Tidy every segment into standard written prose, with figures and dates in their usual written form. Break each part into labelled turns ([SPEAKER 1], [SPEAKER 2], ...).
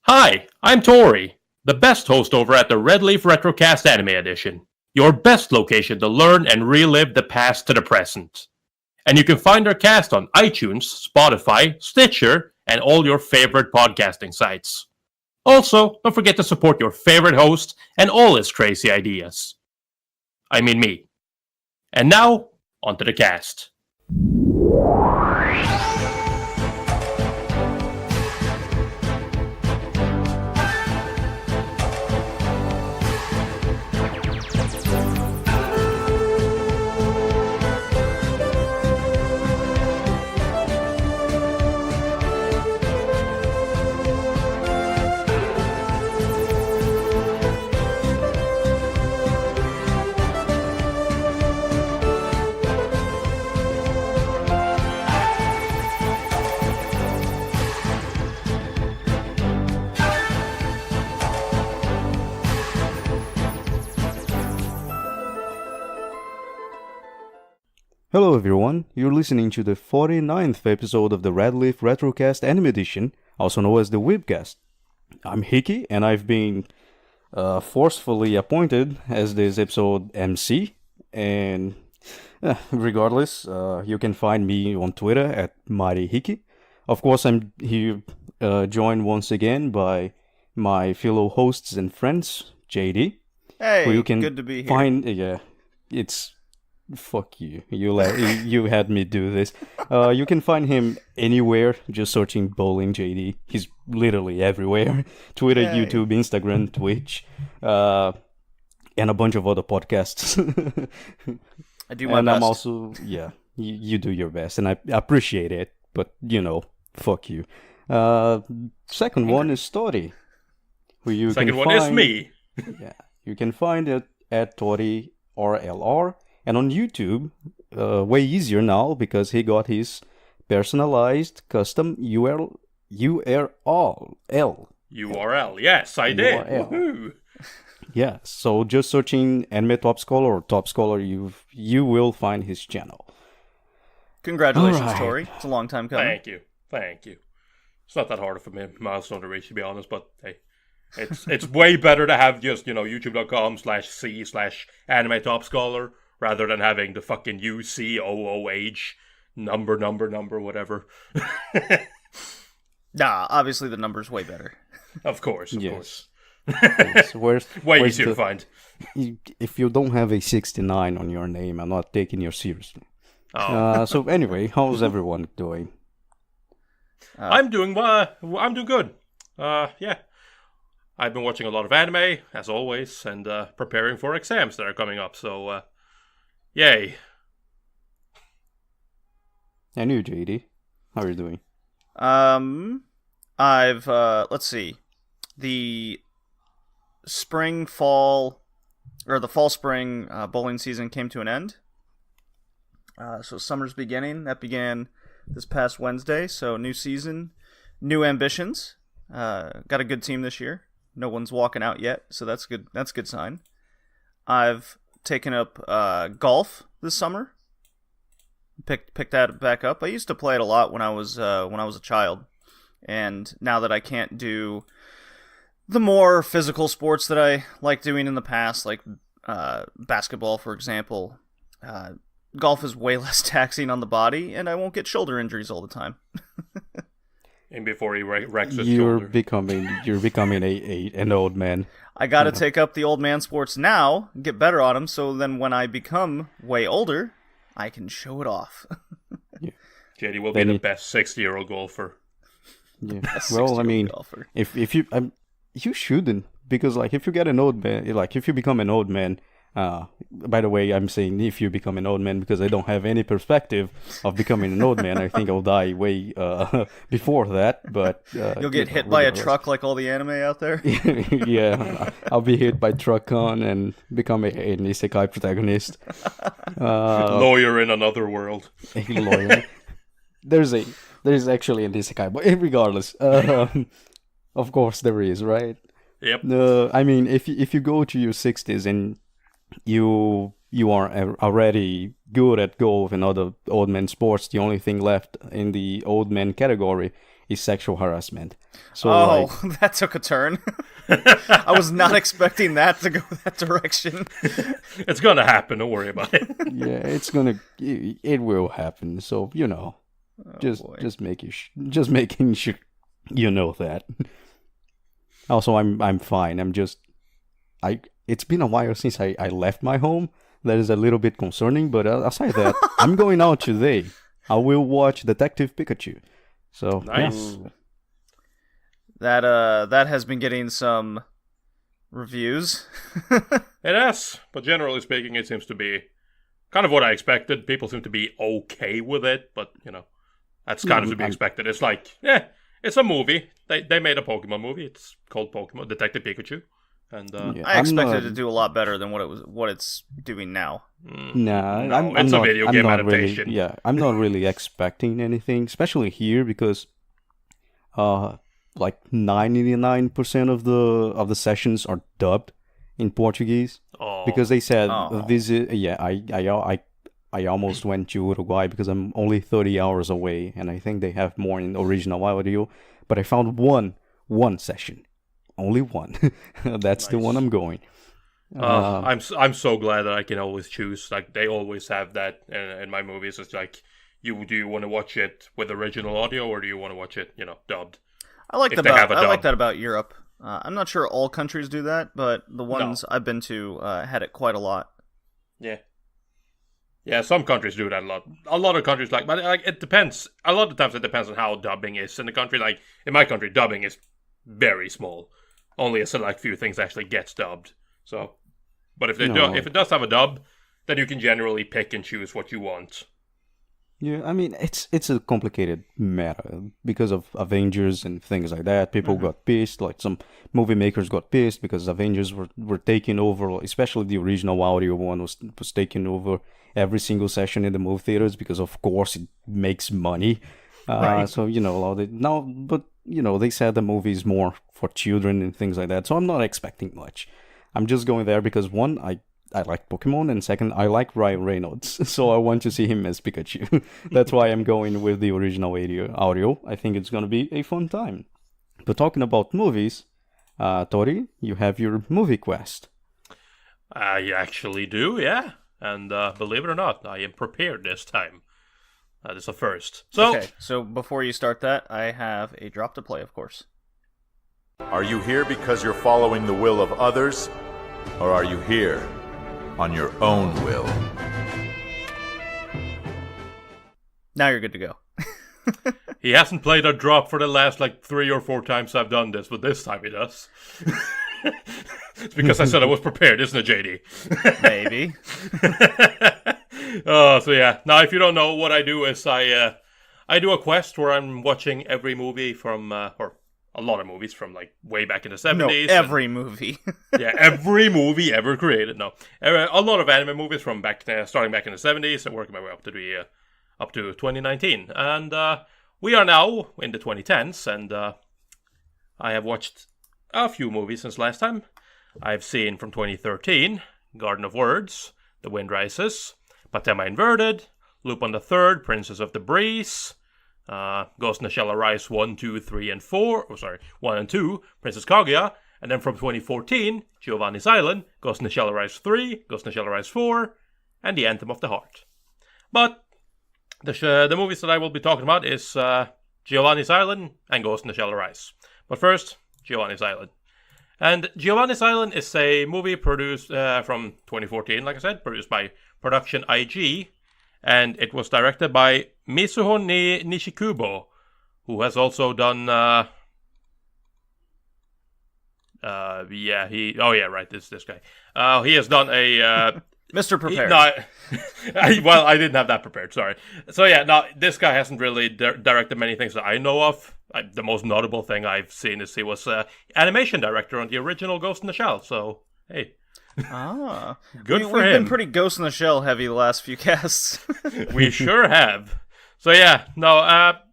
[SPEAKER 1] Hi, I'm Tori, the best host over at the Red Leaf Retrocast Anime Edition, your best location to learn and relive the past to the present. And you can find our cast on iTunes, Spotify, Stitcher, and all your favorite podcasting sites. Also, don't forget to support your favorite host and all his crazy ideas. I mean me. And now, onto the cast.
[SPEAKER 2] Hello everyone, you're listening to the 49th episode of the Red Leaf Retrocast Anime Edition, also known as the Webcast. I'm Hickey, and I've been forcefully appointed as this episode MC, and regardless, you can find me on Twitter at Mighty Hickey. Of course, I'm here joined once again by my fellow hosts and friends, JD.
[SPEAKER 3] Hey,
[SPEAKER 2] who you can
[SPEAKER 3] good to be here.
[SPEAKER 2] Find, it's... Fuck you. You had me do this. You can find him anywhere, just searching Bowling JD. He's literally everywhere. Twitter,
[SPEAKER 3] Yay.
[SPEAKER 2] YouTube, Instagram, Twitch, and a bunch of other podcasts.
[SPEAKER 3] I do my
[SPEAKER 2] and
[SPEAKER 3] best.
[SPEAKER 2] I'm also, you do your best, and I appreciate it, but, fuck you. Second one is Tori, who you
[SPEAKER 1] Second
[SPEAKER 2] can
[SPEAKER 1] one
[SPEAKER 2] find...
[SPEAKER 1] is me.
[SPEAKER 2] Yeah, you can find it at Tori RLR. And on YouTube, way easier now because he got his personalized custom URL.
[SPEAKER 1] URL, yes, I did.
[SPEAKER 2] URL.
[SPEAKER 1] Woohoo.
[SPEAKER 2] Yeah, so just searching Anime Top Scholar or Top Scholar, you will find his channel.
[SPEAKER 3] Congratulations,
[SPEAKER 2] Alright.
[SPEAKER 3] Tori. It's a long time coming.
[SPEAKER 1] Thank you. It's not that hard of a milestone to reach, to be honest, but hey. It's way better to have just, youtube.com/c/anime top scholar rather than having the fucking UCOOH number, whatever.
[SPEAKER 3] Nah, obviously the number's way better.
[SPEAKER 1] Of course.
[SPEAKER 2] Yes. Yes,
[SPEAKER 1] Way easier to find.
[SPEAKER 2] If you don't have a 69 on your name, I'm not taking you seriously.
[SPEAKER 1] Oh.
[SPEAKER 2] So anyway, how's everyone doing?
[SPEAKER 1] I'm doing good. Yeah. I've been watching a lot of anime, as always, and preparing for exams that are coming up, so, yay.
[SPEAKER 2] And you, JD, how are you doing?
[SPEAKER 3] I've, let's see. The fall-spring bowling season came to an end. So summer's beginning. That began this past Wednesday, so new season, new ambitions. Got a good team this year. No one's walking out yet, so that's good. That's a good sign. I've taken up golf this summer. Picked that back up. I used to play it a lot when I was a child, and now that I can't do the more physical sports that I like doing in the past, like basketball, for example, golf is way less taxing on the body, and I won't get shoulder injuries all the time.
[SPEAKER 1] And before he wrecks his
[SPEAKER 2] You're
[SPEAKER 1] shoulder.
[SPEAKER 2] becoming an old man.
[SPEAKER 3] I gotta take up the old man sports now, get better on them, so then when I become way older, I can show it off.
[SPEAKER 1] JD will be the best 60-year-old golfer.
[SPEAKER 2] Yeah. Well, I mean,
[SPEAKER 3] golfer.
[SPEAKER 2] if you you shouldn't, because if you get an old man, if you become an old man. By the way, I'm saying if you become an old man because I don't have any perspective of becoming an old man. I think I'll die way before that. But
[SPEAKER 3] you'll get hit by a truck like all the anime out there.
[SPEAKER 2] Yeah, I'll be hit by truck on and become an isekai protagonist.
[SPEAKER 1] Lawyer in another world.
[SPEAKER 2] A lawyer. There's actually an isekai, but regardless, of course there is, right?
[SPEAKER 1] Yep.
[SPEAKER 2] I mean, if you go to your 60s and you are already good at golf and other old man sports, the only thing left in the old man category is sexual harassment. So
[SPEAKER 3] that took a turn. I was not expecting that to go that direction.
[SPEAKER 1] It's gonna happen. Don't worry about it.
[SPEAKER 2] yeah, it will happen. So just making sure you know that. Also, I'm fine. It's been a while since I left my home. That is a little bit concerning, but aside that, I'm going out today. I will watch Detective Pikachu. So
[SPEAKER 1] nice.
[SPEAKER 2] Yeah.
[SPEAKER 3] That has been getting some reviews.
[SPEAKER 1] It has, but generally speaking, it seems to be kind of what I expected. People seem to be okay with it, but that's kind of to be expected. It's like, it's a movie. They made a Pokemon movie. It's called Pokemon Detective Pikachu, and
[SPEAKER 3] I expected it to do a lot better than what it's doing now.
[SPEAKER 2] It's
[SPEAKER 1] a video game adaptation.
[SPEAKER 2] Really, I'm not really expecting anything, especially here because, like 99% of the sessions are dubbed in Portuguese because they said this is I almost went to Uruguay because I'm only 30 hours away, and I think they have more in original audio. But I found one session, only one. That's nice. The one I'm going.
[SPEAKER 1] I'm so glad that I can always choose. Like they always have that in my movies. It's like, do you want to watch it with original audio or do you want to watch it, dubbed?
[SPEAKER 3] I like that about Europe. I'm not sure all countries do that, but the ones I've been to had it quite a lot.
[SPEAKER 1] Yeah. Yeah, some countries do that a lot. A lot of countries but it depends. A lot of times it depends on how dubbing is in the country. Like in my country, dubbing is very small. Only a select few things actually gets dubbed. So, but if it does have a dub, then you can generally pick and choose what you want.
[SPEAKER 2] Yeah, I mean it's a complicated matter because of Avengers and things like that. People got pissed, like some movie makers got pissed because Avengers were taking over, especially the original audio one was taking over every single session in the movie theaters because of course it makes money. Right. So they said the movie is more for children and things like that. So I'm not expecting much. I'm just going there because one, I like Pokemon, and second, I like Ryan Reynolds, so I want to see him as Pikachu. That's why I'm going with the original audio. I think it's going to be a fun time. But talking about movies, Tori, you have your movie quest.
[SPEAKER 1] I actually do, yeah. And believe it or not, I am prepared this time. That is a first.
[SPEAKER 3] So before you start that, I have a drop to play, of course.
[SPEAKER 4] Are you here because you're following the will of others? Or are you here on your own will?
[SPEAKER 3] Now you're good to go.
[SPEAKER 1] He hasn't played a drop for the last 3 or 4 times I've done this, but this time he does. It's because I said I was prepared, isn't it, JD?
[SPEAKER 3] Maybe.
[SPEAKER 1] So yeah. Now, if you don't know, what I do is I do a quest where I'm watching every movie from, or a lot of movies from way back in the 70s.
[SPEAKER 3] No, every movie.
[SPEAKER 1] Yeah, every movie ever created. No, a lot of anime movies from starting back in the 70s and working my way up to 2019, and we are now in the 2010s, and I have watched a few movies since last time. I've seen from 2013, Garden of Words, The Wind Rises, Patema Inverted, Lupin the Third, Princess of the Breeze, Ghost in the Shell Arise 1, 2, 3, and 4. 1 and 2, Princess Kaguya. And then from 2014, Giovanni's Island, Ghost in the Shell Arise 3, Ghost in the Shell Arise 4, and The Anthem of the Heart. But the movies that I will be talking about is Giovanni's Island and Ghost in the Shell Arise. But first, Giovanni's Island. And Giovanni's Island is a movie produced from 2014, like I said, produced by Production IG. And it was directed by Mizuho Nishikubo, who has also done, this guy. He has done a,
[SPEAKER 3] Mr. Prepared.
[SPEAKER 1] I didn't have that prepared, sorry. So yeah, now, this guy hasn't really directed many things that I know of. The most notable thing I've seen is he was animation director on the original Ghost in the Shell, so, hey. Good for him.
[SPEAKER 3] We've been pretty Ghost in the Shell heavy the last few casts.
[SPEAKER 1] We sure have. So yeah,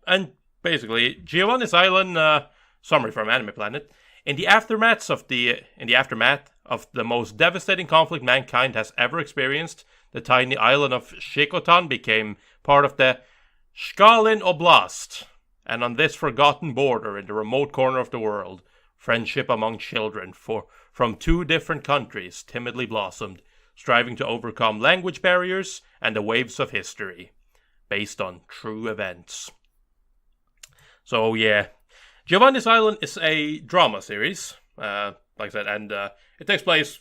[SPEAKER 1] and basically, Giovanni's Island, summary from Anime Planet. In the aftermath of the most devastating conflict mankind has ever experienced, the tiny island of Shikotan became part of the Shkalin Oblast. And on this forgotten border in the remote corner of the world, friendship among children from 2 different countries timidly blossomed, striving to overcome language barriers and the waves of history, based on true events. So yeah, Giovanni's Island is a drama series, like I said, and it takes place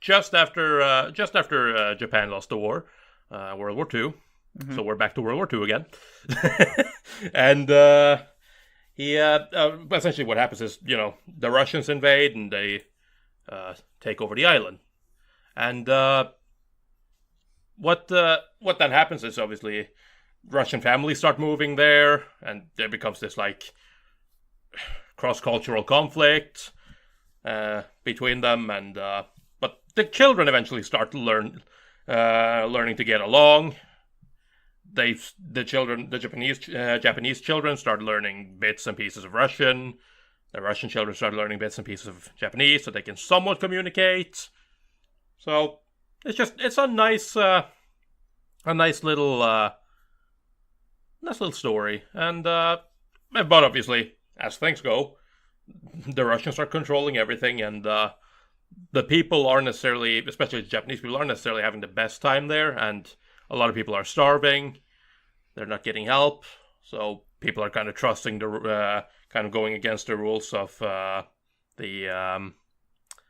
[SPEAKER 1] just after Japan lost the war, World War II. Mm-hmm. So we're back to World War II again. And essentially what happens is, the Russians invade and they take over the island. And what then happens is, obviously, Russian families start moving there, and there becomes this like cross-cultural conflict between them, and but the children eventually start to learning to get along. The Japanese children start learning bits and pieces of Russian. The Russian children start learning bits and pieces of Japanese, so they can somewhat communicate. So it's a nice little story, and but obviously, as things go, the Russians are controlling everything, and the people aren't necessarily, especially the Japanese people, aren't necessarily having the best time there, and a lot of people are starving. They're not getting help, so people are kind of trusting kind of going against the rules of the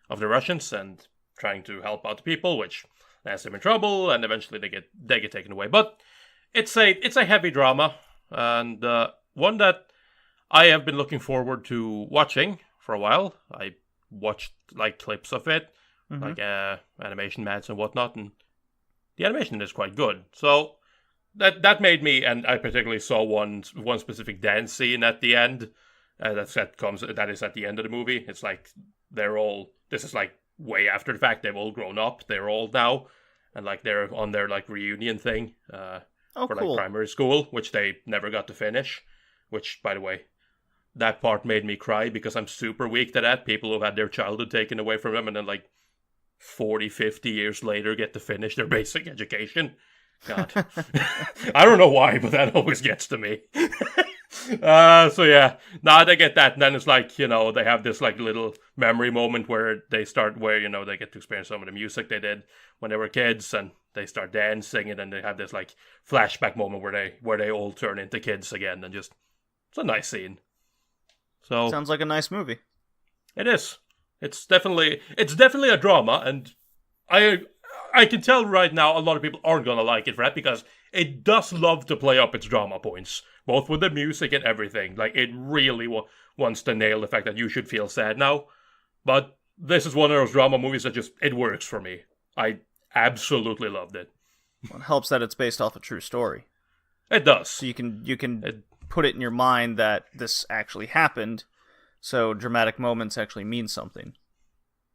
[SPEAKER 1] Russians and trying to help out the people, which lands them in trouble, and eventually they get taken away. But it's a heavy drama, and one that I have been looking forward to watching for a while. I watched like clips of it, mm-hmm. like animation mats and whatnot, and the animation is quite good. So that made me, and I particularly saw one specific dance scene at the end. That is at the end of the movie. It's like this is like way after the fact. They've all grown up. They're old now, and like they're on their like reunion thing for
[SPEAKER 3] cool.
[SPEAKER 1] like primary school, which they never got to finish. Which, by the way, that part made me cry because I'm super weak to that. People who've had their childhood taken away from them and then like 40, 50 years later get to finish their basic education. God. I don't know why, but that always gets to me. So yeah, now they get that, and then it's like, they have this like little memory moment where they get to experience some of the music they did when they were kids, and they start dancing, and then they have this like flashback moment where they all turn into kids again, and just, it's a nice scene. So
[SPEAKER 3] sounds like a nice movie.
[SPEAKER 1] It is. It's definitely a drama, and I can tell right now a lot of people aren't gonna like it for that, because it does love to play up its drama points, both with the music and everything. Like, it really wants to nail the fact that you should feel sad now. But this is one of those drama movies that it works for me. I absolutely loved it.
[SPEAKER 3] Well, it helps that it's based off a true story.
[SPEAKER 1] It does.
[SPEAKER 3] So you can put it in your mind that this actually happened, so dramatic moments actually mean something.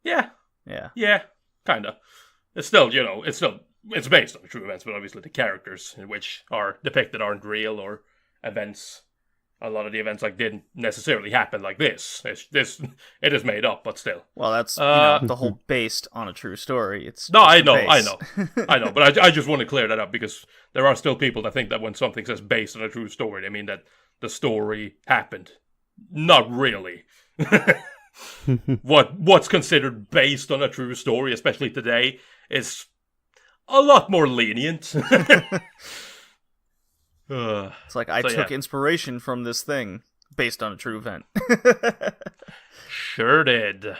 [SPEAKER 1] Yeah.
[SPEAKER 3] Yeah.
[SPEAKER 1] Yeah, kinda. It's still, it's based on true events, but obviously the characters in which are depicted aren't real, or events. A lot of the events didn't necessarily happen like this. It is made up, but still.
[SPEAKER 3] Well, that's the whole based on a true story.
[SPEAKER 1] I know. But I just want to clear that up, because there are still people that think that when something says based on a true story, they mean that the story happened. Not really. What's considered based on a true story, especially today, is a lot more lenient.
[SPEAKER 3] It's like I took inspiration from this thing based on a true event.
[SPEAKER 1] Sure did.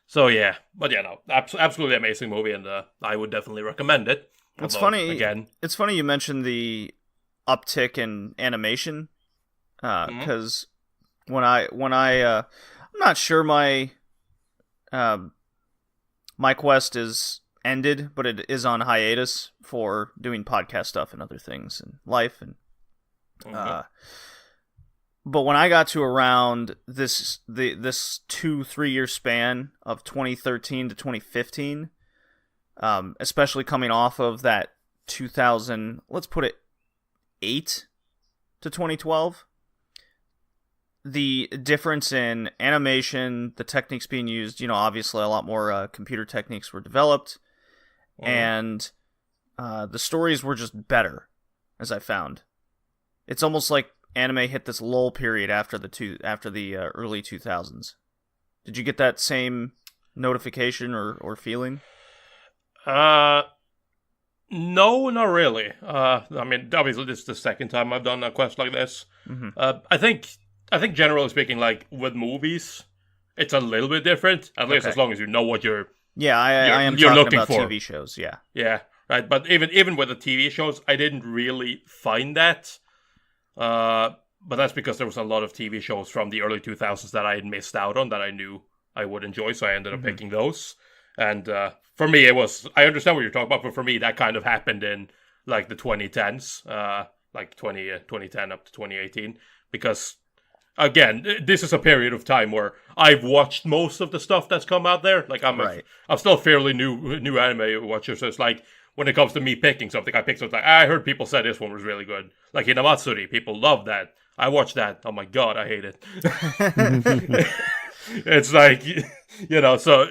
[SPEAKER 1] So yeah, but yeah, no, absolutely amazing movie, and I would definitely recommend it.
[SPEAKER 3] It's funny. Again, it's funny you mentioned the uptick in animation, because when I I'm not sure my quest is ended, but it is on hiatus for doing podcast stuff and other things in life, and but when I got to around this 2-3 year span of 2013 to 2015, especially coming off of that 2000, let's put it 8 to 2012, the difference in animation, the techniques being used, obviously a lot more computer techniques were developed, and the stories were just better, as I found. It's almost like anime hit this lull period after the early 2000s. Did you get that same notification or feeling?
[SPEAKER 1] No, not really. I mean, obviously, this is the second time I've done a quest like this.
[SPEAKER 3] Mm-hmm.
[SPEAKER 1] I think generally speaking, like with movies, it's a little bit different. At least as long as you know what you're.
[SPEAKER 3] Yeah, I am
[SPEAKER 1] you're
[SPEAKER 3] talking
[SPEAKER 1] looking
[SPEAKER 3] about
[SPEAKER 1] for.
[SPEAKER 3] TV shows. Yeah.
[SPEAKER 1] Yeah, right. But even with the TV shows, I didn't really find that. But that's because there was a lot of TV shows from the early 2000s that I had missed out on that I knew I would enjoy, so I ended up picking those. And for me, it was... I understand what you're talking about, but for me, that kind of happened in, like, the 2010s. Like, 2010 up to 2018. Because, again, this is a period of time where I've watched most of the stuff that's come out there. Like, I'm still a fairly new anime watcher, so it's like... When it comes to me picking something, I pick something like, I heard people say this one was really good. Like Hinamatsuri, people love that. I watched that. Oh my god, I hate it. It's like, so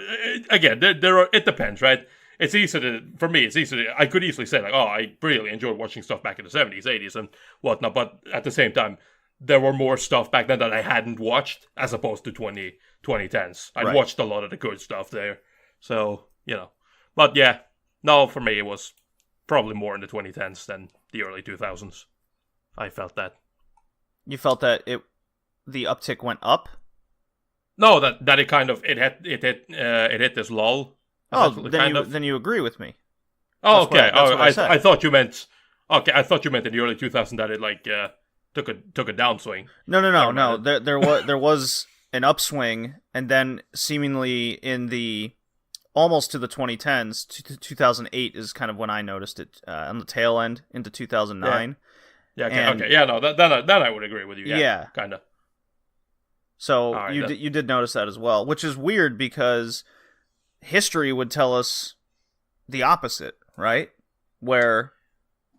[SPEAKER 1] again, there are, it depends, right? It's easy for me, I could easily say like, oh, I really enjoyed watching stuff back in the 70s, 80s and whatnot, but at the same time, there were more stuff back then that I hadn't watched as opposed to 2010s. I'd watched a lot of the good stuff there. So, but yeah. No, for me, it was probably more in the 2010s than the early 2000s. I felt that.
[SPEAKER 3] You felt that the uptick went up?
[SPEAKER 1] No, that it kind of it hit this lull.
[SPEAKER 3] Oh, then you agree with me.
[SPEAKER 1] Oh, okay. I thought you meant I thought you meant in the early 2000s that it like took a downswing.
[SPEAKER 3] No. There was an upswing, and then seemingly in the almost to the 2010s, 2008 is kind of when I noticed it on the tail end into 2009.
[SPEAKER 1] Yeah. Okay. Yeah. No. That I would agree with you. Yeah. Kind of.
[SPEAKER 3] So right, you did notice that as well, which is weird because history would tell us the opposite, right? Where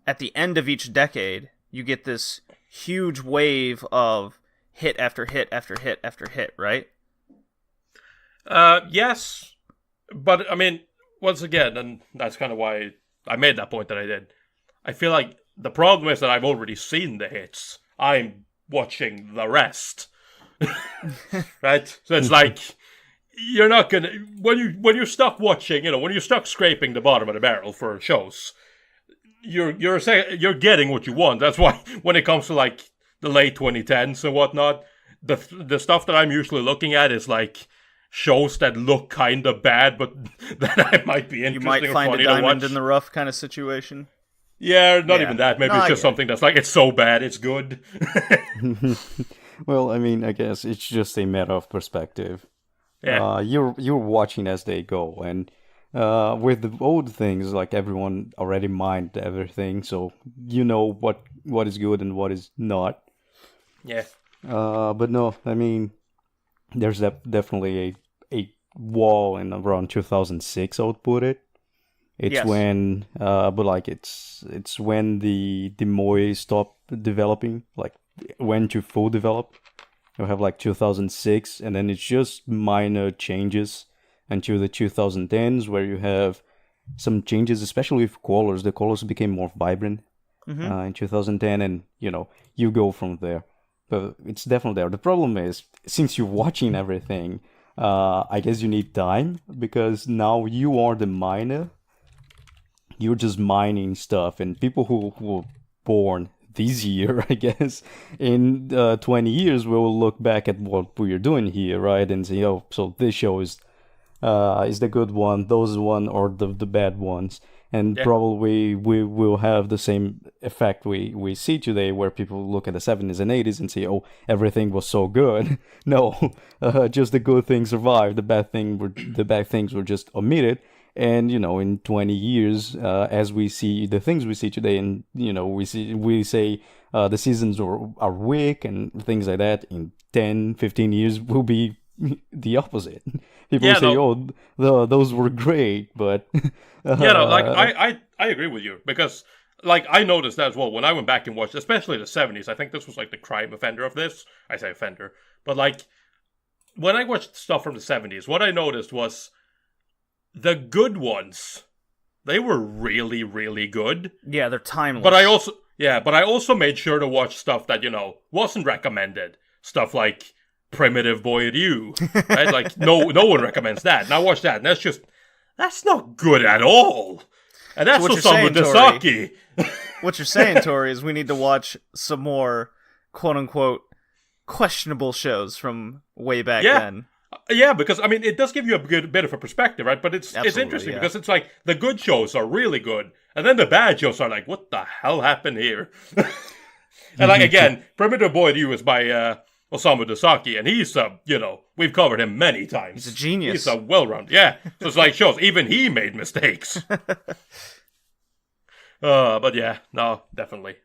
[SPEAKER 3] at the end of each decade, you get this huge wave of hit after hit after hit after hit, right?
[SPEAKER 1] Yes. But, I mean, once again, and that's kind of why I made that point that I did, I feel like the problem is that I've already seen the hits. I'm watching the rest. Right? So it's like, you're not gonna... When you're stuck watching, when you're stuck scraping the bottom of the barrel for shows, you're getting what you want. That's why when it comes to, like, the late 2010s and whatnot, the stuff that I'm usually looking at is, like... shows that look kind of bad, but that I might be interesting.
[SPEAKER 3] You might find a diamond in the rough kind of situation.
[SPEAKER 1] Yeah, not even that. Maybe it's just something that's like, it's so bad, it's good.
[SPEAKER 2] Well, I mean, I guess it's just a matter of perspective.
[SPEAKER 1] Yeah.
[SPEAKER 2] You're watching as they go, and with the old things, like everyone already mined everything, so you know what is good and what is not.
[SPEAKER 1] Yeah.
[SPEAKER 2] But no, I mean, there's definitely a wall in around 2006, I would put it. It's when, but like it's when the moe stopped developing, like went to full develop. You have like 2006, and then it's just minor changes until the 2010s, where you have some changes, especially with colors. The colors became more vibrant in 2010, and you go from there. But it's definitely there. The problem is, since you're watching everything, I guess you need time, because now you are the miner. You're just mining stuff, and people who were born this year, I guess, in 20 years will look back at what we're doing here, right, and say, oh, so this show is the good one, those one, or the bad ones. And probably we will have the same effect we see today, where people look at the 70s and 80s and say, oh, everything was so good. No, just the good things survived. The bad things were just omitted. And, in 20 years, as we see the things we see today, and, we say the seasons are weak and things like that, in 10, 15 years will be the opposite. People say, oh, those were great, but...
[SPEAKER 1] I agree with you, because, like, I noticed that as well when I went back and watched, especially the 70s. I think this was, like, the prime offender of this. I say offender. But, like, when I watched stuff from the 70s, what I noticed was the good ones, they were really, really good.
[SPEAKER 3] Yeah, they're timeless.
[SPEAKER 1] But I also Yeah, but I also made sure to watch stuff that, wasn't recommended. Stuff like Primitive Boy Ryu, right? Like, no one recommends that. And I watched that, and that's not good at all. And that's Osamu Dezaki.
[SPEAKER 3] What you're saying, Tori, is we need to watch some more quote-unquote questionable shows from way back then.
[SPEAKER 1] Yeah, because, it does give you a good bit of a perspective, right? But it's interesting because it's like the good shows are really good, and then the bad shows are like, what the hell happened here? And like, again, Primitive Boy Ryu is by Osamu Dezaki, and he's, we've covered him many times.
[SPEAKER 3] He's a genius.
[SPEAKER 1] He's a well-rounded, yeah. So it's like shows, even he made mistakes. But yeah, no, definitely.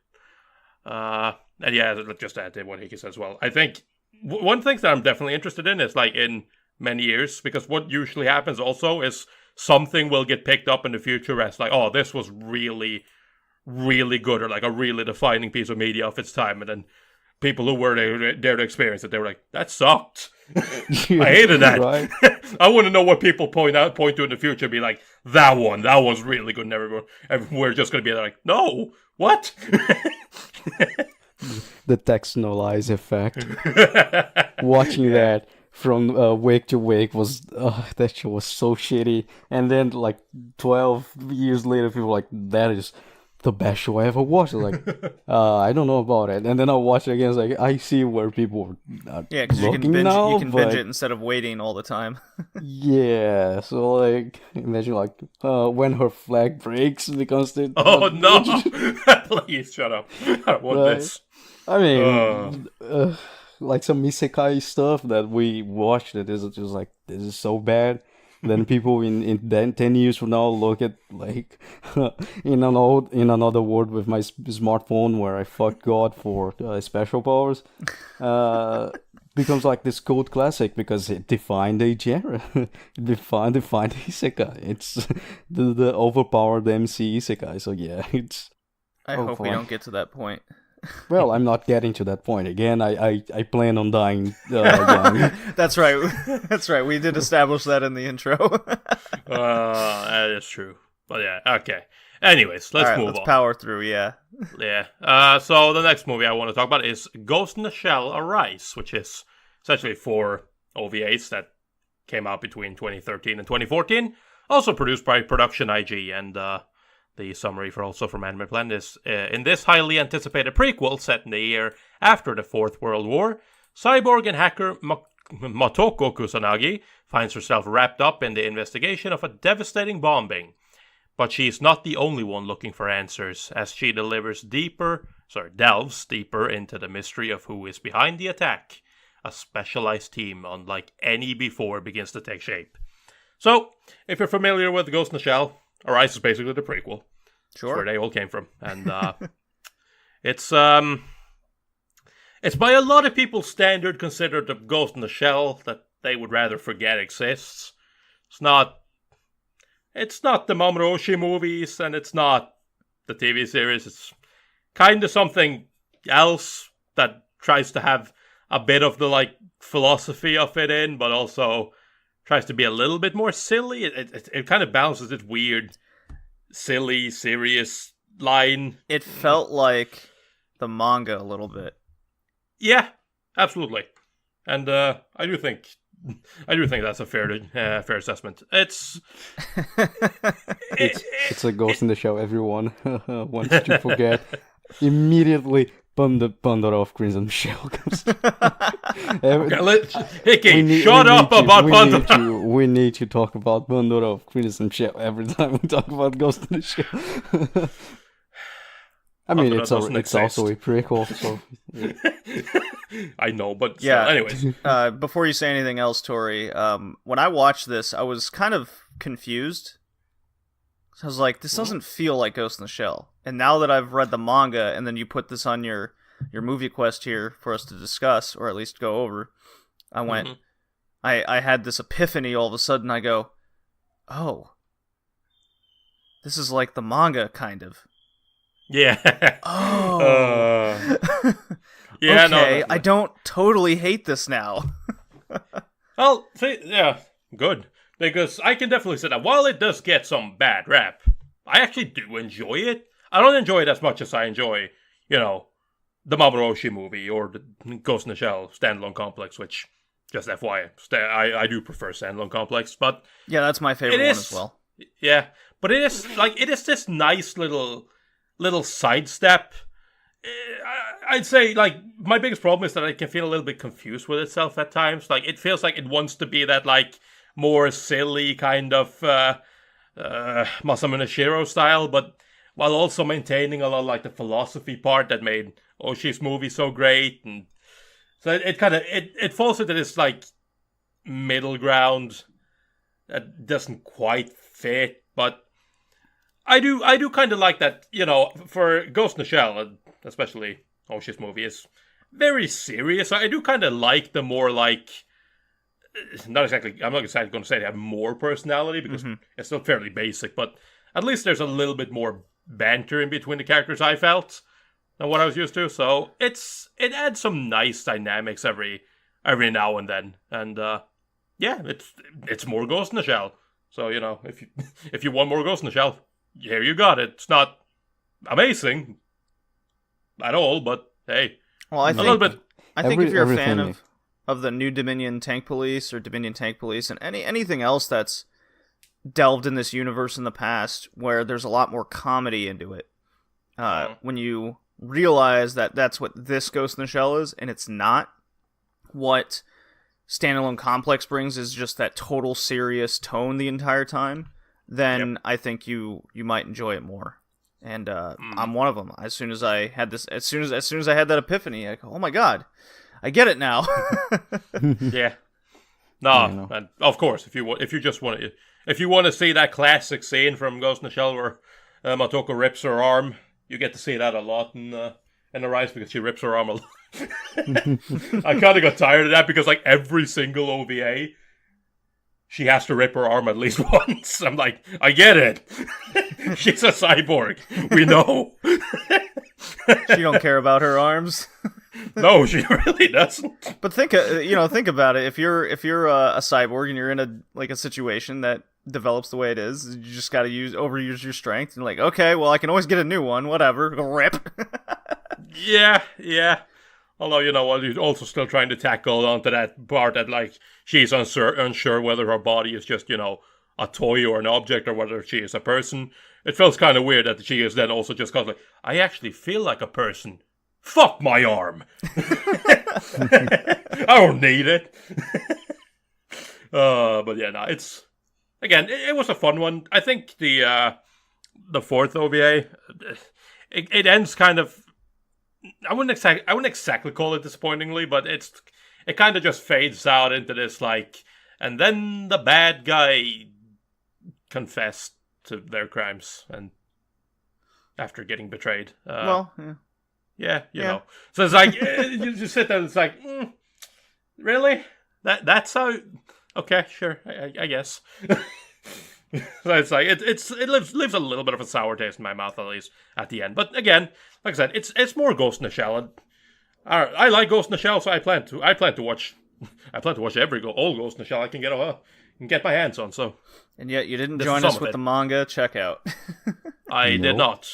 [SPEAKER 1] And yeah, just to add to what Hickey said as well, I think one thing that I'm definitely interested in is like in many years, because what usually happens also is something will get picked up in the future as like, oh, this was really, really good, or like a really defining piece of media of its time, and then people who were there to experience it, they were like, that sucked. I hated that. Right. I want to know what people point to in the future, be like, that was really good, and we're just going to be like, no, what?
[SPEAKER 2] The text no lies effect. Watching that from week to week was that shit was so shitty. And then like 12 years later, people were like, that is the best show I ever watched. Like, I don't know about it. And then I watch it again. It's like, I see where people are
[SPEAKER 3] because you can binge it instead of waiting all the time.
[SPEAKER 2] Yeah, so like, imagine like when her flag breaks because they.
[SPEAKER 1] Oh no! Please shut up. I don't want this.
[SPEAKER 2] I mean, like some isekai stuff that we watched, it is just like, this is so bad. Then people in 10 years from now look at like in another world with my smartphone where I fucked God for special powers, becomes like this cult classic because it defined a genre. It defined isekai. It's the overpowered MC isekai. So yeah, it's.
[SPEAKER 3] I hope we don't get to that point.
[SPEAKER 2] Well, I'm not getting to that point. Again, I plan on dying young.
[SPEAKER 3] That's right. That's right. We did establish that in the intro.
[SPEAKER 1] That is true. But yeah, okay. Anyways, let's move on.
[SPEAKER 3] Let's power through, yeah.
[SPEAKER 1] Yeah. So the next movie I want to talk about is Ghost in the Shell Arise, which is essentially 4 OVAs that came out between 2013 and 2014. Also produced by Production IG, and the summary from Anime Planet is, in this highly anticipated prequel set in the year after the Fourth World War, cyborg and hacker Motoko Kusanagi finds herself wrapped up in the investigation of a devastating bombing. But she's not the only one looking for answers, as she delves deeper into the mystery of who is behind the attack. A specialized team unlike any before begins to take shape. So, if you're familiar with Ghost in the Shell, Arise is basically the prequel.
[SPEAKER 3] Sure.
[SPEAKER 1] That's where they all came from. And it's by a lot of people's standard considered the Ghost in the Shell that they would rather forget exists. It's not the Mamoru Oshii movies, and it's not the TV series. It's kind of something else that tries to have a bit of the like philosophy of it in, but also tries to be a little bit more silly. It kind of balances this weird, silly, serious line.
[SPEAKER 3] It felt like the manga a little bit.
[SPEAKER 1] Yeah, absolutely. And I do think that's a fair assessment. It's
[SPEAKER 2] a Ghost in the Shell everyone wants to forget. Immediately Bundle of Crimson Shell comes.
[SPEAKER 1] Hickey, shut up about Bundle.
[SPEAKER 2] We need to talk about Bundle of Crimson Shell every time we talk about Ghost in the Shell. I mean, it's also a prequel, so.
[SPEAKER 1] I know, but yeah. Anyways,
[SPEAKER 3] before you say anything else, Tori, when I watched this, I was kind of confused. I was like, this doesn't feel like Ghost in the Shell. And now that I've read the manga, and then you put this on your movie quest here for us to discuss, or at least go over, I went, I had this epiphany all of a sudden. I go, oh, this is like the manga, kind of.
[SPEAKER 1] Yeah.
[SPEAKER 3] Oh.
[SPEAKER 1] Yeah.
[SPEAKER 3] Okay,
[SPEAKER 1] no.
[SPEAKER 3] I don't totally hate this now.
[SPEAKER 1] Well, see, yeah, good. Because I can definitely say that while it does get some bad rap, I actually do enjoy it. I don't enjoy it as much as I enjoy, the Mamoru movie or the Ghost in the Shell standalone complex, which, just FYI, I do prefer standalone complex, but
[SPEAKER 3] yeah, that's my favorite one as well.
[SPEAKER 1] Yeah, but it is this nice little sidestep. I'd say, like, my biggest problem is that it can feel a little bit confused with itself at times. Like, it feels like it wants to be that, like, more silly kind of Masamune Shirow style, but while also maintaining a lot of, like, the philosophy part that made Oshi's movie so great. And so it falls into this, like, middle ground that doesn't quite fit, but I do kind of like that, for Ghost in the Shell, especially Oshi's movie, is very serious. I do kind of like the more, like, I'm not exactly going to say they have more personality, because it's still fairly basic, but at least there's a little bit more banter in between the characters, I felt, than what I was used to. So it adds some nice dynamics every now and then, and yeah, it's more Ghost in the Shell. So, if you want more Ghost in the Shell, here you got it. It's not amazing at all, but hey,
[SPEAKER 3] well, I think
[SPEAKER 1] little bit.
[SPEAKER 3] I think if you're a fan of the New Dominion Tank Police or Dominion Tank Police and anything else that's delved in this universe in the past, where there's a lot more comedy into it, when you realize that that's what this Ghost in the Shell is, and it's not what standalone complex brings, is just that total serious tone the entire time, then I think you might enjoy it more. And I'm one of them. As soon as I had that epiphany, I go, oh my god, I get it now.
[SPEAKER 1] Yeah. No, and of course, if you want to see that classic scene from Ghost in the Shell where Matoko rips her arm, you get to see that a lot in Arise, because she rips her arm a lot. I kind of got tired of that, because, like, every single OVA, she has to rip her arm at least once. I'm like, I get it. She's a cyborg. We know.
[SPEAKER 3] She don't care about her arms.
[SPEAKER 1] No, she really doesn't.
[SPEAKER 3] But think about it. If you're a cyborg and you're in a situation that develops the way it is, you just got to overuse your strength. And like, okay, well, I can always get a new one. Whatever, rip.
[SPEAKER 1] Yeah. Although, you know what, you're also still trying to tackle onto that part that, like, she's unsure whether her body is just, a toy or an object, or whether she is a person. It feels kind of weird that she is then also just kind of like, I actually feel like a person. Fuck my arm. I don't need it. But yeah, no, it's, again, it was a fun one. I think the fourth OVA, it ends kind of, I wouldn't exactly call it disappointingly, but it kind of just fades out into this, like, and then the bad guy confessed to their crimes, and after getting betrayed. Yeah, you know. So it's like, you just sit there and it's like, really? That's how, okay, sure, I guess. So it's like, it leaves a little bit of a sour taste in my mouth, at least, at the end. But again, like I said, it's more Ghost in the Shell. And I like Ghost in the Shell, so I plan to watch all Ghost in the Shell I can get my hands on. So,
[SPEAKER 3] and yet you didn't join us with the manga checkout.
[SPEAKER 1] I did not.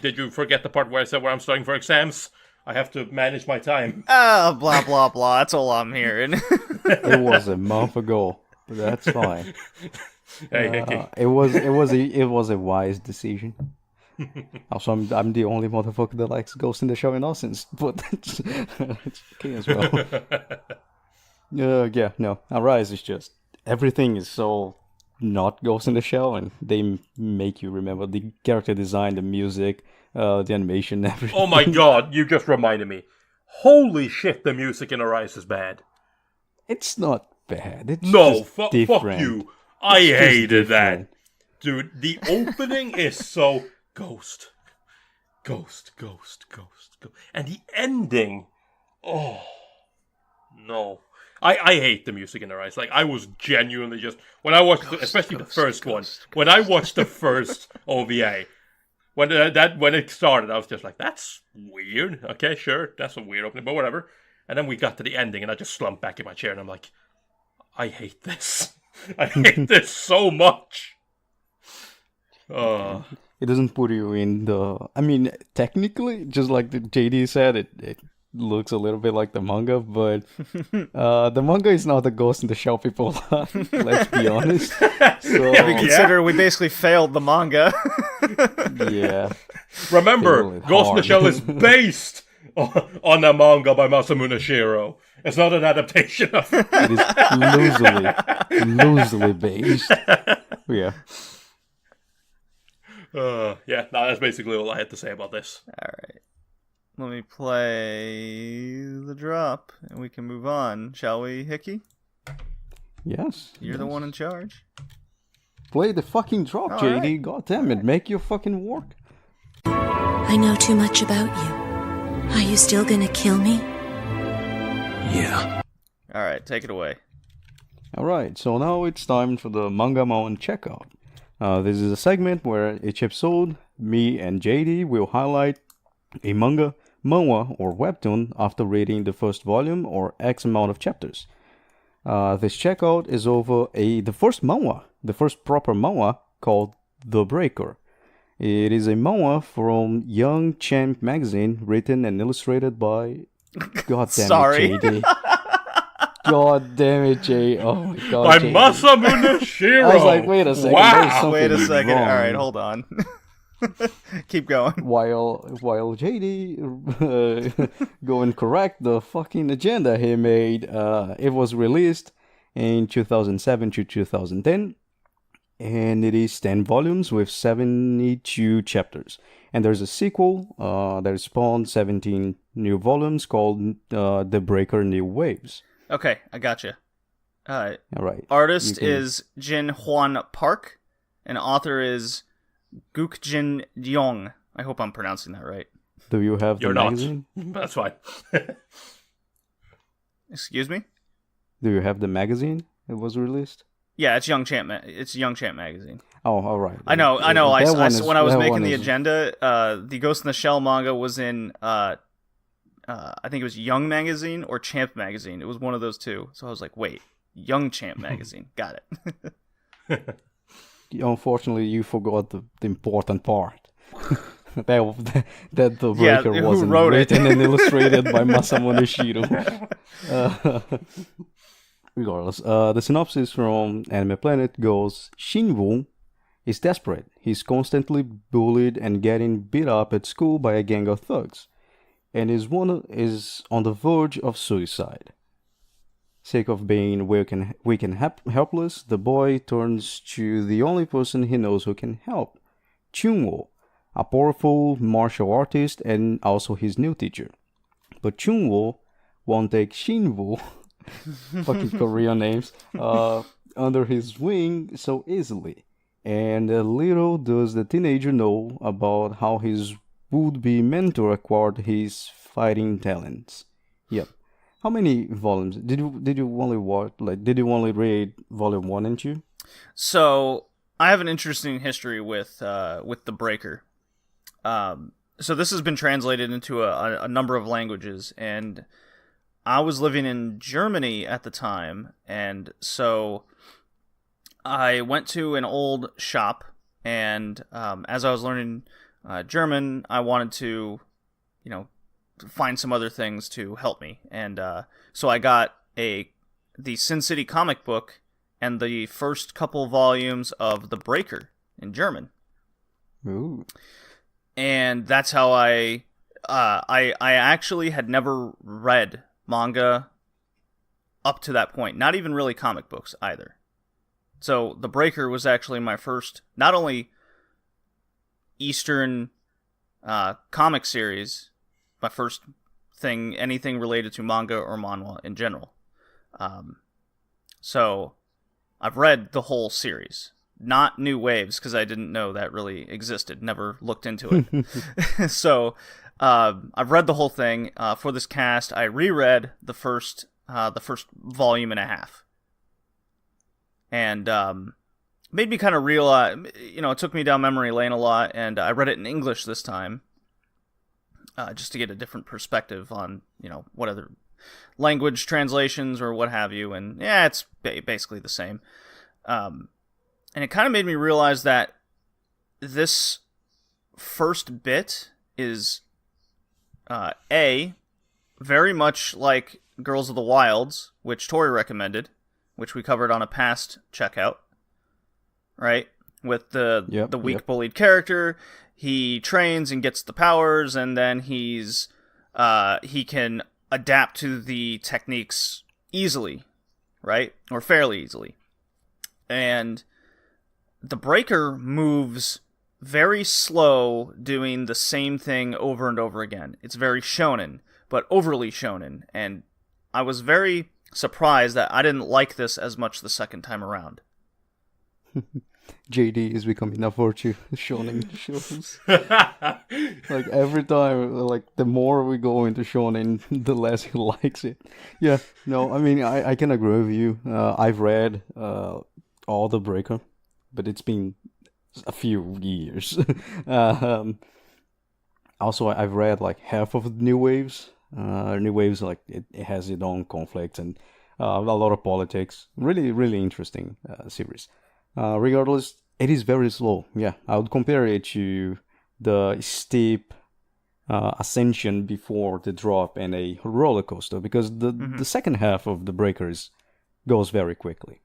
[SPEAKER 1] Did you forget the part where I said where I'm studying for exams? I have to manage my time.
[SPEAKER 3] Blah blah blah. That's all I'm hearing.
[SPEAKER 2] It was a month ago, but that's fine.
[SPEAKER 1] Hey, Hickey.
[SPEAKER 2] It was a wise decision. Also, I'm the only motherfucker that likes Ghost in the Shell in Austin, but it's okay as well. Yeah, no. Arise is just, everything is so not Ghost in the Shell, and they make you remember the character design, the music, the animation, everything.
[SPEAKER 1] Oh my god, you just reminded me. Holy shit, the music in Arise is bad.
[SPEAKER 2] It's not bad. It's
[SPEAKER 1] fuck
[SPEAKER 2] different.
[SPEAKER 1] you. I hated that. Dude, the opening is so ghost. And the ending, oh, no. I hate the music in Arise. Like, I was genuinely just, when I watched, especially the first one, when I watched the first OVA, when it started, I was just like, that's weird. Okay, sure, that's a weird opening, but whatever. And then we got to the ending, and I just slumped back in my chair, and I'm like, I hate this. I hate this so much.
[SPEAKER 2] It it doesn't put you in the. I mean, technically, just like the JD said, it looks a little bit like the manga, but the manga is not the Ghost in the Shell people. Let's be honest. So,
[SPEAKER 3] Yeah, we consider we basically failed the manga.
[SPEAKER 2] yeah.
[SPEAKER 1] Remember, Ghost in the
[SPEAKER 2] hard.
[SPEAKER 1] Shell is based on the manga by Masamune Shirow. It's not an adaptation of it.
[SPEAKER 2] It is loosely based. Yeah.
[SPEAKER 1] Yeah, no, that's basically all I had to say about this.
[SPEAKER 3] All right. Let me play the drop, and we can move on. Shall we, Hickey?
[SPEAKER 2] Yes.
[SPEAKER 3] You're the one in charge.
[SPEAKER 2] Play the fucking drop,
[SPEAKER 3] All
[SPEAKER 2] JD.
[SPEAKER 3] right.
[SPEAKER 2] God damn it. Make your fucking work.
[SPEAKER 5] I know too much about you. Are you still gonna kill me?
[SPEAKER 6] Yeah.
[SPEAKER 3] All right, take it away.
[SPEAKER 2] Alright, so now it's time for the Manga Mountain Checkout. This is a segment where each episode, me and JD will highlight a manga, manhwa, or webtoon after reading the first volume or X amount of chapters. This checkout is over the first manhwa, the first proper manhwa called The Breaker. It is a manhwa from Young Champ magazine, written and illustrated by... God damn
[SPEAKER 3] Sorry.
[SPEAKER 2] it, JD. God damn it, Jay. Oh my god.
[SPEAKER 1] By
[SPEAKER 2] JD.
[SPEAKER 1] Masamune Shirow!
[SPEAKER 2] I was like, wait a second.
[SPEAKER 1] Wow.
[SPEAKER 2] There's something
[SPEAKER 3] Wait a second.
[SPEAKER 2] wrong.
[SPEAKER 3] All right, hold on. Keep going.
[SPEAKER 2] While JD go and correct the fucking agenda he made, it was released in 2007 to 2010, and it is 10 volumes with 72 chapters. And there's a sequel that spawned 17 new volumes called The Breaker New Waves.
[SPEAKER 3] Okay, I gotcha.
[SPEAKER 2] All right.
[SPEAKER 3] Artist
[SPEAKER 2] You can-
[SPEAKER 3] is Jin Hwan Park, and author is Gukjin Yeong. I hope I'm pronouncing that right.
[SPEAKER 2] Do you have the
[SPEAKER 1] You're not.
[SPEAKER 2] magazine?
[SPEAKER 1] That's fine.
[SPEAKER 3] Excuse me?
[SPEAKER 2] Do you have the magazine that was released?
[SPEAKER 3] Yeah, it's Young Champ. It's Young Champ magazine.
[SPEAKER 2] Oh, all right.
[SPEAKER 3] I know.
[SPEAKER 2] That one is-
[SPEAKER 3] When I was
[SPEAKER 2] that
[SPEAKER 3] making
[SPEAKER 2] one
[SPEAKER 3] the
[SPEAKER 2] is-
[SPEAKER 3] agenda, the Ghost in the Shell manga was in. I think it was Young Magazine or Champ Magazine. It was one of those two. So I was like, wait, Young Champ Magazine. Got it.
[SPEAKER 2] Unfortunately, you forgot the important part. that the
[SPEAKER 3] Yeah,
[SPEAKER 2] breaker
[SPEAKER 3] who
[SPEAKER 2] wasn't
[SPEAKER 3] wrote it?
[SPEAKER 2] written and illustrated by Masamune Shirow. Regardless, the synopsis from Anime Planet goes: Shinwoo is desperate. He's constantly bullied and getting beat up at school by a gang of thugs, and is on the verge of suicide. Sick of being weak and helpless, the boy turns to the only person he knows who can help, Chunwoo, a powerful martial artist and also his new teacher. But Chunwoo won't take Shinwoo, fucking Korean names, under his wing so easily. And little does the teenager know about how his would-be mentor acquired his fighting talents. Yep. How many volumes did you only watch? Like, did you only read volume 1 and 2?
[SPEAKER 3] So I have an interesting history with The Breaker. So this has been translated into a number of languages, and I was living in Germany at the time, and so I went to an old shop, and as I was learning German, I wanted to, find some other things to help me, and so I got the Sin City comic book and the first couple volumes of The Breaker in German.
[SPEAKER 2] Ooh.
[SPEAKER 3] And that's how I actually had never read manga up to that point. Not even really comic books either. So The Breaker was actually my first, not only Eastern comic series, my first thing, anything related to manga or manhwa in general. So I've read the whole series. Not New Waves, because I didn't know that really existed. Never looked into it. So I've read the whole thing. For this cast, I reread the first volume and a half. And made me kind of realize, it took me down memory lane a lot, and I read it in English this time, just to get a different perspective on, what other language translations or what have you, and yeah, it's basically the same. And it kind of made me realize that this first bit is very much like Girls of the Wilds, which Tori recommended, which we covered on a past checkout, right? With the weak bullied character, he trains and gets the powers, and then he can adapt to the techniques easily, right? Or fairly easily. And the Breaker moves very slow, doing the same thing over and over again. It's very shonen, but overly shonen, and I was very surprised that I didn't like this as much the second time around.
[SPEAKER 2] JD is becoming a virtue shonen shows. Like every time, like the more we go into shonen, the less he likes it. Yeah, no, I mean I can agree with you. I've read all the Breaker, but it's been a few years. Also, I've read like half of New Waves. New Waves, like it has its own conflict and a lot of politics. Really, really interesting series. Regardless, it is very slow. Yeah, I would compare it to the steep ascension before the drop and a roller coaster, because the second half of the Breakers goes very quickly.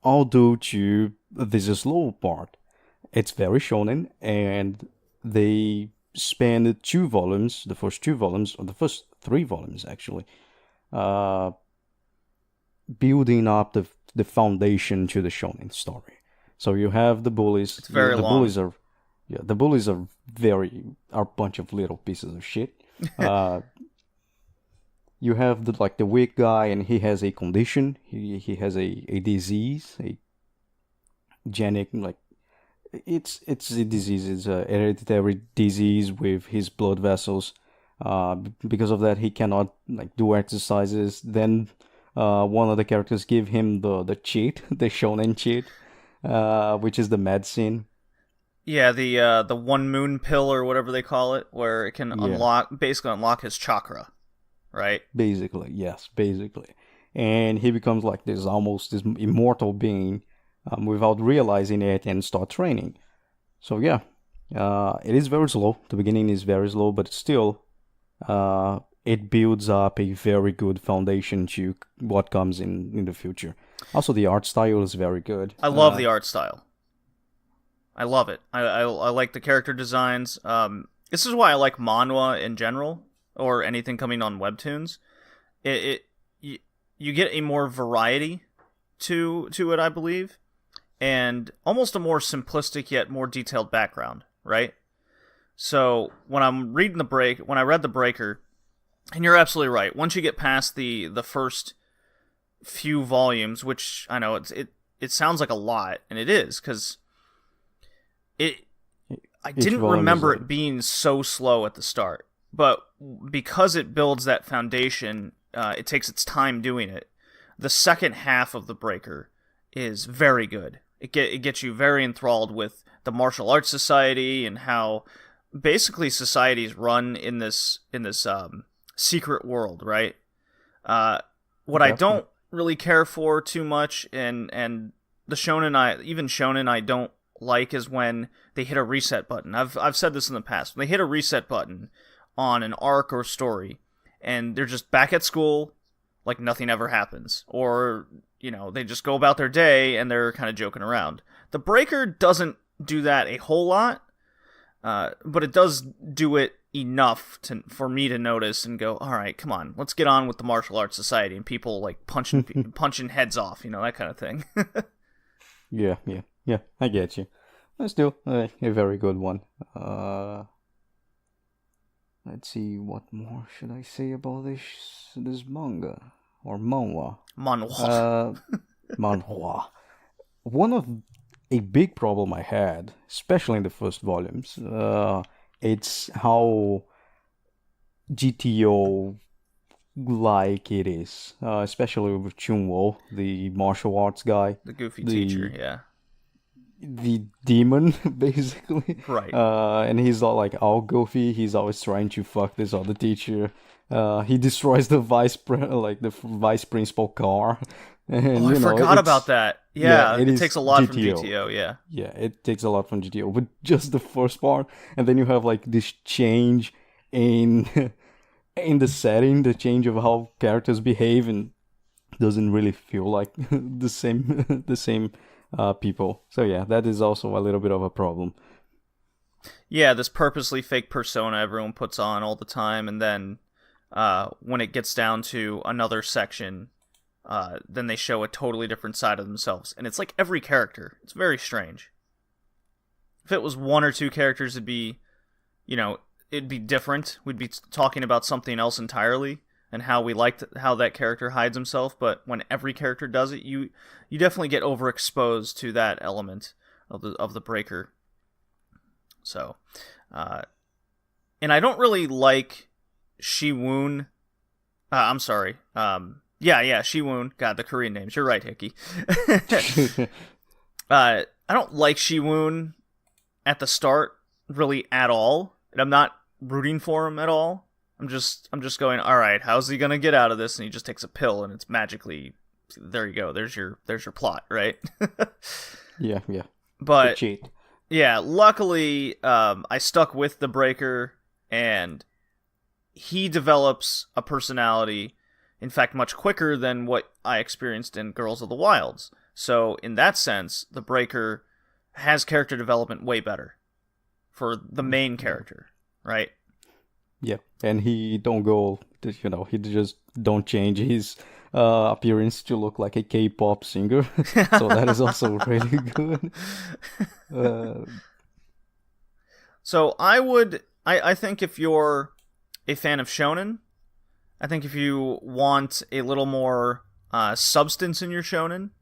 [SPEAKER 2] All due to this slow part. It's very shonen, and they spend 2 volumes, the first 2 volumes, or the first 3 volumes actually, building up the foundation to the shonen story. So you have the bullies.
[SPEAKER 3] It's very long.
[SPEAKER 2] The bullies are a bunch of little pieces of shit. You have the weak guy, and he has a condition. He has a disease, a genic, like it's a disease. It's a hereditary disease with his blood vessels. Because of that, he cannot do exercises. Then one of the characters give him the cheat, the shonen cheat, which is the medicine.
[SPEAKER 3] Yeah, the one moon pill or whatever they call it, where it can basically unlock his chakra. Right?
[SPEAKER 2] Basically, yes, basically. And he becomes like this immortal being without realizing it, and start training. So yeah, it is very slow. The beginning is very slow, but still, it builds up a very good foundation to what comes in the future. Also, the art style is very good.
[SPEAKER 3] I love the art style. I love it. I like the character designs. This is why I like Manhwa in general, or anything coming on webtoons. You get a more variety to it, I believe, and almost a more simplistic yet more detailed background, right? So when I read the Breaker, and you're absolutely right. Once you get past the first few volumes, which I know it sounds like a lot, and it is, because I didn't remember it being so slow at the start. But because it builds that foundation, it takes its time doing it. The second half of the Breaker is very good. It gets you very enthralled with the martial arts society and how basically societies run in this secret world, right? What I don't really care for too much, and the shonen I don't like, is when they hit a reset button. I've said this in the past. When they hit a reset button on an arc or story, and they're just back at school like nothing ever happens, or they just go about their day and they're kind of joking around. The Breaker doesn't do that a whole lot, but it does do it enough for me to notice and go, all right, come on, let's get on with the martial arts society and people like punching heads off, that kind of thing.
[SPEAKER 2] yeah, I get you. But still a very good one. Let's see, what more should I say about this manga? Or manhwa?
[SPEAKER 3] Manhwa.
[SPEAKER 2] Manhwa. One of a big problem I had, especially in the first volumes, it's how GTO-like it is. Especially with Chunwo, the martial arts guy.
[SPEAKER 3] The goofy teacher, yeah.
[SPEAKER 2] The demon, basically.
[SPEAKER 3] Right.
[SPEAKER 2] And he's all goofy. He's always trying to fuck this other teacher. he destroys the vice principal car. And,
[SPEAKER 3] I forgot about that. Yeah, it
[SPEAKER 2] is
[SPEAKER 3] takes a lot
[SPEAKER 2] GTO.
[SPEAKER 3] from GTO, yeah.
[SPEAKER 2] Yeah, it takes a lot from GTO, but just the first part, and then you have like this change in in the setting, the change of how characters behave, and doesn't really feel like the same people. So yeah, that is also a little bit of a problem.
[SPEAKER 3] Yeah, this purposely fake persona everyone puts on all the time, and then when it gets down to another section, then they show a totally different side of themselves. And it's like every character. It's very strange. If it was one or two characters, it'd be different. We'd be talking about something else entirely, and how we liked how that character hides himself. But when every character does it, you definitely get overexposed to that element of the breaker. So, and I don't really like Shi-woon. I'm sorry. Yeah, Shi-woon. God, the Korean names. You're right, Hickey. I don't like Shi-woon at the start really at all, and I'm not rooting for him at all. I'm just going, all right, how's he gonna get out of this? And he just takes a pill, and it's magically, there you go. There's your plot, right?
[SPEAKER 2] Yeah.
[SPEAKER 3] But
[SPEAKER 2] cheat.
[SPEAKER 3] Yeah, luckily, I stuck with the breaker, and he develops a personality, in fact, much quicker than what I experienced in Girls of the Wilds. So, in that sense, the breaker has character development way better for the main character, right?
[SPEAKER 2] Yeah, and he he just don't change his appearance to look like a K-pop singer. So that is also really good.
[SPEAKER 3] So I think if you're a fan of shonen, I think if you want a little more substance in your shonen,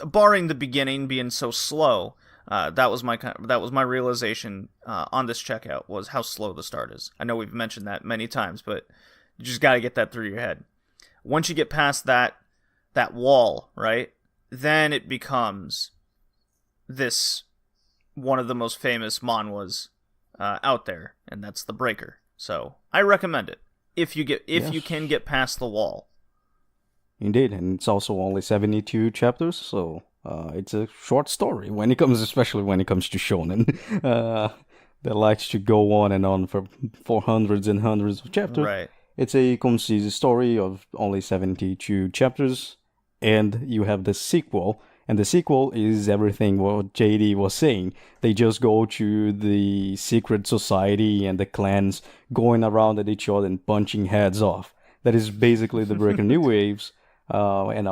[SPEAKER 3] barring the beginning being so slow, that was my realization on this checkout, was how slow the start is. I know we've mentioned that many times, but you just got to get that through your head. Once you get past that wall, right, then it becomes this one of the most famous manhwas out there, and that's the breaker. So I recommend it if you can get past the wall.
[SPEAKER 2] Indeed, and it's also only 72 chapters, so it's a short story especially when it comes to shonen. That likes to go on and on for hundreds and hundreds of chapters.
[SPEAKER 3] Right.
[SPEAKER 2] It's a concise story of only 72 chapters, and you have the sequel. And the sequel is everything what JD was saying. They just go to the secret society and the clans going around at each other and punching heads off. That is basically the Breaker New Waves. And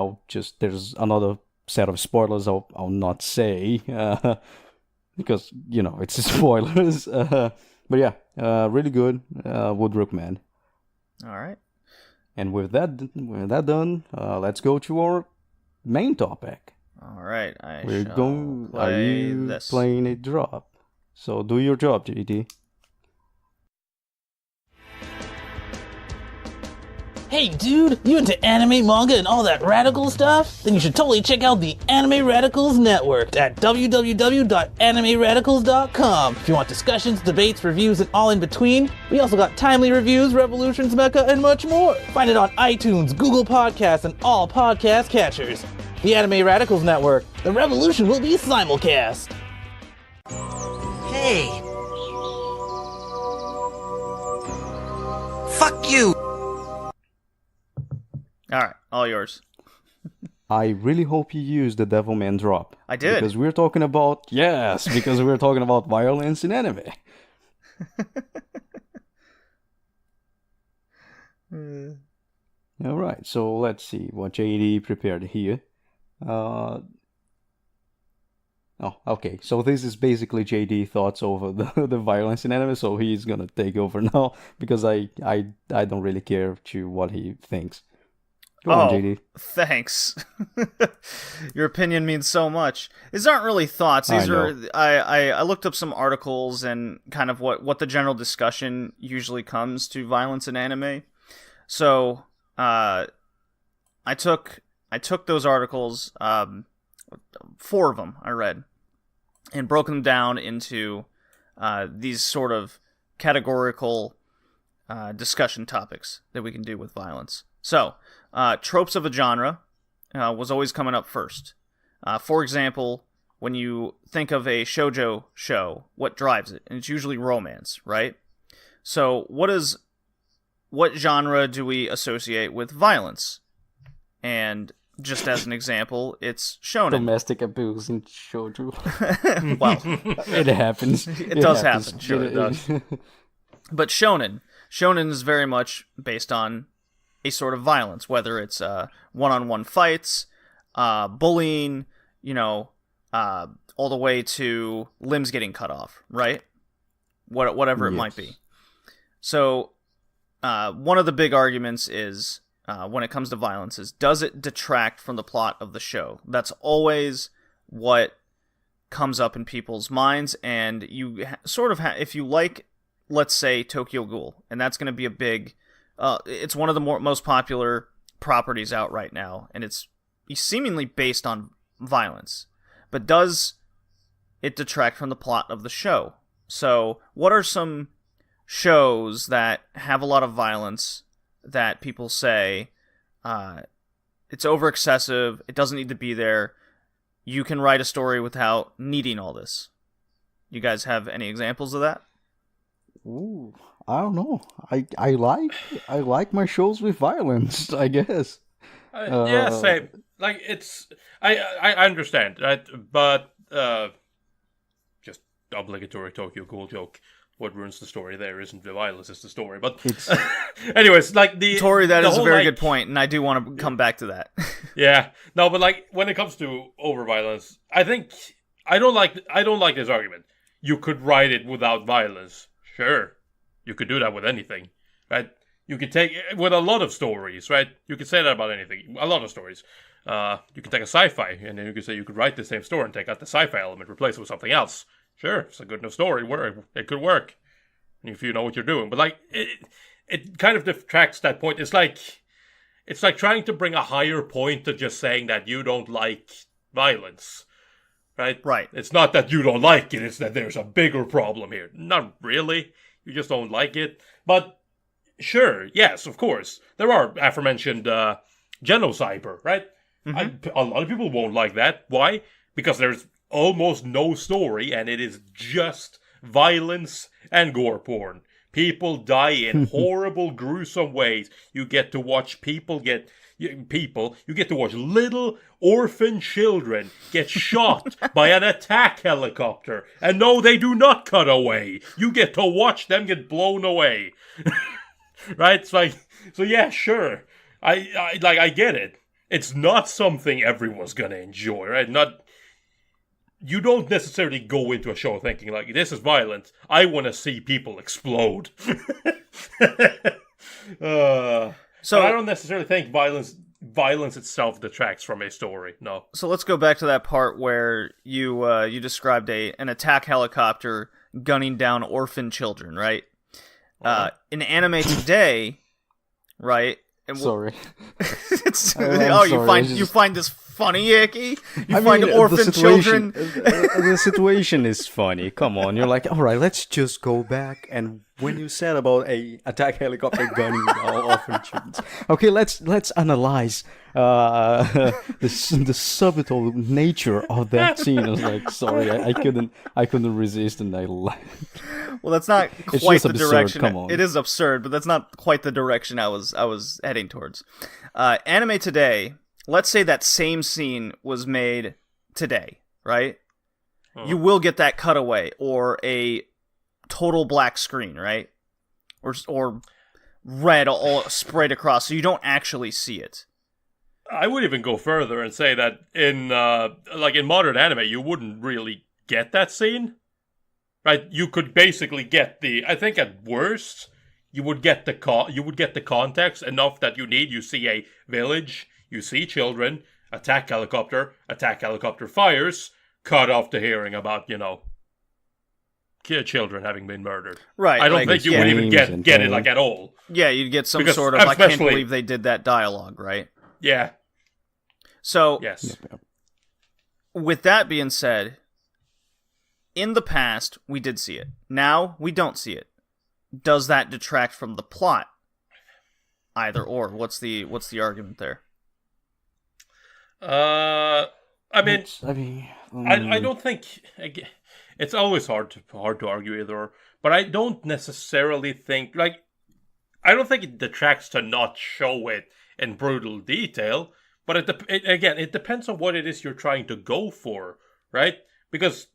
[SPEAKER 2] there's another set of spoilers I'll not say, because, it's spoilers. But yeah, really good. Would recommend.
[SPEAKER 3] All right.
[SPEAKER 2] And with that done, let's go to our main topic.
[SPEAKER 3] All right. Are
[SPEAKER 2] you playing a drop? So do your job, JD.
[SPEAKER 7] Hey dude, you into anime, manga, and all that radical stuff? Then you should totally check out the Anime Radicals Network at www.animeradicals.com. If you want discussions, debates, reviews, and all in between, we also got timely reviews, revolutions, mecha, and much more. Find it on iTunes, Google Podcasts, and all podcast catchers. The Anime Radicals Network. The revolution will be simulcast.
[SPEAKER 6] Hey! Fuck you!
[SPEAKER 3] All right, all yours.
[SPEAKER 2] I really hope you used the Devilman drop.
[SPEAKER 3] I did.
[SPEAKER 2] Because we're talking about violence in anime. All right, so let's see what JD prepared here. Okay. So this is basically JD thoughts over the violence in anime. So he's gonna take over now because I don't really care to what he thinks. Go on, JD.
[SPEAKER 3] Thanks. Your opinion means so much. These aren't really thoughts. I looked up some articles and kind of what the general discussion usually comes to violence in anime. So I took those articles, 4 of them I read, and broke them down into these sort of categorical discussion topics that we can do with violence. So, tropes of a genre was always coming up first. For example, when you think of a shoujo show, what drives it? And it's usually romance, right? So, what genre do we associate with violence? And just as an example, it's shonen.
[SPEAKER 2] Domestic abuse in shoujo.
[SPEAKER 3] Well,
[SPEAKER 2] it happens.
[SPEAKER 3] It does happen. Sure, it does. But shonen is very much based on a sort of violence, whether it's one-on-one fights, bullying, all the way to limbs getting cut off, right? Whatever it might be. So, one of the big arguments is, when it comes to violence, is does it detract from the plot of the show? That's always what comes up in people's minds, and you if you like, let's say, Tokyo Ghoul, and that's going to be a big, it's one of the most popular properties out right now, and it's seemingly based on violence. But does it detract from the plot of the show? So, what are some shows that have a lot of violence that people say it's over excessive, it doesn't need to be there, you can write a story without needing all this? You guys have any examples of that?
[SPEAKER 2] Ooh, I don't know. I like my shows with violence, I guess.
[SPEAKER 1] Yeah, same. Like, it's I understand, right? But just obligatory Tokyo Ghoul joke. What ruins the story there isn't the violence, it's the story. But anyways, like
[SPEAKER 3] Tori, that is a very
[SPEAKER 1] like,
[SPEAKER 3] good point, and I do want to come back to that.
[SPEAKER 1] Yeah, no, but like when it comes to over violence, I think I don't like this argument. You could write it without violence. Sure, you could do that with anything, right? You could take with a lot of stories, right? You could say that about anything. A lot of stories. You could take a sci-fi, and then you could say you could write the same story and take out the sci-fi element, replace it with something else. Sure, it's a good enough story. It could work if you know what you're doing. But like, it kind of detracts that point. It's like trying to bring a higher point to just saying that you don't like violence, right?
[SPEAKER 3] Right.
[SPEAKER 1] It's not that you don't like it. It's that there's a bigger problem here. Not really. You just don't like it. But sure, yes, of course, there are aforementioned genocyber, right? Mm-hmm. A lot of people won't like that. Why? Because there's almost no story, and it is just violence and gore porn. People die in horrible, gruesome ways. You get to watch you get to watch little orphan children get shot by an attack helicopter. And no, they do not cut away. You get to watch them get blown away. Right? It's like, so yeah, sure. I get it. It's not something everyone's gonna enjoy, right? You don't necessarily go into a show thinking, like, this is violent. I want to see people explode. So I don't necessarily think violence itself detracts from a story, no.
[SPEAKER 3] So let's go back to that part where you described an attack helicopter gunning down orphan children, right? In anime today, right?
[SPEAKER 2] Sorry.
[SPEAKER 3] You find this funny, Icky? You find orphan children?
[SPEAKER 2] The situation is funny. Come on, you're like, all right, let's just go back. And when you said about a attack helicopter gunning orphan children, okay, let's analyze the subtle nature of that scene. I was like, sorry, I couldn't resist, and I laughed.
[SPEAKER 3] Well, that's not quite the
[SPEAKER 2] absurd.
[SPEAKER 3] direction.
[SPEAKER 2] Come on.
[SPEAKER 3] It is absurd, but that's not quite the direction I was heading towards. Anime today. Let's say that same scene was made today, right? You will get that cutaway or a total black screen, right? Or red all sprayed across, so you don't actually see it.
[SPEAKER 1] I would even go further and say that in modern anime, you wouldn't really get that scene, right? You could basically get I think at worst, you would get the context enough that you see a village. You see children, attack helicopter fires, cut off the hearing about, children having been murdered.
[SPEAKER 3] Right.
[SPEAKER 1] I don't think you would even get it, like, at all.
[SPEAKER 3] Yeah, you'd get some sort of, I can't believe they did that dialogue, right?
[SPEAKER 1] Yeah.
[SPEAKER 3] So,
[SPEAKER 1] yes.
[SPEAKER 3] With that being said, in the past, we did see it. Now, we don't see it. does that detract from the plot? Either or. What's the argument there?
[SPEAKER 1] I mean, I don't think it's always hard to argue either or, but I don't necessarily think I don't think it detracts to not show it in brutal detail, but it depends on what it is you're trying to go for, right? Because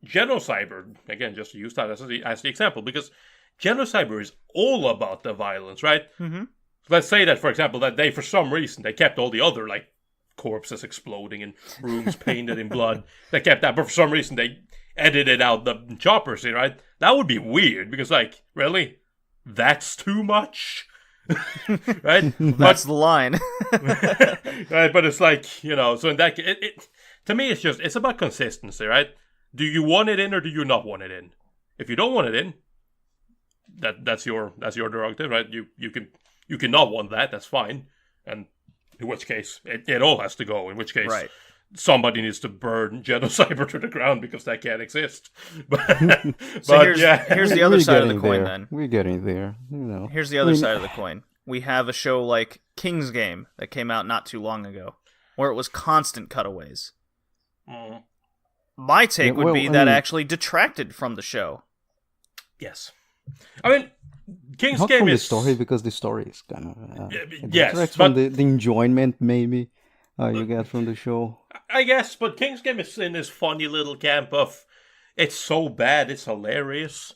[SPEAKER 1] Genocyber, again, just to use that as the example, because Genocyber is all about the violence, right?
[SPEAKER 3] Mm-hmm.
[SPEAKER 1] Let's say that, for example, that for some reason, they kept all the other, corpses exploding and rooms painted in blood. They kept that, but for some reason, they edited out the chopper scene, right? That would be weird, because, really? That's too much? Right?
[SPEAKER 3] That's the line.
[SPEAKER 1] Right, but it's so in that case, to me, it's about consistency, right? Do you want it in or do you not want it in? If you don't want it in, that's your prerogative, right? You can not want that, that's fine. And in which case, it all has to go. In which case,
[SPEAKER 3] right.
[SPEAKER 1] Somebody needs to burn Genocyber to the ground because that can't exist.
[SPEAKER 3] Here's the other side of the coin, then.
[SPEAKER 2] We're getting there,
[SPEAKER 3] Here's the other side of the coin. We have a show like King's Game that came out not too long ago, where it was constant cutaways.
[SPEAKER 1] Mm.
[SPEAKER 3] My take would be that actually detracted from the show.
[SPEAKER 1] Yes. I mean, King's
[SPEAKER 2] not
[SPEAKER 1] Game
[SPEAKER 2] from
[SPEAKER 1] is...
[SPEAKER 2] the story, because the story is kind of...
[SPEAKER 1] yes,
[SPEAKER 2] from the enjoyment, maybe, you get from the show.
[SPEAKER 1] I guess, but King's Game is in this funny little camp of, it's so bad, it's hilarious.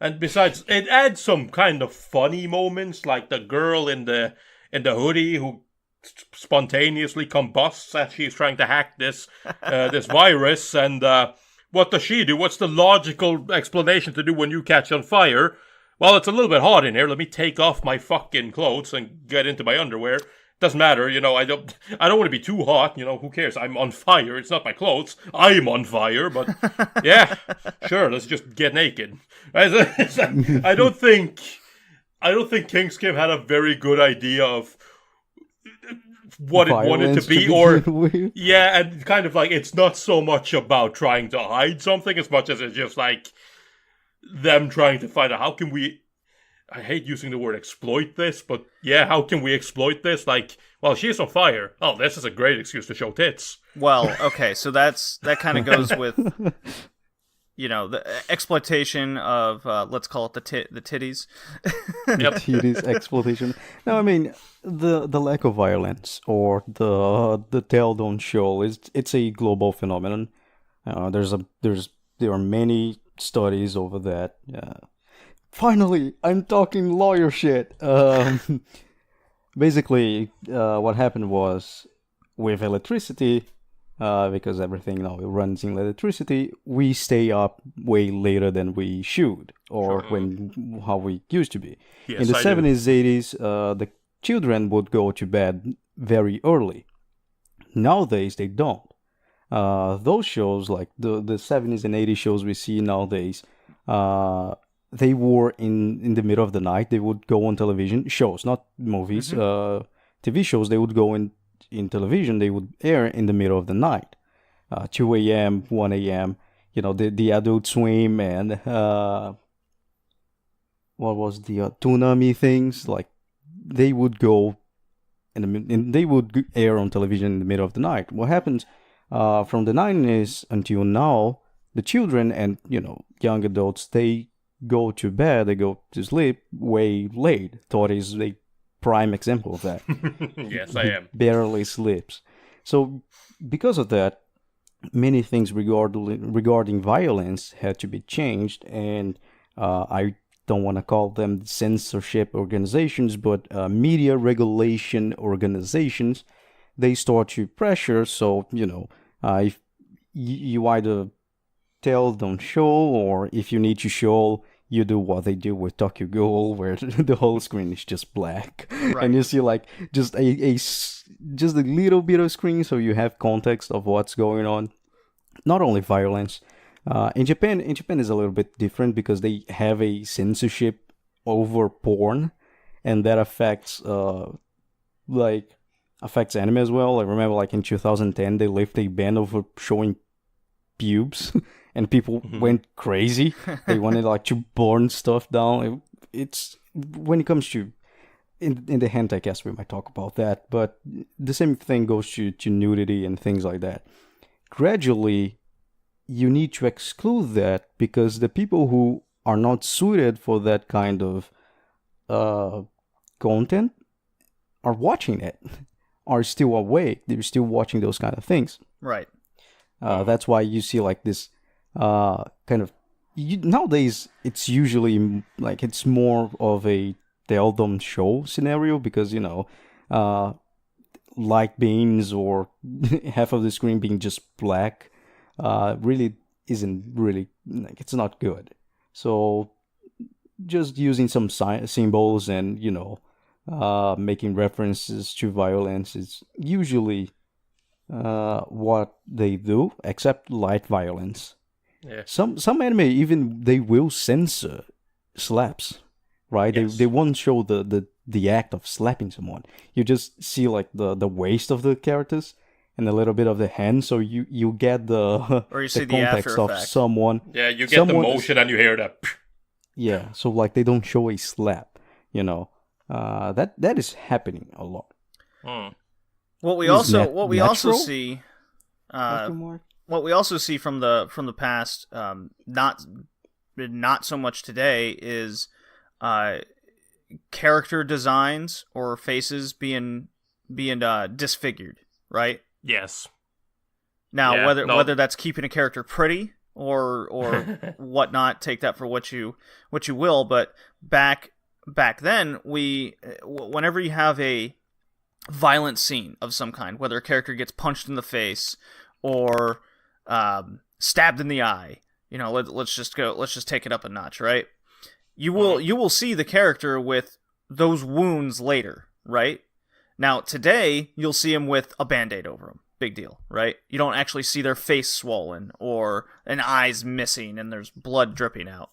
[SPEAKER 1] And besides, it adds some kind of funny moments, like the girl in the hoodie who spontaneously combusts as she's trying to hack this virus, and what does she do? What's the logical explanation to do when you catch on fire? Well, it's a little bit hot in here. Let me take off my fucking clothes and get into my underwear. Doesn't matter, I don't want to be too hot, who cares? I'm on fire. It's not my clothes. I'm on fire, but yeah, sure, let's just get naked. I don't think King's Game had a very good idea of what
[SPEAKER 2] Violence
[SPEAKER 1] it wanted to be, or yeah, and kind of it's not so much about trying to hide something as much as it's just them trying to find out how can we, I hate using the word exploit this, but yeah, how can we exploit this? Well, she's on fire. Oh, this is a great excuse to show tits.
[SPEAKER 3] Well, okay, so that kind of goes with, the exploitation of, let's call it the titties.
[SPEAKER 1] Yep.
[SPEAKER 2] Titties exploitation. No, I mean, the lack of violence or the tell don't show it's a global phenomenon. There are many studies over that. Finally, I'm talking lawyer shit. Basically, what happened was, with electricity, because everything now runs in electricity, we stay up way later than we should, or how we used to be.
[SPEAKER 1] Yes,
[SPEAKER 2] in the 70s, 80s, the children would go to bed very early. Nowadays, they don't. Those shows, like the 70s and 80s shows we see nowadays, they were in the middle of the night. They would go on television, shows, not movies, TV shows. They would go in television. They would air in the middle of the night, 2 a.m., 1 a.m. The Adult Swim and what was the Toonami things, they would go and they would air on television in the middle of the night. What happens from the 90s until now, the children and young adults, they go to bed, they go to sleep way late. Tori is a prime example of that.
[SPEAKER 1] Yes, I am.
[SPEAKER 2] Barely sleeps. So because of that, many things regarding violence had to be changed, and I don't want to call them censorship organizations, but media regulation organizations. They start to pressure, so if you either tell, don't show, or if you need to show, you do what they do with Tokyo Ghoul, where the whole screen is just black, right. And you see just a little bit of screen, so you have context of what's going on. Not only violence, in Japan is a little bit different because they have a censorship over porn, and that affects anime as well. I remember in 2010 they lifted a ban over showing pubes, and people went crazy. They wanted to burn stuff down. it's when it comes to in the hentai cast we might talk about that, but the same thing goes to nudity and things like that. Gradually, you need to exclude that because the people who are not suited for that kind of content are watching it, are still awake. They're still watching those kind of things.
[SPEAKER 3] Right.
[SPEAKER 2] That's why you see like this kind of nowadays. It's usually like it's more of a tell them show scenario because light beams or half of the screen being just black really isn't really like it's not good. So just using some symbols and making references to violence is usually what they do, except light violence.
[SPEAKER 1] Yeah.
[SPEAKER 2] Some anime even they will censor slaps, right?
[SPEAKER 1] Yes.
[SPEAKER 2] They won't show the act of slapping someone. You just see like the waist of the characters and a little bit of the hand, so you get the
[SPEAKER 3] or you see the
[SPEAKER 2] context
[SPEAKER 3] after
[SPEAKER 2] of
[SPEAKER 3] effect.
[SPEAKER 2] someone.
[SPEAKER 1] Yeah, you get the motion and you hear that.
[SPEAKER 2] Yeah, so like they don't show a slap, that is happening a lot.
[SPEAKER 3] What we
[SPEAKER 2] Is
[SPEAKER 3] also
[SPEAKER 2] natural?
[SPEAKER 3] see
[SPEAKER 2] Question mark?
[SPEAKER 3] what we also see from the past, not so much today, is character designs or faces being disfigured, right?
[SPEAKER 1] Yes.
[SPEAKER 3] Now,
[SPEAKER 1] Yeah,
[SPEAKER 3] whether that's keeping a character pretty or whatnot, take that for what you will. But back then, whenever you have a violent scene of some kind, whether a character gets punched in the face or stabbed in the eye, let's just take it up a notch, right? You will see the character with those wounds later, right? Now today you'll see him with a band-aid over him. Big deal, right? You don't actually see their face swollen or an eye's missing and there's blood dripping out.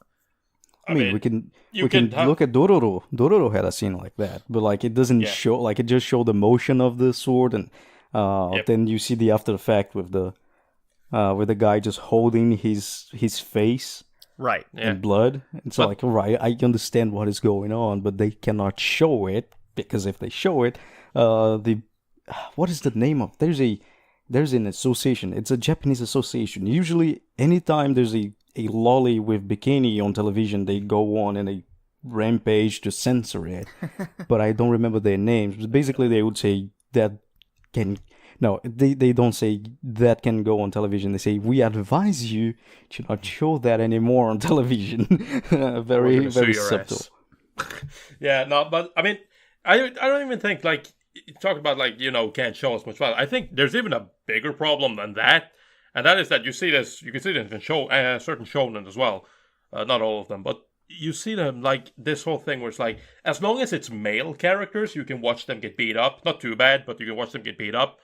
[SPEAKER 2] I mean, we can look at Dororo. Dororo had a scene like that, but like it doesn't show, like it just showed the motion of the sword, and then you see the after effect with the guy just holding his face,
[SPEAKER 3] right?
[SPEAKER 2] And blood. It's like, right, I understand what is going on, but they cannot show it because if they show it, what is the name of? There's an association. It's a Japanese association. Usually, anytime there's a lolly with bikini on television, they go on in a rampage to censor it. But I don't remember their names. But basically, they would say that can... No, they don't say that can go on television. They say, we advise you to not show that anymore on television. Very subtle.
[SPEAKER 1] Yeah, no, but I mean, I don't even think, like, talk about, like, can't show us much violence. I think there's even a bigger problem than that. And that is that you can see this in certain shonen as well. Not all of them, but you see them like this whole thing where it's like, as long as it's male characters, you can watch them get beat up. Not too bad, but you can watch them get beat up.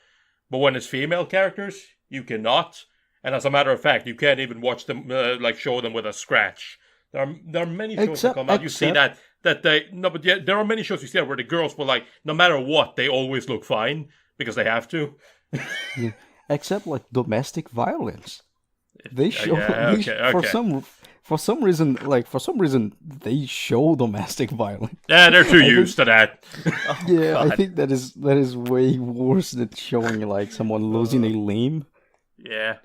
[SPEAKER 1] But when it's female characters, you cannot. And as a matter of fact, you can't even watch them, show them with a scratch. There are many shows that come out. You see there are many shows you see where the girls will, like, no matter what, they always look fine because they have to.
[SPEAKER 2] Yeah. Except like domestic violence, they show for some reason they show domestic violence.
[SPEAKER 1] Yeah, they're too used to that.
[SPEAKER 2] Yeah, God. I think that is way worse than showing like someone losing a limb.
[SPEAKER 1] Yeah,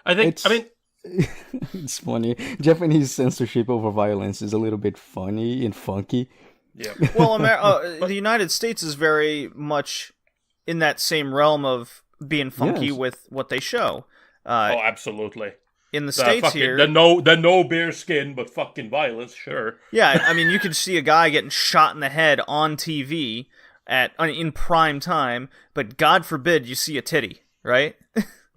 [SPEAKER 2] it's funny. Japanese censorship over violence is a little bit funny and funky.
[SPEAKER 1] Yeah.
[SPEAKER 3] Well, the United States is very much in that same realm of being funky with what they show.
[SPEAKER 1] Absolutely.
[SPEAKER 3] In the States here...
[SPEAKER 1] The no bare skin, but fucking violence, sure.
[SPEAKER 3] Yeah, I mean, you could see a guy getting shot in the head on TV in prime time, but God forbid you see a titty, right?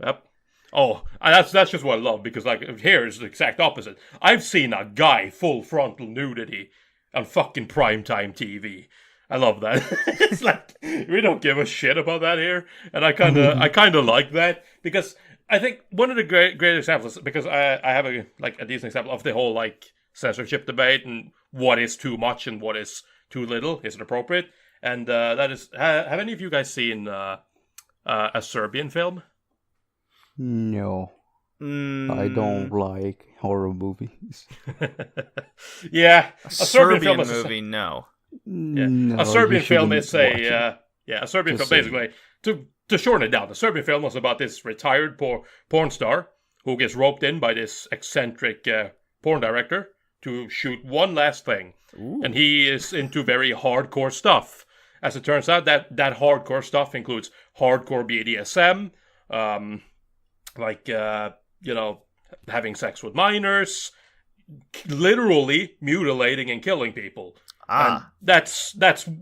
[SPEAKER 1] Yep. Oh, that's just what I love, because like here is the exact opposite. I've seen a guy full frontal nudity on fucking primetime TV. I love that. It's like, we don't give a shit about that here. And I kind of like that, because I think one of the great examples, because I have a decent example of the whole like censorship debate and what is too much and what is too little, is inappropriate. And that is, have any of you guys seen a Serbian film?
[SPEAKER 2] No. I don't like horror movies.
[SPEAKER 1] Yeah,
[SPEAKER 3] A Serbian movie, no.
[SPEAKER 2] No,
[SPEAKER 1] a Serbian
[SPEAKER 2] you
[SPEAKER 1] film
[SPEAKER 2] shouldn't
[SPEAKER 1] is
[SPEAKER 2] watch it.
[SPEAKER 1] a Serbian
[SPEAKER 2] Just
[SPEAKER 1] film
[SPEAKER 2] saying.
[SPEAKER 1] basically to shorten it down. The Serbian film was about this retired porn star who gets roped in by this eccentric porn director to shoot one last thing, and he is into very hardcore stuff. As it turns out, that hardcore stuff includes hardcore BDSM, having sex with minors, literally mutilating and killing people. And that's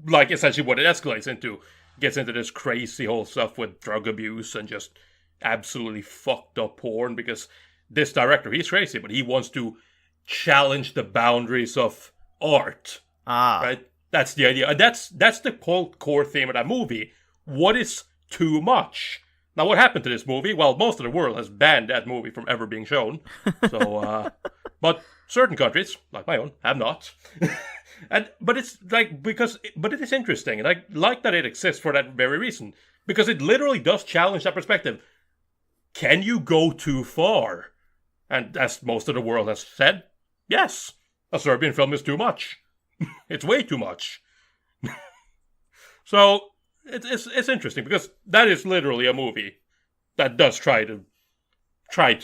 [SPEAKER 1] like essentially what it escalates into. Gets into this crazy whole stuff with drug abuse and just absolutely fucked up porn, because this director, he's crazy, but he wants to challenge the boundaries of art. Right? That's the idea. And that's the whole core theme of that movie. What is too much? Now, what happened to this movie? Well, most of the world has banned that movie from ever being shown. So, but certain countries, like my own, have not. But it's like, but it is interesting, and I like that it exists for that very reason, because it literally does challenge that perspective. Can you go too far? And as most of the world has said, yes, a Serbian film is too much. It's way too much. So it's interesting, because that is literally a movie that does try to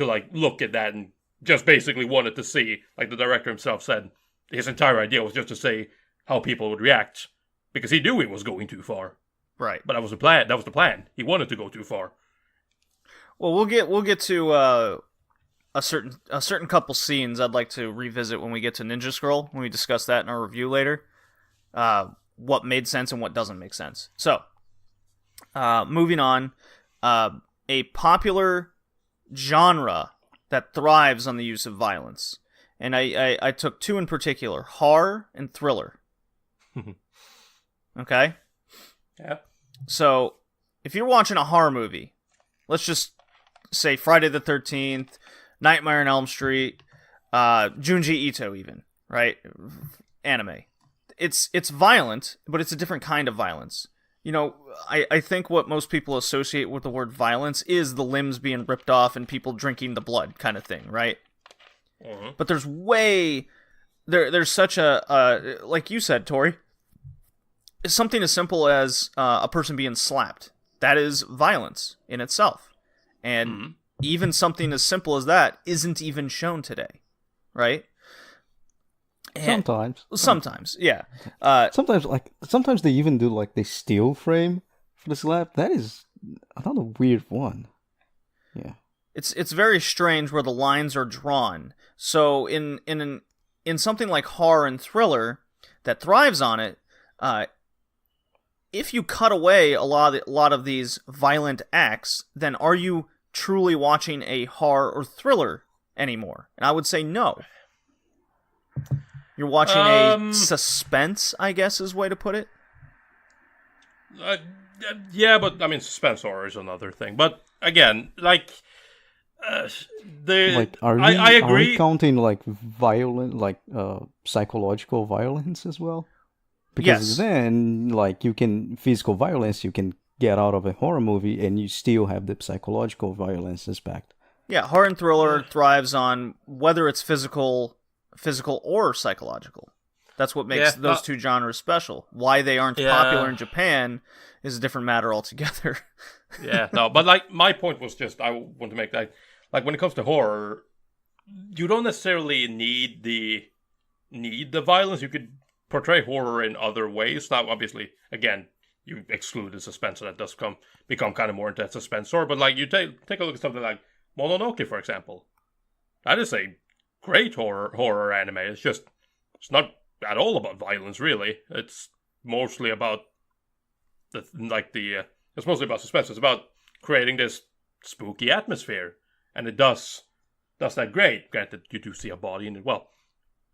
[SPEAKER 1] like look at that and just basically wanted to see, like the director himself said, his entire idea was just to say how people would react, because he knew he was going too far.
[SPEAKER 3] Right.
[SPEAKER 1] But that was the plan. That was the plan. He wanted to go too far.
[SPEAKER 3] Well, we'll get to a certain couple scenes I'd like to revisit when we get to Ninja Scroll, when we discuss that in our review later. What made sense and what doesn't make sense. So, moving on, a popular genre that thrives on the use of violence. And I took two in particular, horror and thriller. Okay?
[SPEAKER 1] Yeah.
[SPEAKER 3] So, if you're watching a horror movie, let's just say Friday the 13th, Nightmare on Elm Street, Junji Ito even, right? Anime. It's violent, but it's a different kind of violence. You know, I think what most people associate with the word violence is the limbs being ripped off and people drinking the blood kind of thing, right? Mm-hmm. But there's such a like you said, Tori, something as simple as a person being slapped. That is violence in itself. And even something as simple as that isn't even shown today, right? Sometimes, yeah.
[SPEAKER 2] Sometimes they even do like the still frame for the slap. That is another weird one. Yeah.
[SPEAKER 3] It's very strange where the lines are drawn. So in something like horror and thriller that thrives on it, if you cut away a lot of these violent acts, then are you truly watching a horror or thriller anymore? And I would say no. You're watching a suspense, I guess is the way to put it.
[SPEAKER 1] Yeah, but I mean, suspense horror is another thing. But again, like,
[SPEAKER 2] I
[SPEAKER 1] agree.
[SPEAKER 2] Are we counting like violent, like psychological violence as well? Because then, like, physical violence you can get out of a horror movie, and you still have the psychological violence aspect.
[SPEAKER 3] Yeah, horror and thriller thrives on whether it's physical or psychological. That's what makes those two genres special. Why they aren't popular in Japan is a different matter altogether.
[SPEAKER 1] But like my point was just I want to make that, like, when it comes to horror, you don't necessarily need the violence. You could portray horror in other ways. Now, obviously, again, you exclude the suspense, so that does become kind of more into suspense horror. But like, you take a look at something like Mononoke, for example. That is a great horror anime. It's not at all about violence, really. It's mostly about it's mostly about suspense. It's about creating this spooky atmosphere, and it does that great. Granted, you do see a body in it. Well,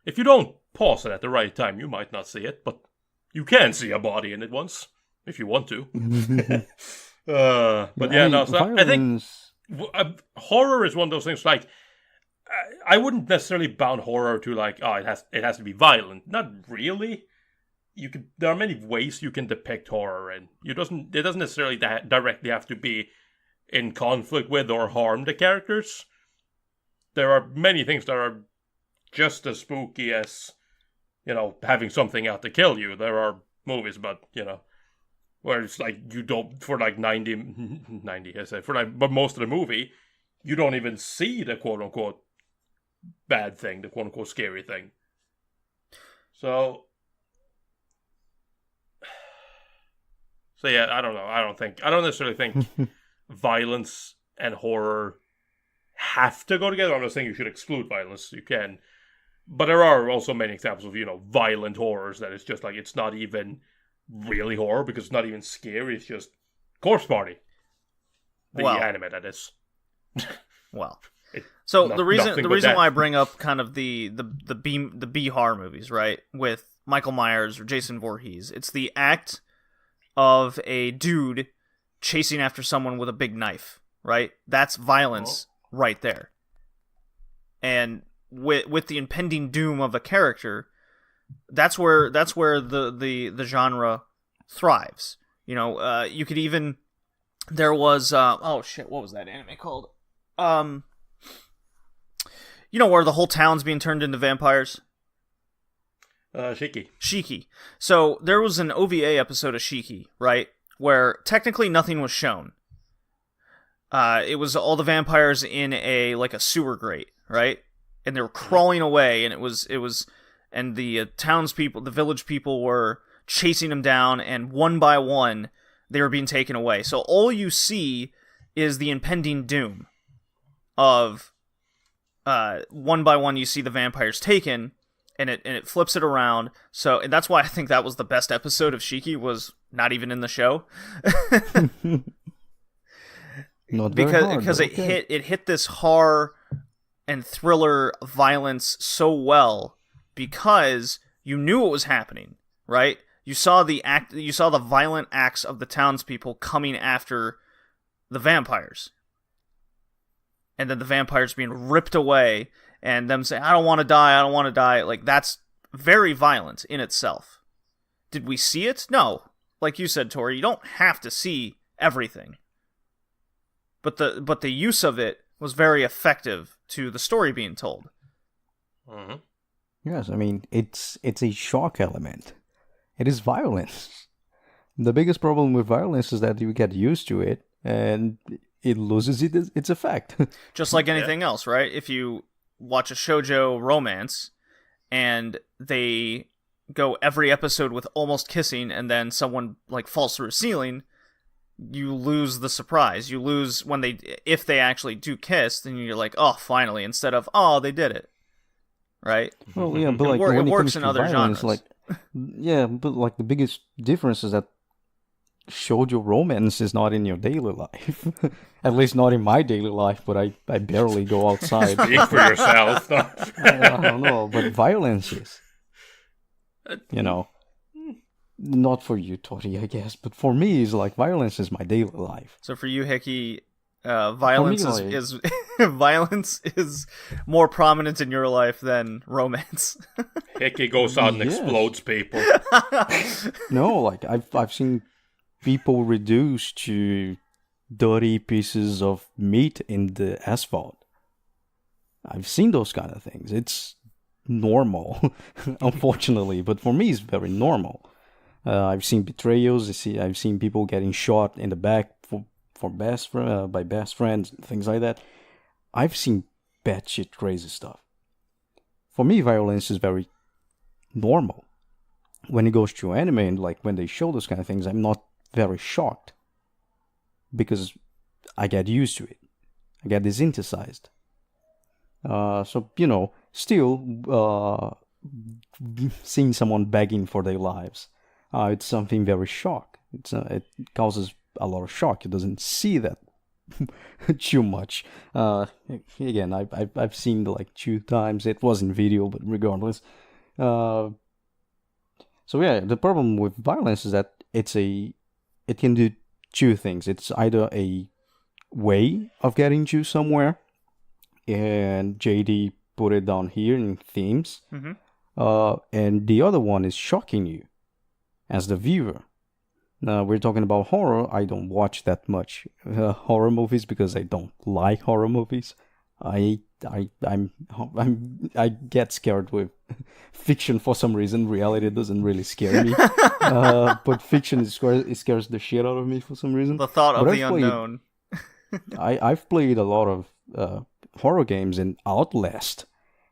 [SPEAKER 1] if you don't pause it at the right time, you might not see it, but you can see a body in it once if you want to. I think horror is one of those things. Like, I wouldn't necessarily bound horror to like, it has to be violent. Not really. There are many ways you can depict horror, and it doesn't necessarily directly have to be in conflict with or harm the characters. there are many things that are just as spooky as, having something out to kill you. There are movies, but, where it's like you don't, for like 90, I say, but most of the movie, you don't even see the quote-unquote bad thing, the quote-unquote scary thing. So yeah, I don't know. I don't necessarily think violence and horror have to go together. I'm not saying you should exclude violence. You can. But there are also many examples of, violent horrors that it's just like, it's not even really horror because it's not even scary. It's just Corpse Party. The anime, that is.
[SPEAKER 3] Well, so the reason why I bring up kind of the B horror movies, right, with Michael Myers or Jason Voorhees, it's the act of a dude chasing after someone with a big knife, right? That's violence right there. And with the impending doom of a character, that's where the genre thrives. You could even, there was what was that anime called? Where the whole town's being turned into vampires? Shiki. So there was an OVA episode of Shiki, right, where technically nothing was shown. It was all the vampires in a sewer grate, right? And they were crawling away, and it was and the townspeople, the village people were chasing them down, and one by one they were being taken away. So all you see is the impending doom of one by one you see the vampires taken, and it flips it around. So, and that's why I think that was the best episode of Shiki, was not even in the show. because it hit this horror and thriller violence so well, because you knew what was happening, right? You saw the violent acts of the townspeople coming after the vampires, and then the vampires being ripped away, and them saying, I don't want to die. Like, that's very violent in itself. Did we see it? No. Like you said, Tori, you don't have to see everything. But the use of it was very effective to the story being told.
[SPEAKER 1] Mm-hmm.
[SPEAKER 2] Yes, I mean, it's a shock element. It is violence. The biggest problem with violence is that you get used to it, and it loses its effect.
[SPEAKER 3] Just like anything else, right? If you watch a shoujo romance, and they go every episode with almost kissing, and then someone falls through a ceiling, you lose the surprise. You lose if they actually do kiss, then you're like, oh, finally, instead of, oh, they did it. Right?
[SPEAKER 2] Well, yeah, but
[SPEAKER 3] it
[SPEAKER 2] when it
[SPEAKER 3] works
[SPEAKER 2] comes
[SPEAKER 3] in
[SPEAKER 2] to
[SPEAKER 3] other
[SPEAKER 2] violence,
[SPEAKER 3] genres.
[SPEAKER 2] but the biggest difference is that shoujo romance is not in your daily life. At least not in my daily life, but I barely go outside.
[SPEAKER 1] Speak for yourself.
[SPEAKER 2] I don't know, but violence is. Not for you, Tori, I guess, but for me, it's violence is my daily life.
[SPEAKER 3] So for you, Hickey, violence is violence is more prominent in your life than romance.
[SPEAKER 1] Hickey goes out and explodes people.
[SPEAKER 2] No, I've seen people reduced to dirty pieces of meat in the asphalt. I've seen those kind of things. It's normal, unfortunately, but for me, it's very normal. I've seen betrayals. I've seen people getting shot in the back by best friends, things like that. I've seen batshit crazy stuff. For me, violence is very normal. When it goes to anime and when they show those kind of things, I'm not very shocked, because I get used to it. I get desensitized. Still, seeing someone begging for their lives, it's something very shock. It causes a lot of shock. It doesn't see that too much. Again, I've seen 2 times. It was in video, but regardless. So yeah, the problem with violence is that it can do 2 things. It's either a way of getting you somewhere, and JD put it down here in themes.
[SPEAKER 3] Mm-hmm.
[SPEAKER 2] And the other one is shocking you as the viewer. Now, we're talking about horror. I don't watch that much horror movies because I don't like horror movies. I I get scared with fiction for some reason. Reality doesn't really scare me, but fiction it scares the shit out of me for some reason.
[SPEAKER 3] The thought of
[SPEAKER 2] But
[SPEAKER 3] the unknown.
[SPEAKER 2] I've played a lot of horror games, and Outlast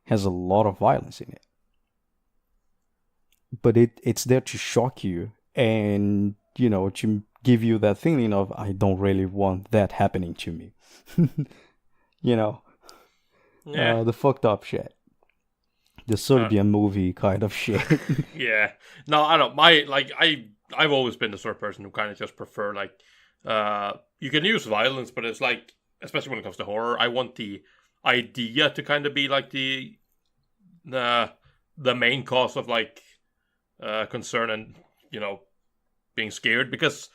[SPEAKER 2] has a lot of violence in it. But it's there to shock you and, to give you that feeling of, I don't really want that happening to me.
[SPEAKER 1] Yeah.
[SPEAKER 2] The fucked up shit. The Serbian movie kind of shit.
[SPEAKER 1] Yeah. No, I don't. I've always been the sort of person who kind of just prefer, you can use violence, but it's like, especially when it comes to horror, I want the idea to kind of be like the main cause of concern and being scared, because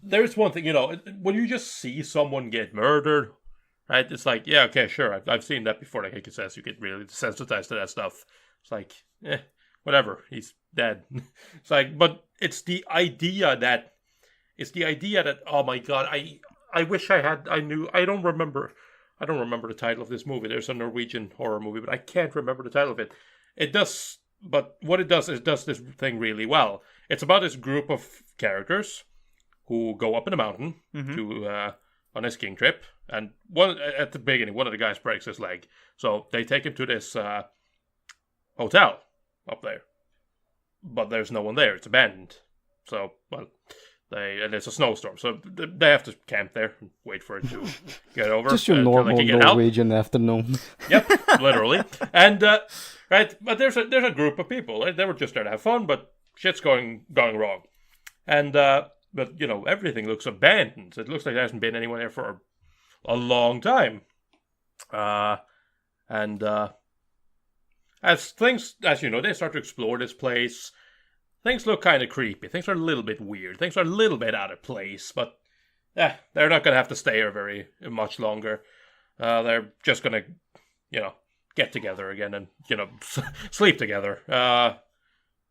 [SPEAKER 1] there's one thing, when you just see someone get murdered, right? It's like, yeah, okay, sure, I've seen that before. Like Hickey says, you get really desensitized to that stuff. It's like, whatever, he's dead. It's like, but it's the idea that oh my god, I wish I don't remember the title of this movie. There's a Norwegian horror movie, but I can't remember the title of it. But what it does is does this thing really well. It's about this group of characters who go up in a mountain to on a skiing trip, and at the beginning, one of the guys breaks his leg, so they take him to this hotel up there, but there's no one there. It's abandoned. So and it's a snowstorm, so they have to camp there and wait for it to get over.
[SPEAKER 2] Just your normal Norwegian afternoon.
[SPEAKER 1] Yep, literally. And right, but there's a group of people. Right? They were just there to have fun, but shit's going wrong. And but everything looks abandoned. It looks like there hasn't been anyone there for a long time. And as they start to explore this place, things look kind of creepy. Things are a little bit weird. Things are a little bit out of place, but they're not going to have to stay here very much longer. They're just going to, get together again and, sleep together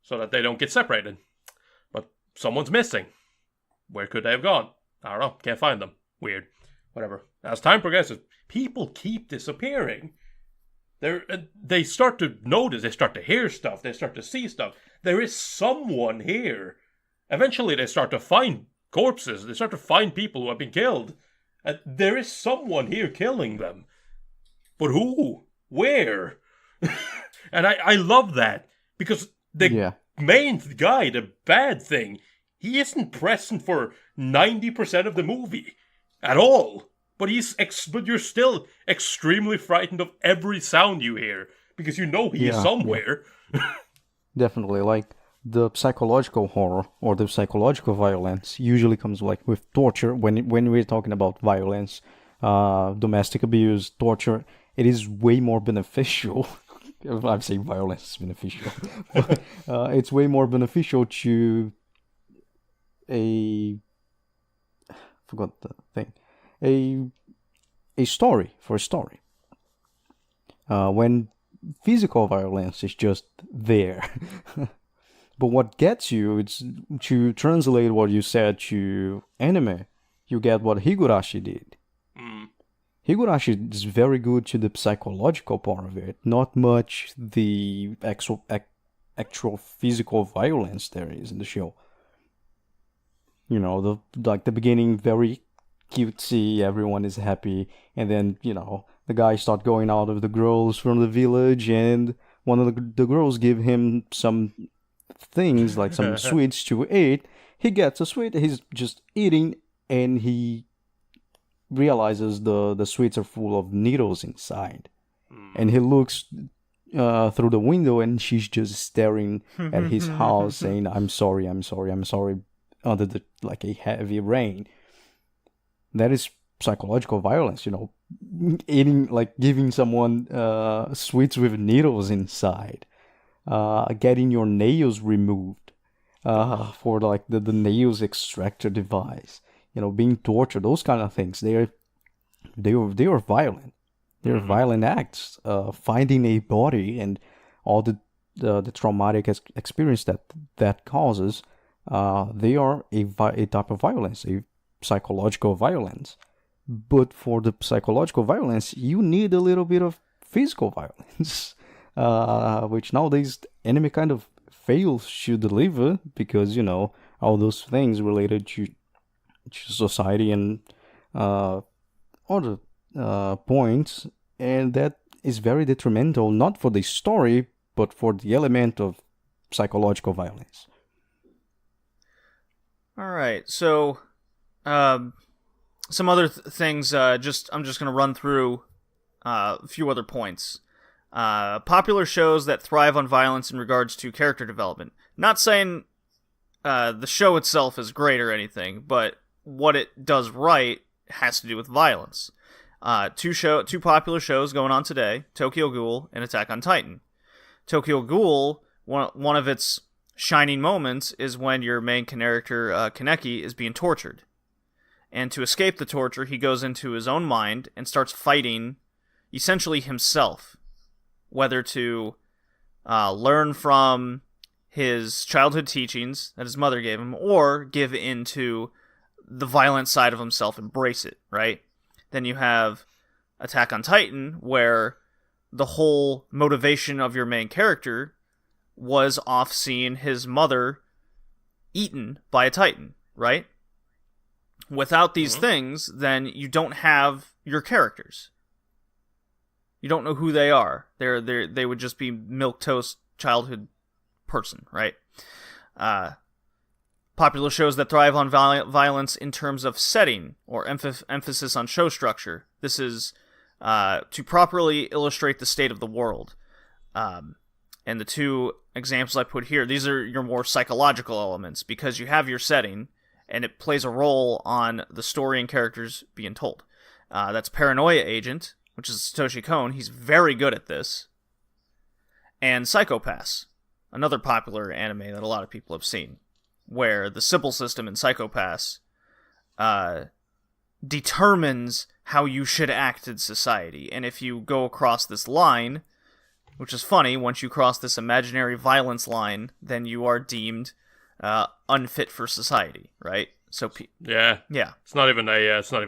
[SPEAKER 1] so that they don't get separated. But someone's missing. Where could they have gone? I don't know. Can't find them. Weird. Whatever. As time progresses, people keep disappearing. They start to notice, they start to hear stuff, they start to see stuff. There is someone here. Eventually they start to find corpses, they start to find people who have been killed. And there is someone here killing them. But who? Where? And I love that. Because the main guy, the bad thing, he isn't present for 90% of the movie. At all. But but you're still extremely frightened of every sound you hear, because he is somewhere.
[SPEAKER 2] Yeah. Definitely, the psychological horror or the psychological violence usually comes with torture. When we're talking about violence, domestic abuse, torture, it is way more beneficial. I'm saying violence is beneficial. It's way more beneficial to forgot the thing. A story. When physical violence is just there. But what gets you, it's to translate what you said to anime, you get what Higurashi did. Higurashi is very good to the psychological part of it, not much the actual physical violence there is in the show. The beginning, very cutesy, everyone is happy, and then the guys start going out of the girls from the village, and one of the girls give him some things like some sweets to eat. He gets a sweet, he's just eating, and he realizes the sweets are full of needles inside, and he looks through the window, and she's just staring at his house saying, I'm sorry, under a heavy rain. That is psychological violence, eating, giving someone sweets with needles inside, getting your nails removed for the nails extractor device, being tortured, those kind of things. They are violent. They're violent acts. Finding a body and all the traumatic experience that causes, they are a type of violence, a psychological violence. But for the psychological violence, you need a little bit of physical violence, which nowadays anime kind of fails to deliver because, all those things related to society and other points, and that is very detrimental, not for the story, but for the element of psychological violence.
[SPEAKER 3] All right, so some other things. I'm just going to run through a few other points. Popular shows that thrive on violence in regards to character development. Not saying the show itself is great or anything, but what it does right has to do with violence. Two popular shows going on today: Tokyo Ghoul and Attack on Titan. Tokyo Ghoul, one of its shining moments is when your main character, Kaneki, is being tortured. And to escape the torture, he goes into his own mind and starts fighting, essentially himself. Whether to learn from his childhood teachings that his mother gave him, or give in to the violent side of himself, embrace it, right? Then you have Attack on Titan, where the whole motivation of your main character was off seeing his mother eaten by a Titan, right? Without these things, then you don't have your characters. You don't know who they are. They would just be milquetoast childhood person, right? Popular shows that thrive on violence in terms of setting or emphasis on show structure. This is to properly illustrate the state of the world. And the two examples I put here, these are your more psychological elements, because you have your setting, and it plays a role on the story and characters being told. That's Paranoia Agent, which is Satoshi Kon. He's very good at this. And Psycho-Pass, another popular anime that a lot of people have seen, where the Sibyl system in Psycho-Pass determines how you should act in society. And if you go across this line, which is funny, once you cross this imaginary violence line, then you are deemed unfit for society, right? So
[SPEAKER 1] yeah.
[SPEAKER 3] Yeah.
[SPEAKER 1] It's not even necessarily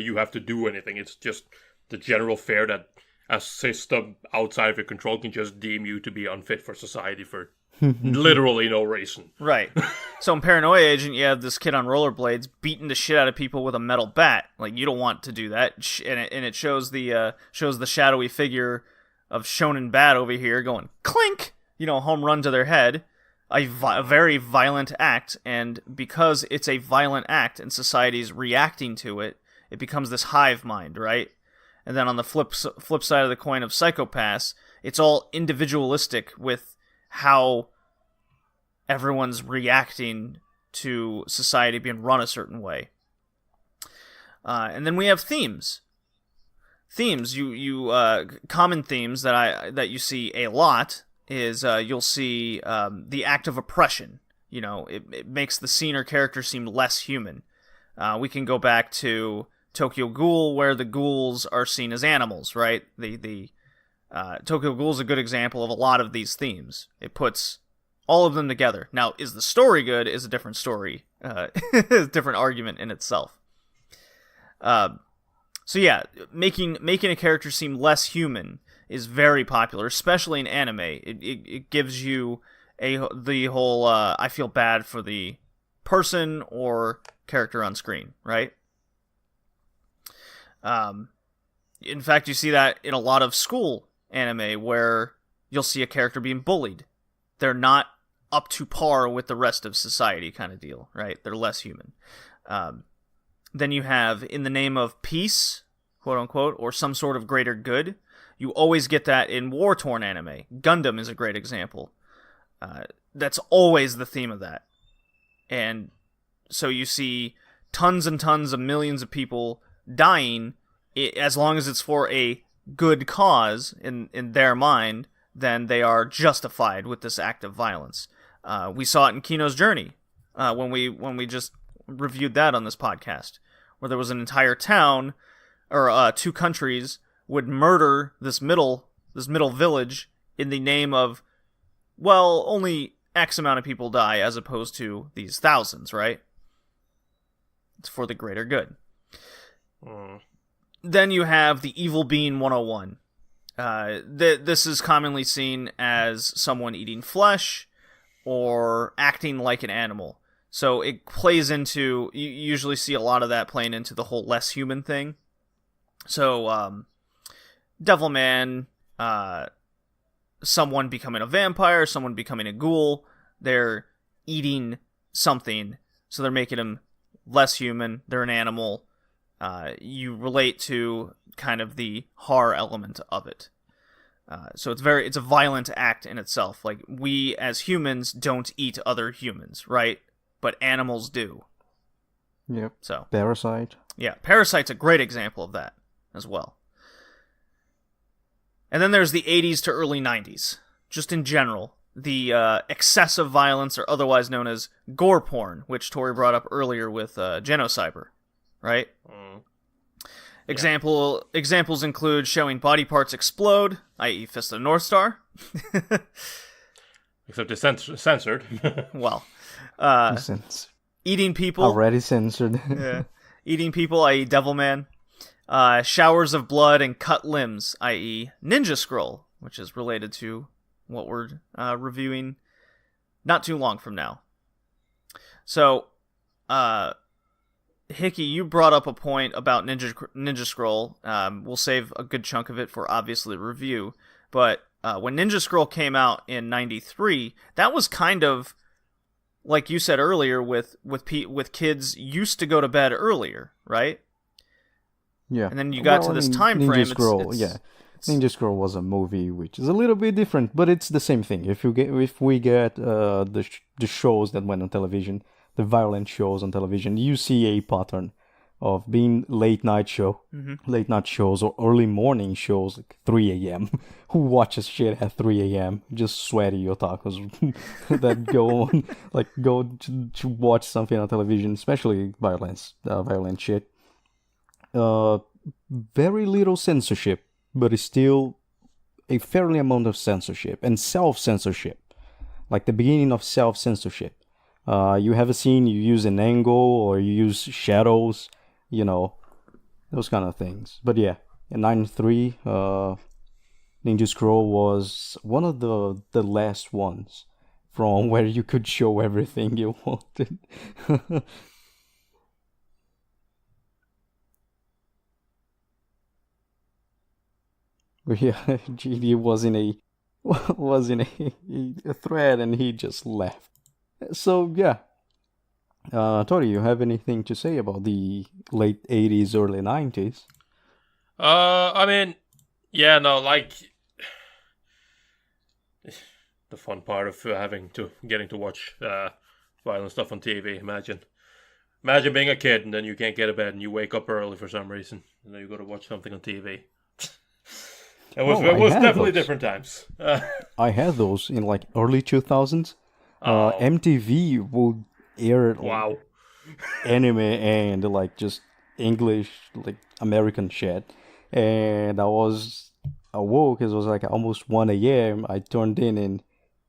[SPEAKER 1] you have to do anything. It's just the general fear that a system outside of your control can just deem you to be unfit for society for literally no reason.
[SPEAKER 3] Right. So in Paranoia Agent, you have this kid on rollerblades beating the shit out of people with a metal bat. Like, you don't want to do that. And it shows the shadowy figure of Shonen Bat over here going clink, home run to their head. A very violent act, and because it's a violent act and society's reacting to it, it becomes this hive mind, right? And then on the flip side of the coin of Psycho-Pass, it's all individualistic with how everyone's reacting to society being run a certain way. And then we have themes. Themes, common themes that you see a lot is you'll see the act of oppression. It makes the scene or character seem less human. We can go back to Tokyo Ghoul, where the ghouls are seen as animals, right? The Tokyo Ghoul is a good example of a lot of these themes. It puts all of them together. Now, is the story good? Is a different story, a different argument in itself. So yeah, making a character seem less human is very popular, especially in anime. It gives you the whole I feel bad for the person or character on screen, right? In fact, you see that in a lot of school anime where you'll see a character being bullied. They're not up to par with the rest of society kind of deal, right? They're less human. Then you have, in the name of peace, quote unquote, or some sort of greater good. You always get that in war-torn anime. Gundam is a great example. That's always the theme of that. And so you see tons and tons of millions of people dying, as long as it's for a good cause in their mind, then they are justified with this act of violence. We saw it in Kino's Journey when we just reviewed that on this podcast, where there was an entire town, or two countries, would murder this middle village in the name of, well, only X amount of people die as opposed to these thousands, right? It's for the greater good. Then you have the Evil Being 101. This is commonly seen as someone eating flesh or acting like an animal. So it plays into, you usually see a lot of that playing into the whole less human thing. So, Devilman, someone becoming a vampire, someone becoming a ghoul, they're eating something, so they're making them less human, they're an animal. You relate to kind of the horror element of it. So it's a violent act in itself. Like, we as humans don't eat other humans, right? But animals do.
[SPEAKER 2] Yep.
[SPEAKER 3] So
[SPEAKER 2] Parasite.
[SPEAKER 3] Yeah, Parasite's a great example of that as well. And then there's the 80s to early 90s. Just in general, the excessive violence, or otherwise known as gore porn, which Tori brought up earlier with Genocyber, right? Examples include showing body parts explode, i.e. Fist of the North Star.
[SPEAKER 1] Except it's censored.
[SPEAKER 3] Well, eating people.
[SPEAKER 2] Already censored.
[SPEAKER 3] Yeah. Eating people, i.e. Devilman. Showers of blood and cut limbs, i.e. Ninja Scroll, which is related to what we're reviewing not too long from now. So, Hickey, you brought up a point about Ninja Scroll. We'll save a good chunk of it for obviously review. But when Ninja Scroll came out in '93, that was kind of like you said earlier, with kids used to go to bed earlier, right?
[SPEAKER 2] Yeah.
[SPEAKER 3] And then you got to this time frame.
[SPEAKER 2] Ninja Scroll, Ninja Scroll was a movie which is a little bit different, but it's the same thing. If we get the shows that went on television, the violent shows on television, you see a pattern of being late night shows or early morning shows, like 3 a.m. Who watches shit at 3 a.m.? Just sweaty otakus that go to watch something on television, especially violent shit. Very little censorship, but it's still a fairly amount of censorship and self-censorship, like the beginning of self-censorship. You have a scene, you use an angle or you use shadows, those kind of things. But yeah, in '93, Ninja Scroll was one of the last ones from where you could show everything you wanted. But yeah, GD was in a thread and he just left. So yeah, Tori, you have anything to say about the late 80s, early 90s?
[SPEAKER 1] I mean, yeah, no, like the fun part of getting to watch violent stuff on TV. Imagine being a kid and then you can't get to bed and you wake up early for some reason and then you go to watch something on TV. It was definitely different times.
[SPEAKER 2] I had those in like early 2000s. MTV would air anime and like just English, like American shit. And I was awoke. It was like almost 1 a.m. I turned in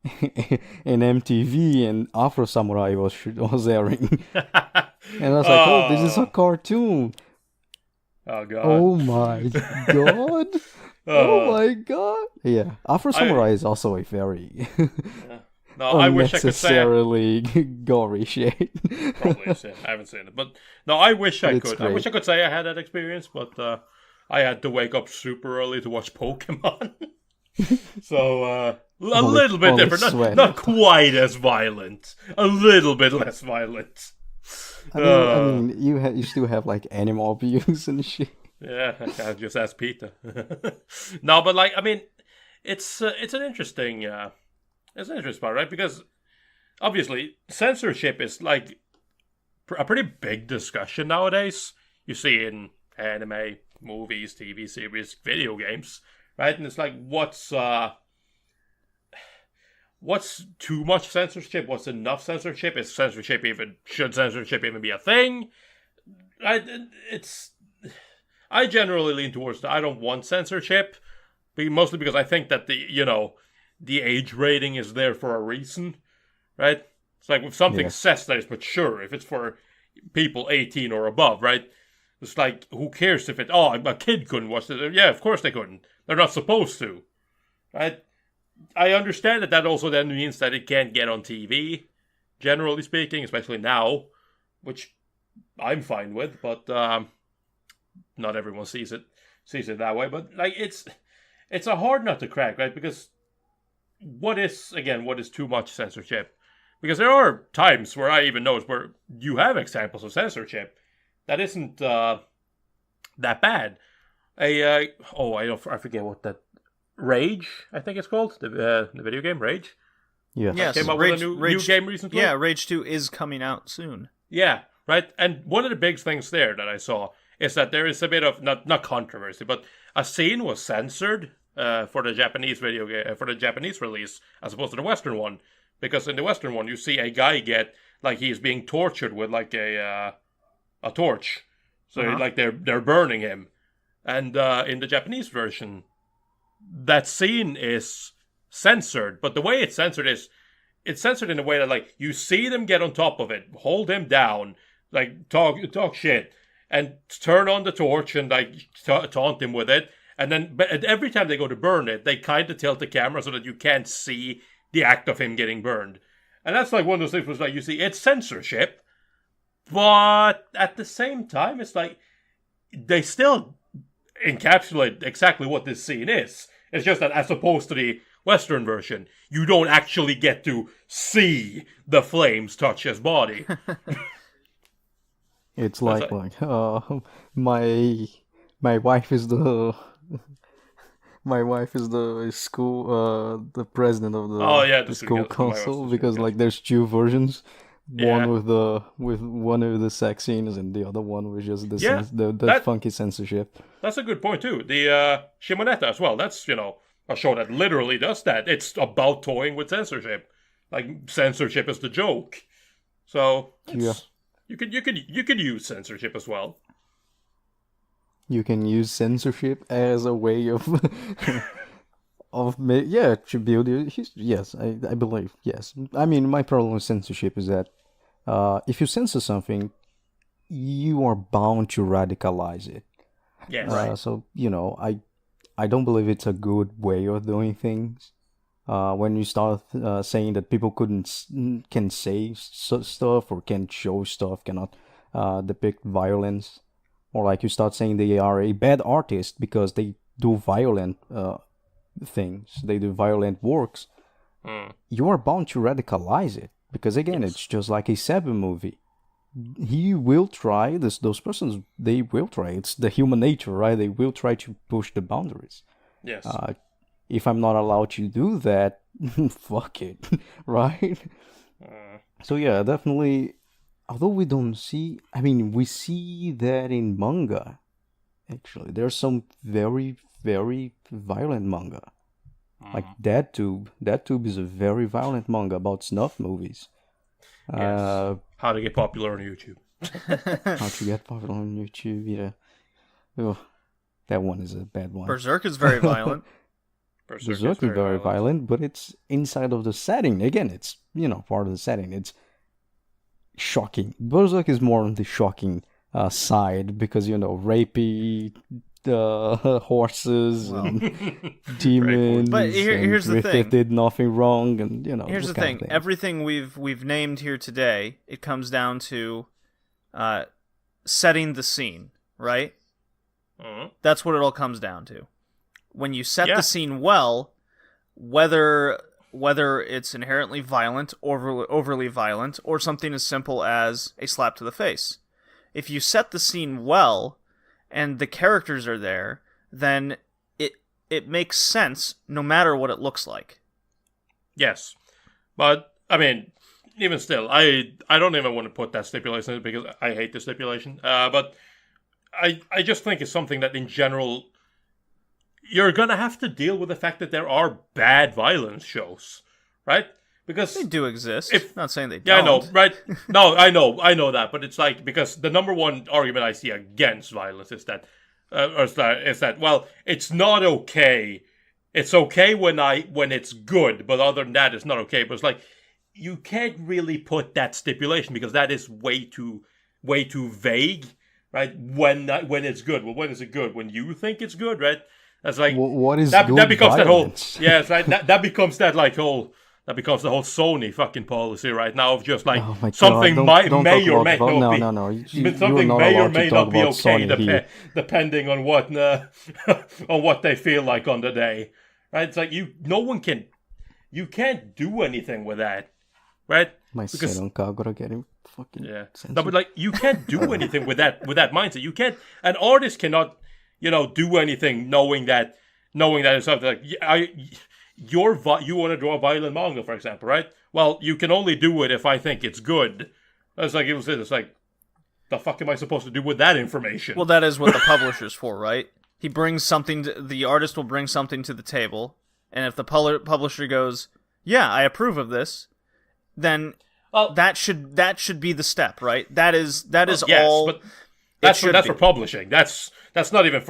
[SPEAKER 2] MTV and Afro Samurai was airing. And I was like, oh, this is a cartoon.
[SPEAKER 1] Oh god.
[SPEAKER 2] Oh my god. Oh my god. Yeah. Afro Samurai is also a very
[SPEAKER 1] No, I wish I could say
[SPEAKER 2] unnecessarily gory shit.
[SPEAKER 1] Probably is, yeah. I haven't seen it. But no, I wish I could. I wish I could say I had that experience, but I had to wake up super early to watch Pokemon. So a little bit different. Not quite as violent. A little bit less violent.
[SPEAKER 2] I mean, you still have like animal abuse and shit.
[SPEAKER 1] Yeah, I just ask Peter. No, but like, I mean, it's an interesting part, right? Because obviously censorship is like a pretty big discussion nowadays. You see it in anime, movies, TV series, video games, right? And it's like, what's too much censorship? What's enough censorship? Should censorship even be a thing? I generally lean towards I don't want censorship, mostly because I think that the age rating is there for a reason, right? It's like if something says that it's mature, if it's for people 18 or above, right? It's like, who cares if a kid couldn't watch it? Yeah, of course they couldn't. They're not supposed to. Right? I understand that also then means that it can't get on TV, generally speaking, especially now, which I'm fine with, but not everyone sees it that way. But like, it's a hard nut to crack, right? Because what is too much censorship? Because there are times where I even notice where you have examples of censorship that isn't that bad. I forget what that Rage, I think it's called, the video game Rage.
[SPEAKER 2] Yeah.
[SPEAKER 3] Yes.
[SPEAKER 1] Came up with a new game recently.
[SPEAKER 3] Yeah, Rage 2 is coming out soon.
[SPEAKER 1] Yeah, right. And one of the big things there that I saw is that there is a bit of not controversy, but a scene was censored for the Japanese video game for the Japanese release as opposed to the Western one, because in the Western one you see a guy get like he's being tortured with like a torch, so like they're burning him, and in the Japanese version, that scene is censored, but the way it's censored is it's censored in a way that like you see them get on top of it, hold him down, like talk shit, and turn on the torch and like taunt him with it, and then but every time they go to burn it, they kind of tilt the camera so that you can't see the act of him getting burned, and that's like one of those things where like you see it's censorship, but at the same time it's like they still encapsulate exactly what this scene is. It's just that as opposed to the Western version, you don't actually get to see the flames touch his body.
[SPEAKER 2] It's like my wife is the school the president of the school council, because like there's two versions. One with one of the sex scenes and the other one was just the funky censorship.
[SPEAKER 1] That's a good point too. The Shimoneta as well. That's a show that literally does that. It's about toying with censorship. Like censorship is the joke. So you could use censorship as well.
[SPEAKER 2] You can use censorship as a way of to build your history. Yes, I believe. Yes, I mean my problem with censorship is that if you censor something, you are bound to radicalize it.
[SPEAKER 1] Yes. Right.
[SPEAKER 2] So I don't believe it's a good way of doing things. When you start saying that people can say stuff or can show stuff, cannot depict violence, or like you start saying they are a bad artist because they do violent things, they do violent works, you are bound to radicalize it. Because again, it's just like a Seven movie. He will try, those persons, they will try. It's the human nature, right? They will try to push the boundaries.
[SPEAKER 1] Yes.
[SPEAKER 2] If I'm not allowed to do that, fuck it, right? So yeah, definitely, although we don't see, I mean, we see that in manga, actually. There's some very, very violent manga. Like That Tube. That Tube is a very violent manga about snuff movies.
[SPEAKER 1] Yes. How to get popular on YouTube.
[SPEAKER 2] How to get popular on YouTube, yeah. Oh, that one is a bad one.
[SPEAKER 3] Berserk is very violent.
[SPEAKER 2] Berserk is very violent, but it's inside of the setting. Again, it's, part of the setting. It's shocking. Berserk is more on the shocking side because, rapey horses and demons.
[SPEAKER 3] But here's the thing:
[SPEAKER 2] it did nothing wrong, and
[SPEAKER 3] Here's the thing: everything we've named here today, it comes down to setting the scene, right? That's what it all comes down to. When you set the scene well, whether it's inherently violent, overly violent, or something as simple as a slap to the face, if you set the scene well and the characters are there, then it makes sense no matter what it looks like.
[SPEAKER 1] Yes. But, I mean, even still, I don't even want to put that stipulation in because I hate the stipulation. But I just think it's something that in general, you're going to have to deal with the fact that there are bad violence shows, right? Because
[SPEAKER 3] they do exist. Not saying they don't.
[SPEAKER 1] Yeah, I know, right? No, I know that, but it's like, because the number one argument I see against violence is that, well, it's not okay. It's okay when it's good, but other than that, it's not okay. But it's like, you can't really put that stipulation because that is way too vague. right? When it's good. Well, when is it good? When you think it's good, right? That's like
[SPEAKER 2] What is
[SPEAKER 1] that.
[SPEAKER 2] good
[SPEAKER 1] That becomes
[SPEAKER 2] violence?
[SPEAKER 1] that whole. Yeah, it's right. That becomes that like whole. That becomes the whole Sony fucking policy right now of just like
[SPEAKER 2] Oh my
[SPEAKER 1] something
[SPEAKER 2] God! Don't
[SPEAKER 1] may
[SPEAKER 2] talk
[SPEAKER 1] or
[SPEAKER 2] about
[SPEAKER 1] may not be.
[SPEAKER 2] no. You're
[SPEAKER 1] Something
[SPEAKER 2] not
[SPEAKER 1] may or
[SPEAKER 2] allowed to
[SPEAKER 1] may
[SPEAKER 2] talk
[SPEAKER 1] not be
[SPEAKER 2] about
[SPEAKER 1] okay,
[SPEAKER 2] Sony here.
[SPEAKER 1] depending on what on what they feel like on the day, right? It's like you can't do anything with that, right?
[SPEAKER 2] My Senon Kagura getting fucking censored.
[SPEAKER 1] No, but like you can't do anything with that mindset. You can't. An artist cannot, do anything knowing that it's something like you want to draw a violent manga, for example, right? Well, you can only do it if I think it's good. It's like, the fuck am I supposed to do with that information?
[SPEAKER 3] Well, that is what the publisher's for, right? He brings something. The artist will bring something to the table, and if the publisher goes, "Yeah, I approve of this," then that should be the step, right? That is
[SPEAKER 1] yes,
[SPEAKER 3] all.
[SPEAKER 1] But that's for publishing. That's not even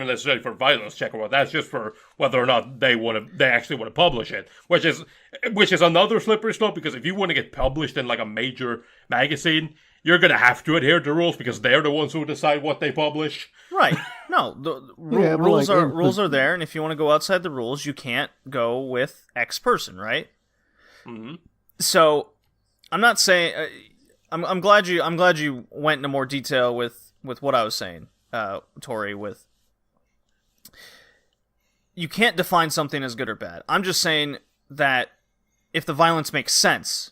[SPEAKER 1] necessarily for violence check or what. That's just for whether or not they actually want to publish it, which is another slippery slope, because if you want to get published in like a major magazine, you're gonna have to adhere to rules because they're the ones who decide what they publish.
[SPEAKER 3] Right. No, the rules are there, and if you want to go outside the rules, you can't go with X person, right?
[SPEAKER 1] Mm-hmm.
[SPEAKER 3] So, I'm not saying. I'm glad you went into more detail with what I was saying, Tori. With you can't define something as good or bad. I'm just saying that if the violence makes sense,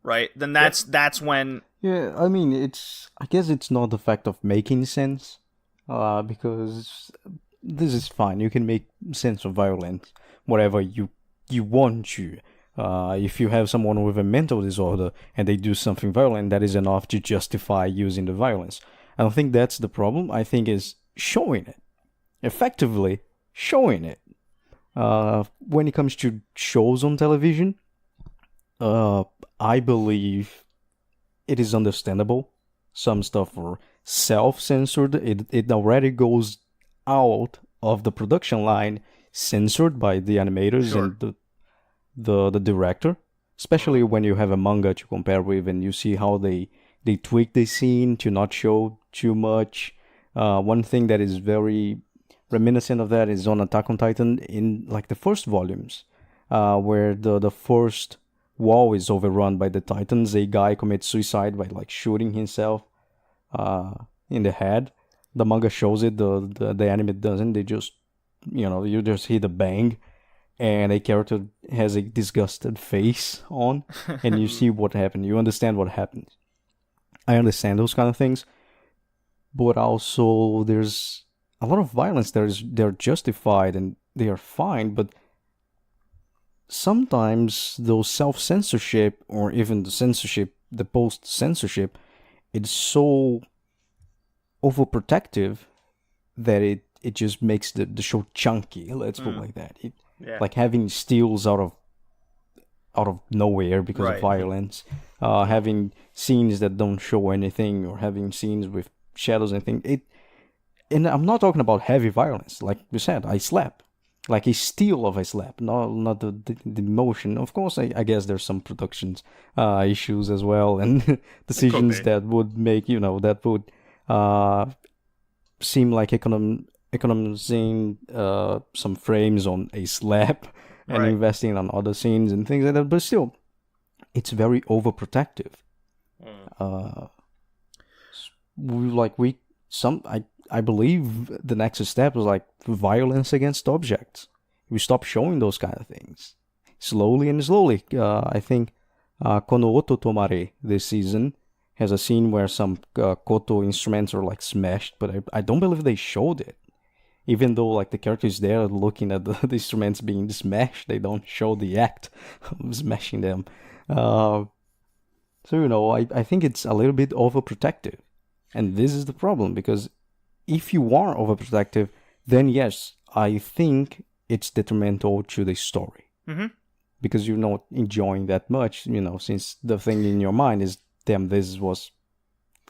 [SPEAKER 3] right? Then that's when.
[SPEAKER 2] Yeah, I mean, I guess it's not the fact of making sense, because this is fine. You can make sense of violence, whatever you want to. If you have someone with a mental disorder and they do something violent, that is enough to justify using the violence. I don't think that's the problem. I think is showing it, effectively showing it. When it comes to shows on television, I believe it is understandable. Some stuff are self-censored. It already goes out of the production line, censored by the animators and the director. Especially when you have a manga to compare with, and you see how they tweak the scene to not show too much. One thing that is very reminiscent of that is on Attack on Titan in like the first volumes, where the first wall is overrun by the Titans. A guy commits suicide by like shooting himself in the head. The manga shows it, the anime doesn't. They just, you just hear the bang, and a character has a disgusted face on, and you see what happened. You understand what happens. I understand those kind of things, but also there's a lot of violence. They're justified and they are fine, but sometimes those self-censorship or even the post-censorship, it's so overprotective that it just makes the show chunky. Let's put it like that. Like having steals out of nowhere because of violence, having scenes that don't show anything, or having scenes with shadows and things. And I'm not talking about heavy violence, like you said. I slap, like a steal of a slap, not the motion. Of course, I guess there's some productions issues as well, and decisions that would make that would seem like economizing some frames on a slap and investing on other scenes and things like that. But still, it's very overprotective. I believe the next step was like violence against objects. We stop showing those kind of things slowly. I think Kono Oto Tomare this season has a scene where some koto instruments are like smashed, but I don't believe they showed it. Even though like the character is there looking at the instruments being smashed, they don't show the act of smashing them. So I think it's a little bit overprotective, and this is the problem, because if you are overprotective, then yes, I think it's detrimental to the story, because you're not enjoying that much. Since the thing in your mind is, damn, this was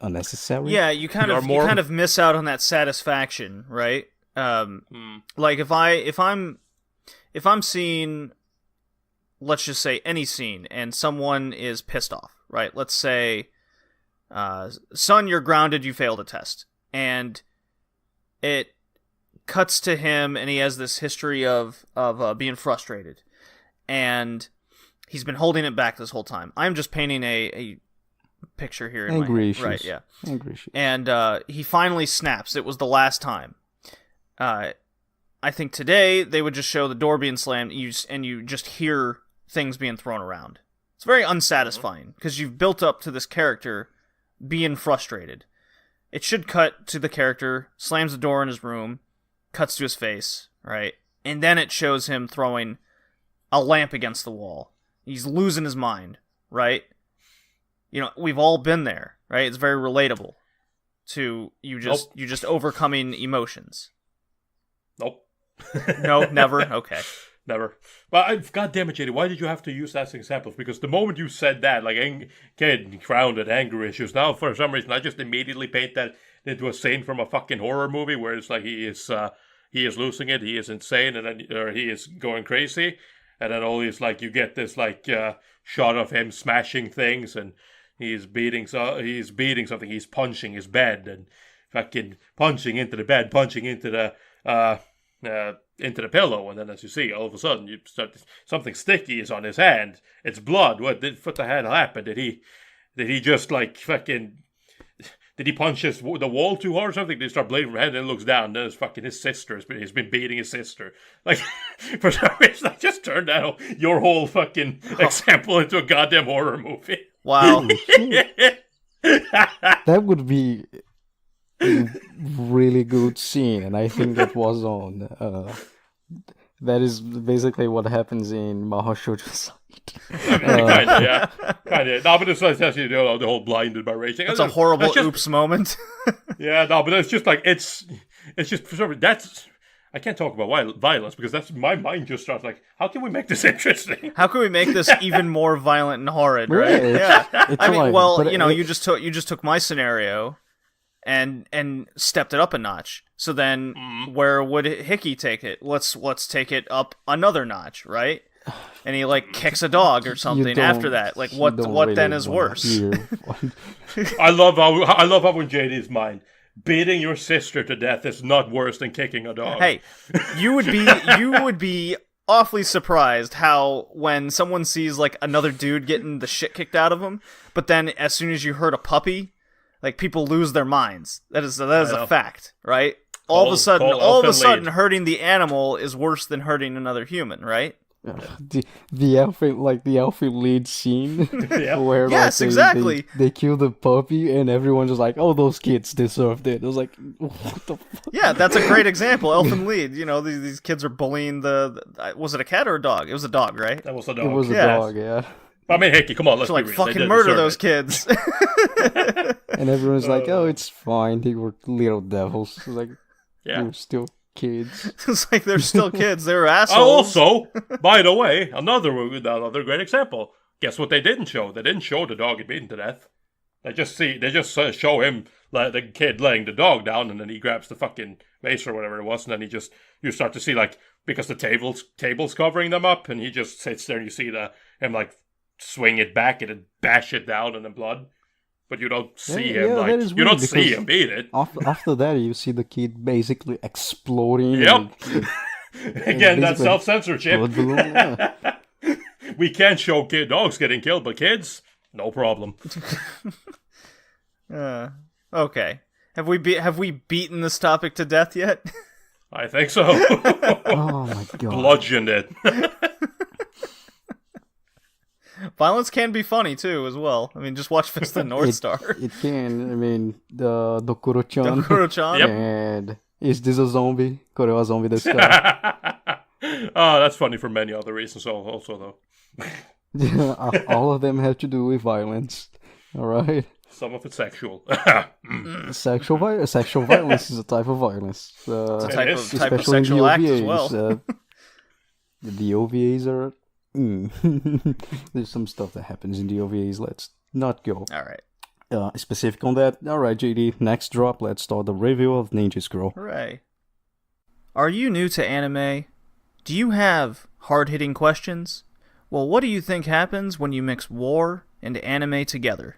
[SPEAKER 2] unnecessary.
[SPEAKER 3] Yeah, you kind of miss out on that satisfaction, right? Like if I'm seeing, let's just say, any scene, and someone is pissed off, right? Let's say son, you're grounded, you failed a test. And it cuts to him, and he has this history of being frustrated. And he's been holding it back this whole time. I'm just painting a picture here in
[SPEAKER 2] Angry
[SPEAKER 3] my head.
[SPEAKER 2] issues.
[SPEAKER 3] Right, yeah.
[SPEAKER 2] Angry issues.
[SPEAKER 3] And he finally snaps. It was the last time. I think today they would just show the door being slammed, and you just hear things being thrown around. It's very unsatisfying, because you've built up to this character being frustrated. It should cut to the character, slams the door in his room, cuts to his face, right? And then it shows him throwing a lamp against the wall. He's losing his mind, right? You know, we've all been there, right? It's very relatable to you just overcoming emotions.
[SPEAKER 1] Nope.
[SPEAKER 3] No, never? Okay.
[SPEAKER 1] Never. But God damn it, JD, why did you have to use that as examples? Because the moment you said that, like, kid, grounded, anger issues, now for some reason I just immediately paint that into a scene from a fucking horror movie where it's like he is losing it, he is insane, and then or he is going crazy, and then all these, like, you get this like shot of him smashing things, and he's beating something, he's punching his bed, and fucking punching into the bed, punching into the pillow, and then as you see, all of a sudden you start something sticky is on his hand. It's blood. What the hell happened? Did he just like fucking? Did he punch the wall too hard or something? Did he start bleeding from head? And then looks down. And then it's fucking his sister. He's been beating his sister. Like, for some reason, I just turned your whole fucking example into a goddamn horror movie.
[SPEAKER 3] Wow.
[SPEAKER 2] That would be a really good scene, and I think that was on. That is basically what happens in Manhwa Shoujo Side.
[SPEAKER 1] Kinda, yeah. Kinda. No, but it's actually the whole blinded by raging.
[SPEAKER 3] It's a horrible oops moment.
[SPEAKER 1] Yeah, no, but it's just like, it's just, for some reason, I can't talk about violence, because that's, my mind just starts like, how can we make this interesting?
[SPEAKER 3] How can we make this even more violent and horrid, right?
[SPEAKER 2] Yeah,
[SPEAKER 3] Yeah. I mean, well, you just took my scenario and stepped it up a notch. So then, where would Hickey take it? Let's take it up another notch, right? And he like kicks a dog or something after that. Like, what
[SPEAKER 2] really
[SPEAKER 3] then is worse?
[SPEAKER 1] I love how in JD's mind, beating your sister to death is not worse than kicking a dog.
[SPEAKER 3] Hey, you would be awfully surprised how when someone sees like another dude getting the shit kicked out of him, but then as soon as you hurt a puppy, like, people lose their minds. That is a fact, right? All of a sudden, hurting the animal is worse than hurting another human, right?
[SPEAKER 2] The alpha lead scene where
[SPEAKER 3] exactly.
[SPEAKER 2] they kill the puppy and everyone's just like, oh, those kids deserved it. I was like, what the fuck?
[SPEAKER 3] Yeah, that's a great example. Elfin lead. You know, these kids are bullying was it a cat or a dog? It was a dog, right?
[SPEAKER 1] That was a dog.
[SPEAKER 2] It was a dog, yeah.
[SPEAKER 1] I mean, Hickey, come on, let's
[SPEAKER 3] be
[SPEAKER 1] real.
[SPEAKER 3] Fucking murder those kids.
[SPEAKER 2] And everyone's like, oh, it's fine. They were little devils. It's like,
[SPEAKER 1] yeah.
[SPEAKER 2] They're still kids.
[SPEAKER 3] It's like they're still kids. They were assholes.
[SPEAKER 1] Also, by the way, another great example. Guess what they didn't show? They didn't show the dog get beaten to death. They just show him, like, the kid laying the dog down, and then he grabs the fucking mace or whatever it was, and then you start to see, like, because the table's covering them up, and he just sits there and you see him like swing it back and then bash it down in the blood. But you don't see him, you don't see him beat it.
[SPEAKER 2] After that, you see the kid basically exploding.
[SPEAKER 1] Yep. Again, that's self-censorship. We can't show dogs getting killed, but kids, no problem.
[SPEAKER 3] Okay. Have we beaten this topic to death yet?
[SPEAKER 1] I think so.
[SPEAKER 2] Oh my god.
[SPEAKER 1] Bludgeoned it.
[SPEAKER 3] Violence can be funny too, as well. I mean, just watch Fist of the North Star.
[SPEAKER 2] It can. I mean, the Dokuro-chan.
[SPEAKER 3] Dokuro-chan.
[SPEAKER 1] Yep.
[SPEAKER 2] And is this a zombie? Kore wa zombie desu ka?
[SPEAKER 1] Oh, that's funny for many other reasons also, though.
[SPEAKER 2] All of them have to do with violence. All right.
[SPEAKER 1] Some of it's sexual.
[SPEAKER 2] Sexual violence is a type of violence.
[SPEAKER 3] It's a type of
[SPEAKER 2] especially
[SPEAKER 3] sexual
[SPEAKER 2] the
[SPEAKER 3] act
[SPEAKER 2] OVAs.
[SPEAKER 3] as well.
[SPEAKER 2] The OVAs are... There's some stuff that happens in the OVAs. Let's not go.
[SPEAKER 3] All right.
[SPEAKER 2] Specific on that. All right, JD. Next drop. Let's start the review of Ninja Scroll.
[SPEAKER 3] Hooray. Are you new to anime? Do you have hard-hitting questions? Well, what do you think happens when you mix war and anime together?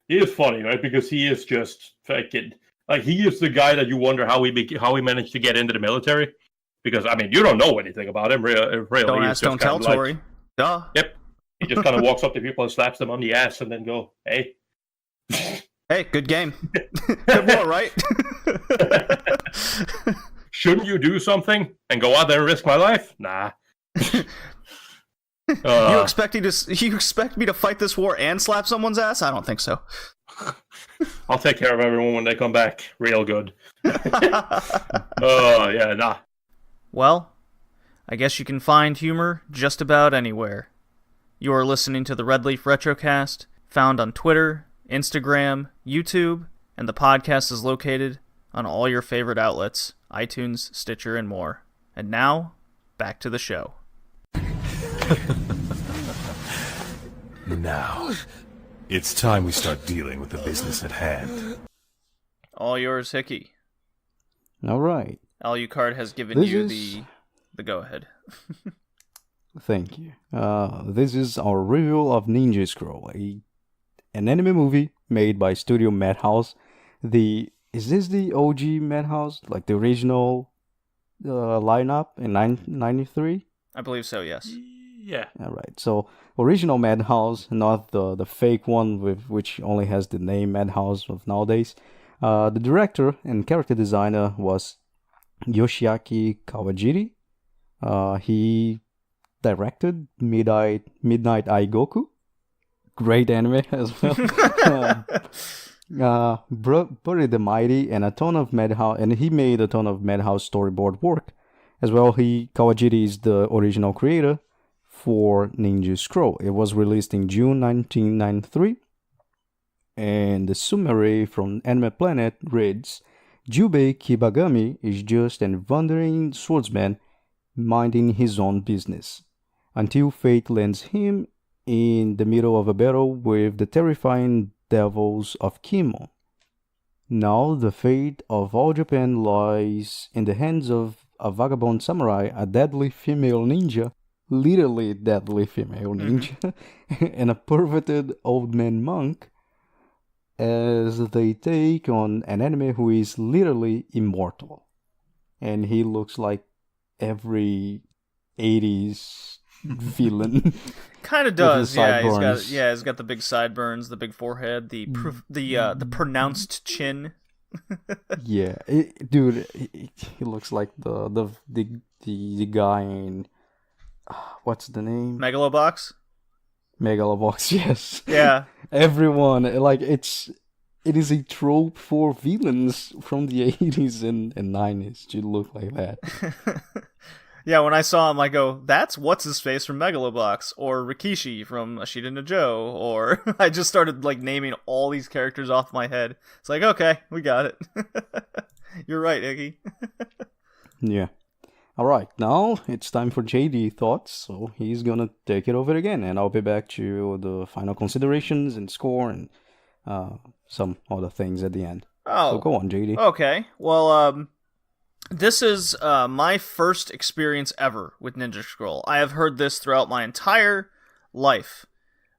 [SPEAKER 1] He is funny, right? Because he is just fucking like he is the guy that you wonder how he managed to get into the military. Because I mean, you don't know anything about him, really.
[SPEAKER 3] Don't
[SPEAKER 1] He's
[SPEAKER 3] ask,
[SPEAKER 1] just
[SPEAKER 3] don't tell,
[SPEAKER 1] kind of like,
[SPEAKER 3] Tori. Duh.
[SPEAKER 1] Yep. He just kind of walks up to people and slaps them on the ass, and then go, "Hey,
[SPEAKER 3] Hey, good game. Good war, right?
[SPEAKER 1] shouldn't you do something and go out there and risk my life?" Nah.
[SPEAKER 3] You expect me to fight this war and slap someone's ass? I don't think so.
[SPEAKER 1] I'll take care of everyone when they come back, real good. Oh yeah, nah.
[SPEAKER 3] Well, I guess you can find humor just about anywhere. You are listening to the Red Leaf Retrocast, found on Twitter, Instagram, YouTube, and the podcast is located on all your favorite outlets, iTunes, Stitcher, and more. And now, back to the show.
[SPEAKER 6] Now, it's time we start dealing with the business at hand.
[SPEAKER 3] All yours, Hickey.
[SPEAKER 2] All right.
[SPEAKER 3] Alucard has given you the go-ahead.
[SPEAKER 2] Thank you. This is our review of Ninja Scroll, an anime movie made by Studio Madhouse. Is this the OG Madhouse, like the original lineup in 1993?
[SPEAKER 3] I believe so, yes.
[SPEAKER 1] Yeah.
[SPEAKER 2] All right. So original Madhouse, not the fake one with which only has the name Madhouse of nowadays. The director and character designer was Yoshiaki Kawajiri. He directed Midnight Eye Goku. Great anime as well. Buried the Mighty and a ton of Madhouse, and he made a ton of Madhouse storyboard work as well. Kawajiri is the original creator for Ninja Scroll. It was released in June 1993, and the summary from Anime Planet reads: Jubei Kibagami is just an wandering swordsman minding his own business until fate lands him in the middle of a battle with the terrifying devils of Kimo. Now the fate of all Japan lies in the hands of a vagabond samurai, a deadly female ninja, literally deadly female ninja, and a perverted old man monk, as they take on an enemy who is literally immortal. And he looks like every 80s villain.
[SPEAKER 3] Kind of does, yeah. He's got the big sideburns, the big forehead, the pronounced chin.
[SPEAKER 2] Yeah, dude, he looks like the guy in what's the name?
[SPEAKER 3] Megalobox.
[SPEAKER 2] Megalobox, yes.
[SPEAKER 3] Yeah.
[SPEAKER 2] Everyone, like, it is a trope for villains from the 80s and 90s to look like that.
[SPEAKER 3] Yeah, when I saw him, I go, that's what's-his-face from Megalobox, or Rikishi from Ashita no Joe, or I just started, like, naming all these characters off my head. It's like, okay, we got it. You're right, Iggy.
[SPEAKER 2] Yeah. Alright, now it's time for JD thoughts, so he's gonna take it over again, and I'll be back to the final considerations and score and some other things at the end.
[SPEAKER 3] Oh.
[SPEAKER 2] So go on, JD.
[SPEAKER 3] Okay, well, this is my first experience ever with Ninja Scroll. I have heard this throughout my entire life.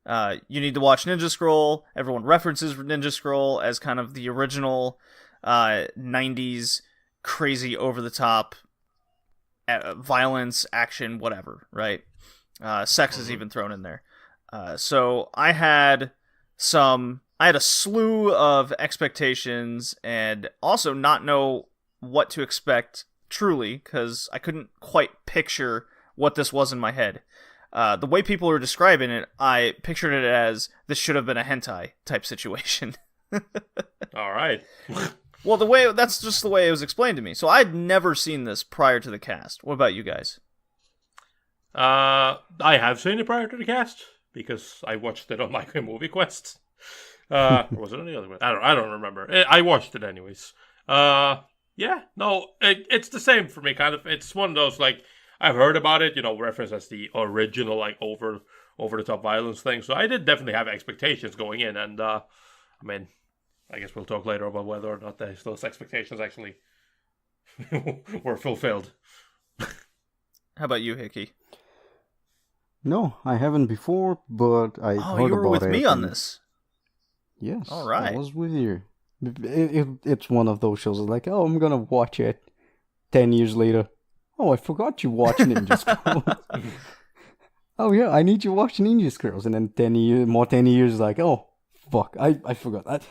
[SPEAKER 3] You need to watch Ninja Scroll. Everyone references Ninja Scroll as kind of the original 90s crazy over-the-top violence, action, whatever, right? Sex is even thrown in there. So I had a slew of expectations and also not know what to expect truly, because I couldn't quite picture what this was in my head. The way people were describing it, I pictured it as this should have been a hentai type situation.
[SPEAKER 1] All right.
[SPEAKER 3] Well, that's just the way it was explained to me. So I'd never seen this prior to the cast. What about you guys?
[SPEAKER 1] I have seen it prior to the cast because I watched it on my movie quest. Or was it on the other one? I don't remember. I watched it anyways. Yeah, no, it's the same for me. Kind of, it's one of those like I've heard about it, referenced as the original like over the top violence thing. So I did definitely have expectations going in, and I mean, I guess we'll talk later about whether or not those expectations actually were fulfilled.
[SPEAKER 3] How about you, Hickey?
[SPEAKER 2] No, I haven't before, but I heard about it.
[SPEAKER 3] Oh, you were with me on this.
[SPEAKER 2] Yes.
[SPEAKER 3] All right.
[SPEAKER 2] I was with you. It's one of those shows like, oh, I'm gonna watch it 10 years later. Oh, I forgot you watched Ninja Scrolls. Oh yeah, I need to watch Ninja Scrolls. And then 10 years like, oh, fuck, I forgot.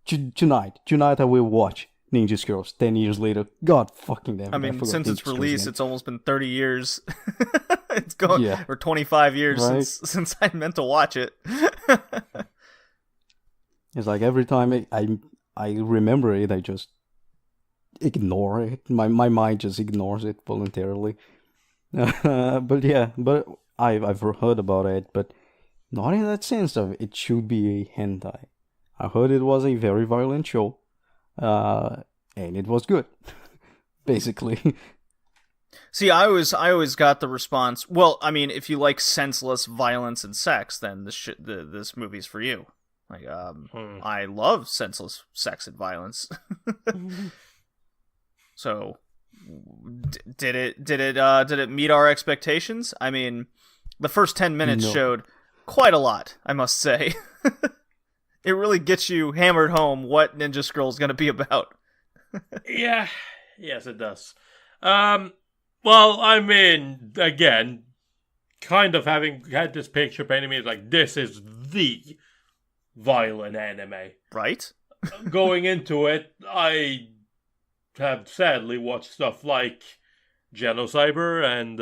[SPEAKER 2] Tonight I will watch Ninja Scrolls 10 years later. God fucking damn it.
[SPEAKER 3] I mean, since its release,
[SPEAKER 2] again.
[SPEAKER 3] it's almost been 30 years. It's going, or 25 years
[SPEAKER 2] right?
[SPEAKER 3] since I meant to watch it.
[SPEAKER 2] It's like every time I remember it, I just ignore it. My mind just ignores it voluntarily. But I've heard about it, but not in that sense of it should be a hentai. I heard it was a very violent show, and it was good, basically.
[SPEAKER 3] See, I always got the response. Well, I mean, if you like senseless violence and sex, then this movie's for you. Like, I love senseless sex and violence. So, did it meet our expectations? I mean, the first 10 minutes showed quite a lot, I must say. It really gets you hammered home what Ninja Scroll is going to be about.
[SPEAKER 1] Yeah, yes, it does. Well, I mean, again, kind of having had this picture painted me, like, this is the violent anime.
[SPEAKER 3] Right?
[SPEAKER 1] Going into it, I have sadly watched stuff like Genocyber and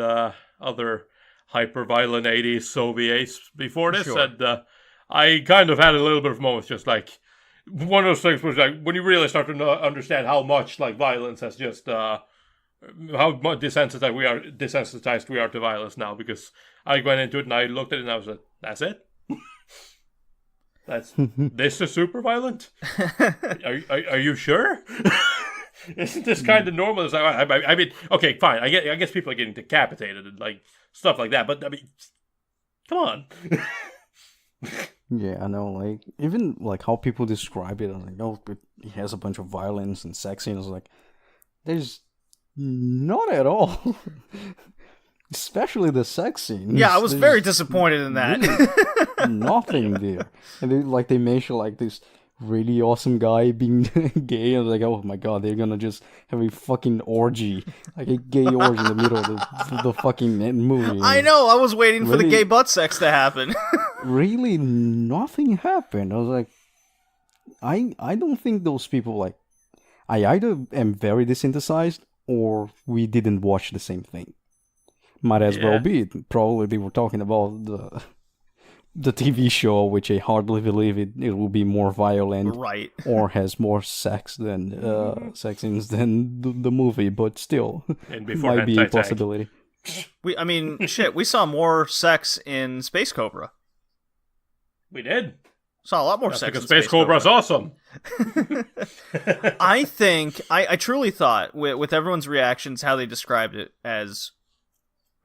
[SPEAKER 1] other hyper-violent 80s Soviets before this,
[SPEAKER 3] Sure.
[SPEAKER 1] and I kind of had a little bit of moments just like, one of those things was like, when you really start to understand how much like violence has just, how much desensitized we are to violence now, because I went into it and I looked at it and I was like, that's it? This is super violent? Are you sure? Isn't this kind of normal? It's like, I mean, okay, fine. I guess people are getting decapitated and like stuff like that, but I mean, come on.
[SPEAKER 2] Yeah, I know. Like even like how people describe it, I was like, oh, it has a bunch of violence and sex scenes. Like, there's not at all. Especially the sex scenes.
[SPEAKER 3] Yeah, I was very disappointed in that.
[SPEAKER 2] Really nothing there. And they mention like this really awesome guy being gay, and I was like, oh my god, they're gonna just have a fucking orgy, like a gay orgy in the middle of the fucking movie.
[SPEAKER 3] I know, I was waiting for the gay butt sex to happen.
[SPEAKER 2] Really, nothing happened. I was like, I don't think those people, like, I either am very desensitized or we didn't watch the same thing. Might as well be. Probably they were talking about the TV show, which I hardly believe it will be more violent,
[SPEAKER 3] right,
[SPEAKER 2] or has more sex scenes than the movie, but still, might be a possibility.
[SPEAKER 3] I mean, shit, we saw more sex in Space Cobra.
[SPEAKER 1] We did.
[SPEAKER 3] Saw a lot more sex
[SPEAKER 1] because
[SPEAKER 3] in
[SPEAKER 1] Space Cobra's awesome.
[SPEAKER 3] I think, I truly thought, with everyone's reactions, how they described it as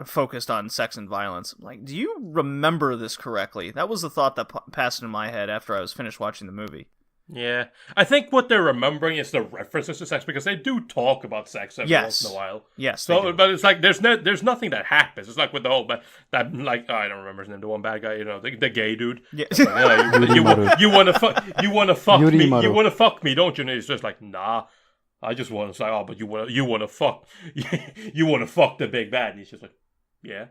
[SPEAKER 3] focused on sex and violence. Like, do you remember this correctly? That was the thought that passed in my head after I was finished watching the movie.
[SPEAKER 1] Yeah, I think what they're remembering is the references to sex, because they do talk about sex every once in a while.
[SPEAKER 3] Yes.
[SPEAKER 1] So, but it's like there's nothing that happens. It's like with the whole that like, I don't remember his name, the one bad guy, the gay dude.
[SPEAKER 3] Yeah.
[SPEAKER 1] Like, you want to fuck me? You want to fuck me, don't you? And he's just like, nah. I just want to say, oh, but you want to fuck, you want to fuck the big bad. And he's just like, yeah.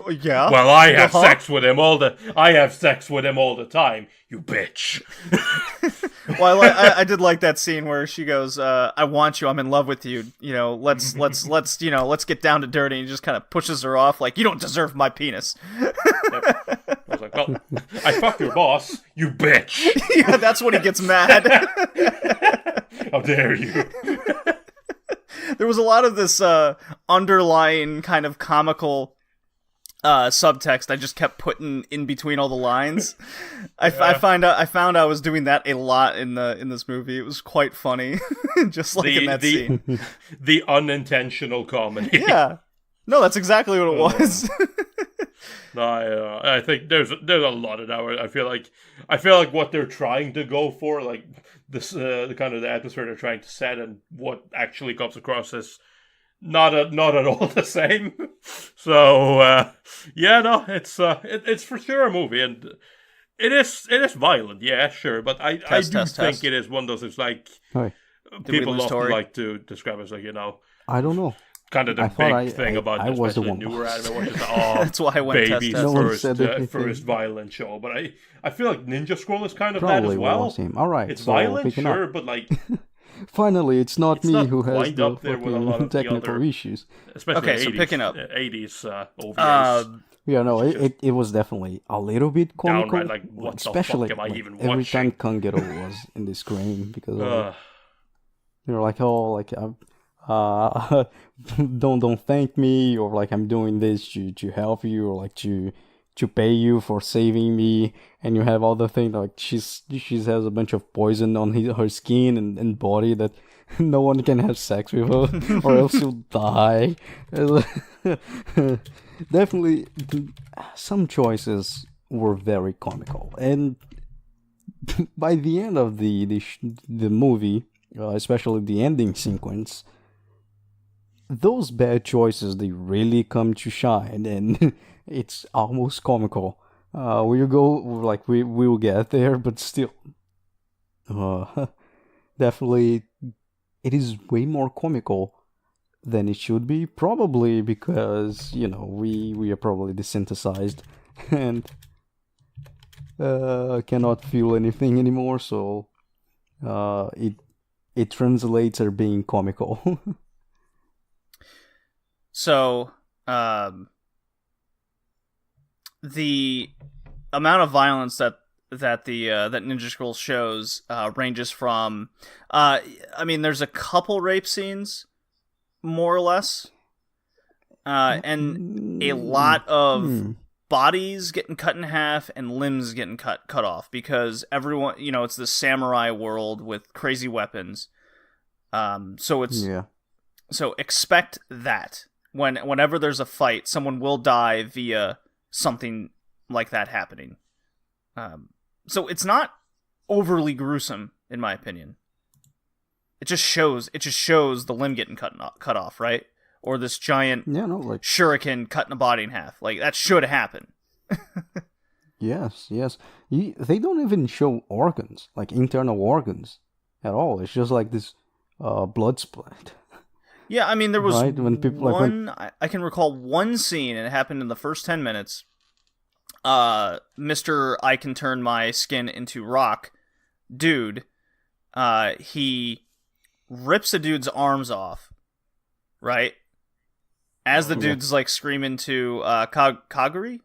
[SPEAKER 3] Yeah.
[SPEAKER 1] Well, I have sex with him all the time, you bitch.
[SPEAKER 3] Well, I did like that scene where she goes, "I want you. I'm in love with you. You know, let's get down to dirty." And he just kind of pushes her off, like, "You don't deserve my penis."
[SPEAKER 1] Yep. I was like, well, I fucked your boss, you bitch.
[SPEAKER 3] Yeah, that's when he gets mad.
[SPEAKER 1] How dare you?
[SPEAKER 3] There was a lot of this underlying kind of comical subtext I just kept putting in between all the lines. I found I was doing that a lot in this movie. It was quite funny, just like in that scene.
[SPEAKER 1] The unintentional comedy.
[SPEAKER 3] Yeah, no, that's exactly what it was.
[SPEAKER 1] No, I think there's a lot of that. I feel like what they're trying to go for, like this, the kind of the atmosphere they're trying to set, and what actually comes across as not at all the same. So it's for sure a movie, and It is violent, yeah, sure, but I do think
[SPEAKER 3] test.
[SPEAKER 1] it is one of those. It's like
[SPEAKER 2] Hi.
[SPEAKER 1] people
[SPEAKER 3] lose
[SPEAKER 1] often
[SPEAKER 3] Tori?
[SPEAKER 1] like to describe it as like
[SPEAKER 2] I don't know.
[SPEAKER 1] kind of the
[SPEAKER 2] I thought
[SPEAKER 1] big thing about
[SPEAKER 2] I was the
[SPEAKER 1] especially
[SPEAKER 2] one.
[SPEAKER 1] newer anime watchers. Oh,
[SPEAKER 3] That's why I went
[SPEAKER 1] baby's
[SPEAKER 3] test.
[SPEAKER 2] No one
[SPEAKER 1] first
[SPEAKER 2] said anything.
[SPEAKER 1] first violent show, but I feel like Ninja Scroll is kind of that
[SPEAKER 2] Probably
[SPEAKER 1] as well.
[SPEAKER 2] was him. All right,
[SPEAKER 1] It's
[SPEAKER 2] so
[SPEAKER 1] violent,
[SPEAKER 2] picking
[SPEAKER 1] sure,
[SPEAKER 2] up.
[SPEAKER 1] but like
[SPEAKER 2] Finally, it's not
[SPEAKER 1] It's
[SPEAKER 2] me
[SPEAKER 1] not
[SPEAKER 2] who has
[SPEAKER 1] quite
[SPEAKER 2] the
[SPEAKER 1] up there with a lot
[SPEAKER 2] fucking
[SPEAKER 1] of the
[SPEAKER 2] technical
[SPEAKER 1] other-
[SPEAKER 2] issues.
[SPEAKER 1] especially
[SPEAKER 3] Okay, so
[SPEAKER 1] 80s,
[SPEAKER 3] picking up.
[SPEAKER 1] 80s OVAs.
[SPEAKER 2] Yeah, no, it was definitely a little bit comical.
[SPEAKER 1] Downright, like, what the fuck
[SPEAKER 2] especially
[SPEAKER 1] am I
[SPEAKER 2] like,
[SPEAKER 1] even
[SPEAKER 2] every time
[SPEAKER 1] watching?
[SPEAKER 2] Kangero was in the screen because
[SPEAKER 1] Ugh.
[SPEAKER 2] you're like, oh, like don't thank me, or like I'm doing this to help you, or like to pay you for saving me, and you have all the thing like she has a bunch of poison on her skin and body that no one can have sex with her or else you'll die. Definitely, some choices were very comical, and by the end of the movie, especially the ending sequence, those bad choices they really come to shine, and it's almost comical. We will get there, but still, definitely, it is way more comical than it should be. Probably because we are probably desensitized and cannot feel anything anymore. So it translates as being comical.
[SPEAKER 3] So, the amount of violence that Ninja Scroll shows ranges from, I mean, there's a couple rape scenes, more or less, and a lot of bodies getting cut in half and limbs getting cut off because everyone, it's the samurai world with crazy weapons. So it's so expect that. Whenever there's a fight, someone will die via something like that happening. So it's not overly gruesome, in my opinion. It just shows the limb getting cut off, right? Or this giant shuriken cutting a body in half. Like, that should happen.
[SPEAKER 2] Yes. They don't even show organs, like internal organs, at all. It's just like this blood splat.
[SPEAKER 3] Yeah, I mean, there was
[SPEAKER 2] right? When people,
[SPEAKER 3] I can recall one scene, and it happened in the first 10 minutes. Mr. I can turn my skin into rock dude, he rips a dude's arms off, right? As the dude's like screaming to Kaguru.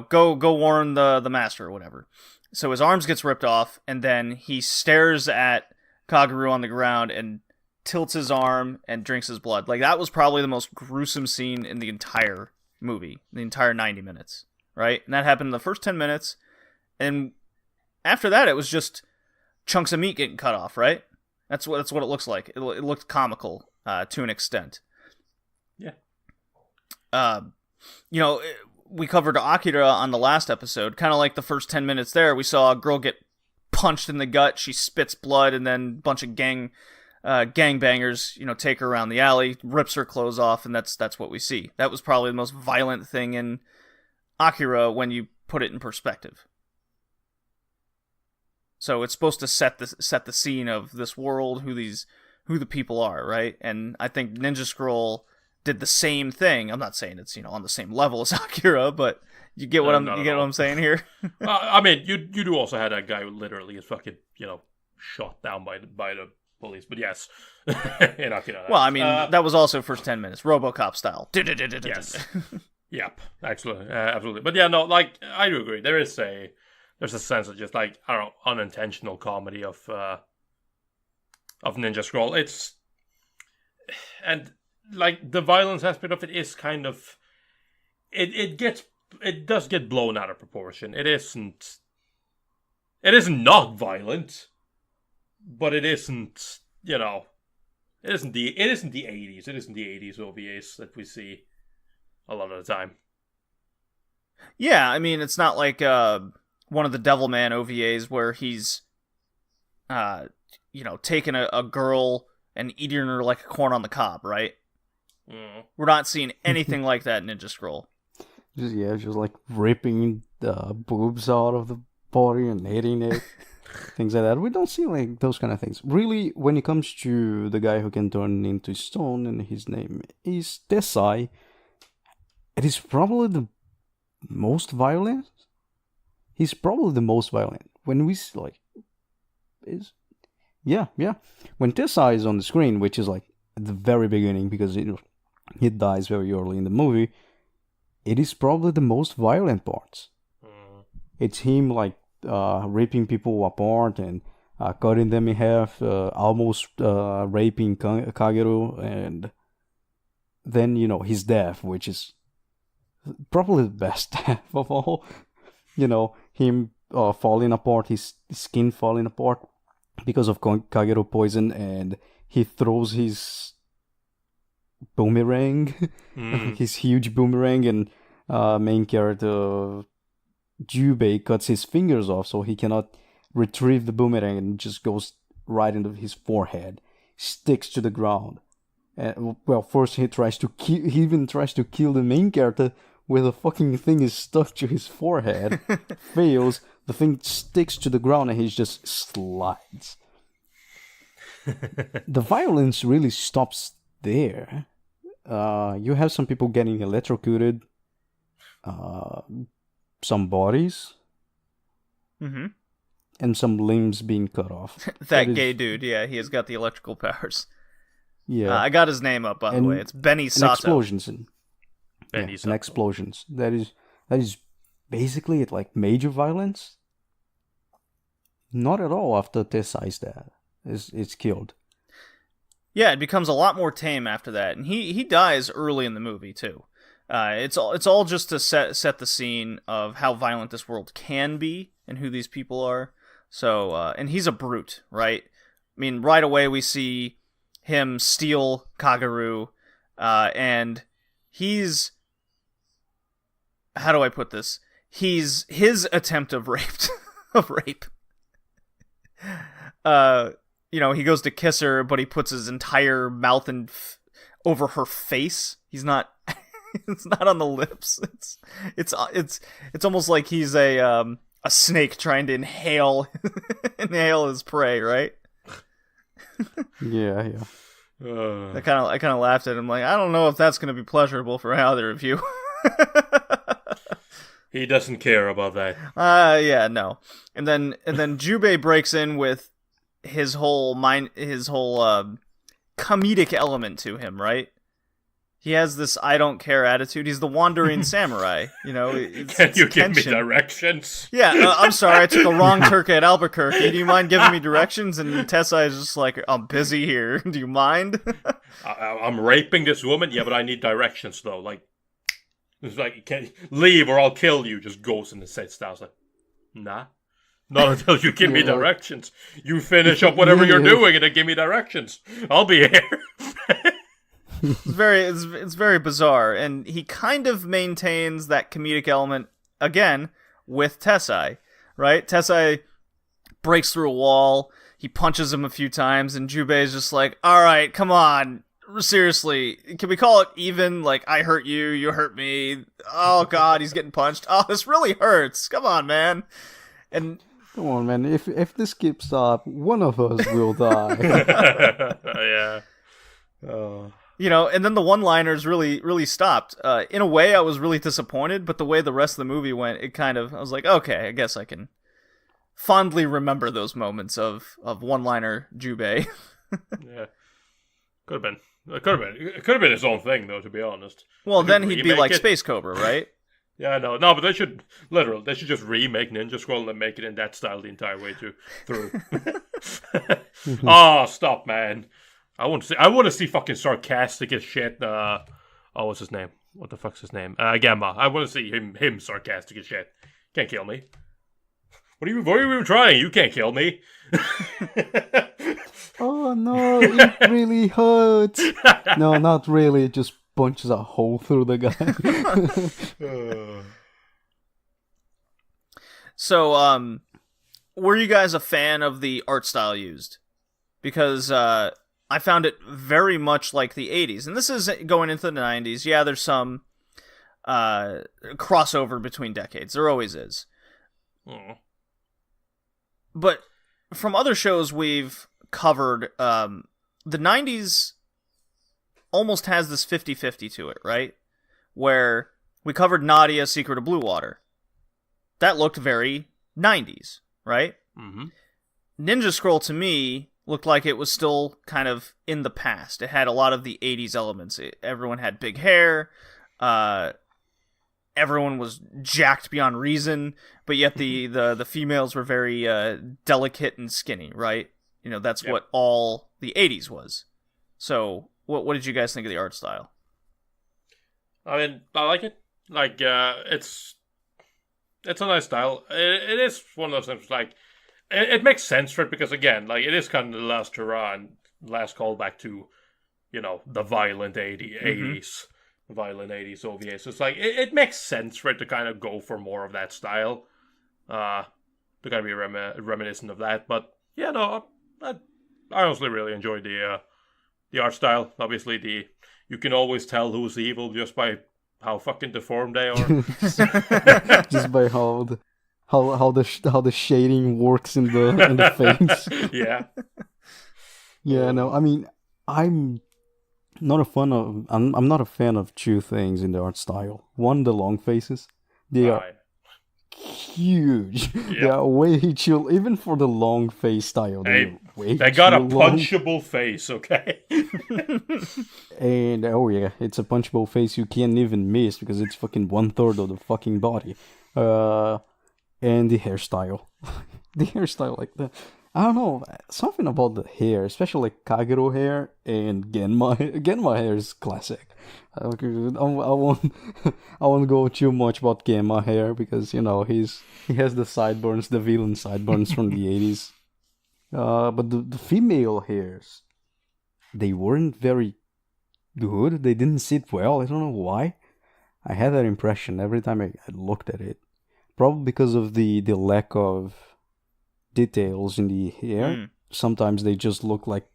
[SPEAKER 3] Go warn the master or whatever. So his arms gets ripped off, and then he stares at Kaguru on the ground and tilts his arm and drinks his blood. Like, that was probably the most gruesome scene in the entire movie, the entire 90 minutes, right? And that happened in the first 10 minutes, and after that, it was just chunks of meat getting cut off, right? That's what it looks like. It looked comical to an extent. Yeah. We covered Akira on the last episode. Kind of like the first 10 minutes there, we saw a girl get punched in the gut, she spits blood, and then a bunch of gangbangers, take her around the alley, rips her clothes off, and that's what we see. That was probably the most violent thing in Akira when you put it in perspective. So it's supposed to set the scene of this world, who the people are, right? And I think Ninja Scroll did the same thing. I'm not saying it's on the same level as Akira, but you get what I'm saying here.
[SPEAKER 1] I mean, you do also have that guy who literally is fucking shot down by the police. But yes, in Akira.
[SPEAKER 3] Well, I mean, that was also first 10 minutes, RoboCop style.
[SPEAKER 1] Yes. Yep. Absolutely. But yeah, no, like, I do agree. There's a sense of just, like, I don't know, unintentional comedy of Ninja Scroll. And like, the violence aspect of it is kind of, it does get blown out of proportion. It isn't not violent, but it isn't, it isn't the 80s. It isn't the 80s OVAs that we see a lot of the time.
[SPEAKER 3] Yeah, I mean, it's not like one of the Devilman OVAs where he's taking a girl and eating her like a corn on the cob, right? We're not seeing anything like that in Ninja Scroll.
[SPEAKER 2] just like ripping the boobs out of the body and hitting it. Things like that. We don't see like those kind of things. Really, when it comes to the guy who can turn into stone, and his name is Tesai, it is probably the most violent. He's probably the most violent. When we like, yeah. When Tesai is on the screen, which is like at the very beginning, because he dies very early in the movie, it is probably the most violent parts. It's him like ripping people apart and cutting them in half, almost raping Kageru, and then his death, which is probably the best death of all. Him falling apart, his skin falling apart because of Kageru poison, and he throws his boomerang, his huge boomerang, and main character Jubei cuts his fingers off so he cannot retrieve the boomerang, and just goes right into his forehead, sticks to the ground. And well, first he even tries to kill the main character where the fucking thing is stuck to his forehead. Fails. The thing sticks to the ground and he just slides. The violence really stops there. You have some people getting electrocuted. Some bodies. And some limbs being cut off.
[SPEAKER 3] that gay dude, yeah, he has got the electrical powers.
[SPEAKER 2] Yeah.
[SPEAKER 3] I got his name up, by the way. It's Benny Sato.
[SPEAKER 2] And explosions. And explosions. That is basically it, like major violence. Not at all after Tesai's dad is killed.
[SPEAKER 3] Yeah, it becomes a lot more tame after that, and he dies early in the movie too. It's all just to set the scene of how violent this world can be and who these people are. So, and he's a brute, right? I mean, right away we see him steal Kageru, and he's, how do I put this? He's his attempt of rape. He goes to kiss her, but he puts his entire mouth over her face. He's not. It's not on the lips. It's almost like he's a snake trying to inhale his prey, right?
[SPEAKER 2] Yeah.
[SPEAKER 3] I kind of laughed at him, like, I don't know if that's going to be pleasurable for either of you.
[SPEAKER 1] He doesn't care about that.
[SPEAKER 3] Yeah, no. And then Jubei breaks in with his whole comedic element to him, right? He has this I don't care attitude. He's the wandering samurai,
[SPEAKER 1] Can you give me directions?
[SPEAKER 3] Yeah, I'm sorry, I took a wrong turkey at Albuquerque. Do you mind giving me directions? And Tessai is just like, I'm busy here. Do you mind?
[SPEAKER 1] I'm raping this woman? Yeah, but I need directions, though. Like, it's like, you can't leave or I'll kill you. Just goes and sits down. Like, nah. Not until you give me directions. You finish up whatever you're doing and then give me directions. I'll be here.
[SPEAKER 3] It's very bizarre, and he kind of maintains that comedic element again with Tessai, right? Tessai breaks through a wall, he punches him a few times, and Jubei is just like, all right, come on, seriously, can we call it even? Like, I hurt you, you hurt me. Oh god, he's getting punched. Oh, this really hurts. Come on, man. And
[SPEAKER 2] come on, man. If this keeps up, one of us will die.
[SPEAKER 1] Yeah.
[SPEAKER 3] And then the one-liners really stopped. In a way, I was really disappointed, but the way the rest of the movie went, I was like, okay, I guess I can fondly remember those moments of one-liner Jubei.
[SPEAKER 1] Yeah. Could have been. It could have been his own thing, though, to be honest.
[SPEAKER 3] Well, then he'd be like Space Cobra, right?
[SPEAKER 1] Yeah, I know. No, but they should just remake Ninja Scroll and make it in that style the entire way through. Oh, stop, man. I want to see fucking sarcastic as shit. What's his name? What the fuck's his name? Gamma. I want to see him sarcastic as shit. Can't kill me. What are you even trying? You can't kill me.
[SPEAKER 2] Oh no, it really hurts. No, not really. It just punches a hole through the guy.
[SPEAKER 3] So, were you guys a fan of the art style used? Because I found it very much like the 80s. And this is going into the 90s. Yeah, there's some crossover between decades. There always is.
[SPEAKER 1] Mm.
[SPEAKER 3] But from other shows we've covered, the 90s almost has this 50-50 to it, right? Where we covered Nadia, Secret of Blue Water. That looked very 90s, right?
[SPEAKER 1] Mm-hmm.
[SPEAKER 3] Ninja Scroll, to me, looked like it was still kind of in the past. It had a lot of the 80s elements. Everyone had big hair. Everyone was jacked beyond reason, but yet the females were very delicate and skinny, right? You know, that's what all the 80s was. So, what did you guys think of the art style?
[SPEAKER 1] I mean, I like it. Like, it's a nice style. It is one of those things, like, it makes sense for it, because, again, like, it is kind of the last hurrah and last callback to, you know, the violent 80s. Violent 80s OVA. So it's like, it makes sense for it to kind of go for more of that style. To kind of be reminiscent of that. But, yeah, no, I honestly really enjoyed the art style. Obviously, you can always tell who's evil just by how fucking deformed they are.
[SPEAKER 2] Just by how the shading works in the face.
[SPEAKER 1] Yeah.
[SPEAKER 2] Yeah, no, I mean, I'm not a fan of two things in the art style. One, the long faces. They are huge.
[SPEAKER 1] Yep.
[SPEAKER 2] They are way too, even for the long face style.
[SPEAKER 1] They got a punchable face, okay?
[SPEAKER 2] And oh yeah, it's a punchable face you can't even miss because it's fucking 1/3 of the fucking body. And the hairstyle. The hairstyle, like I don't know, something about the hair, especially like Kagero hair and Genma hair is classic. I won't go too much about Genma hair because, you know, he has the sideburns, the villain sideburns from the 80s. But the female hairs, they weren't very good. They didn't sit well. I don't know why. I had that impression every time I looked at it. Probably because of the lack of details in the hair. Sometimes they just look like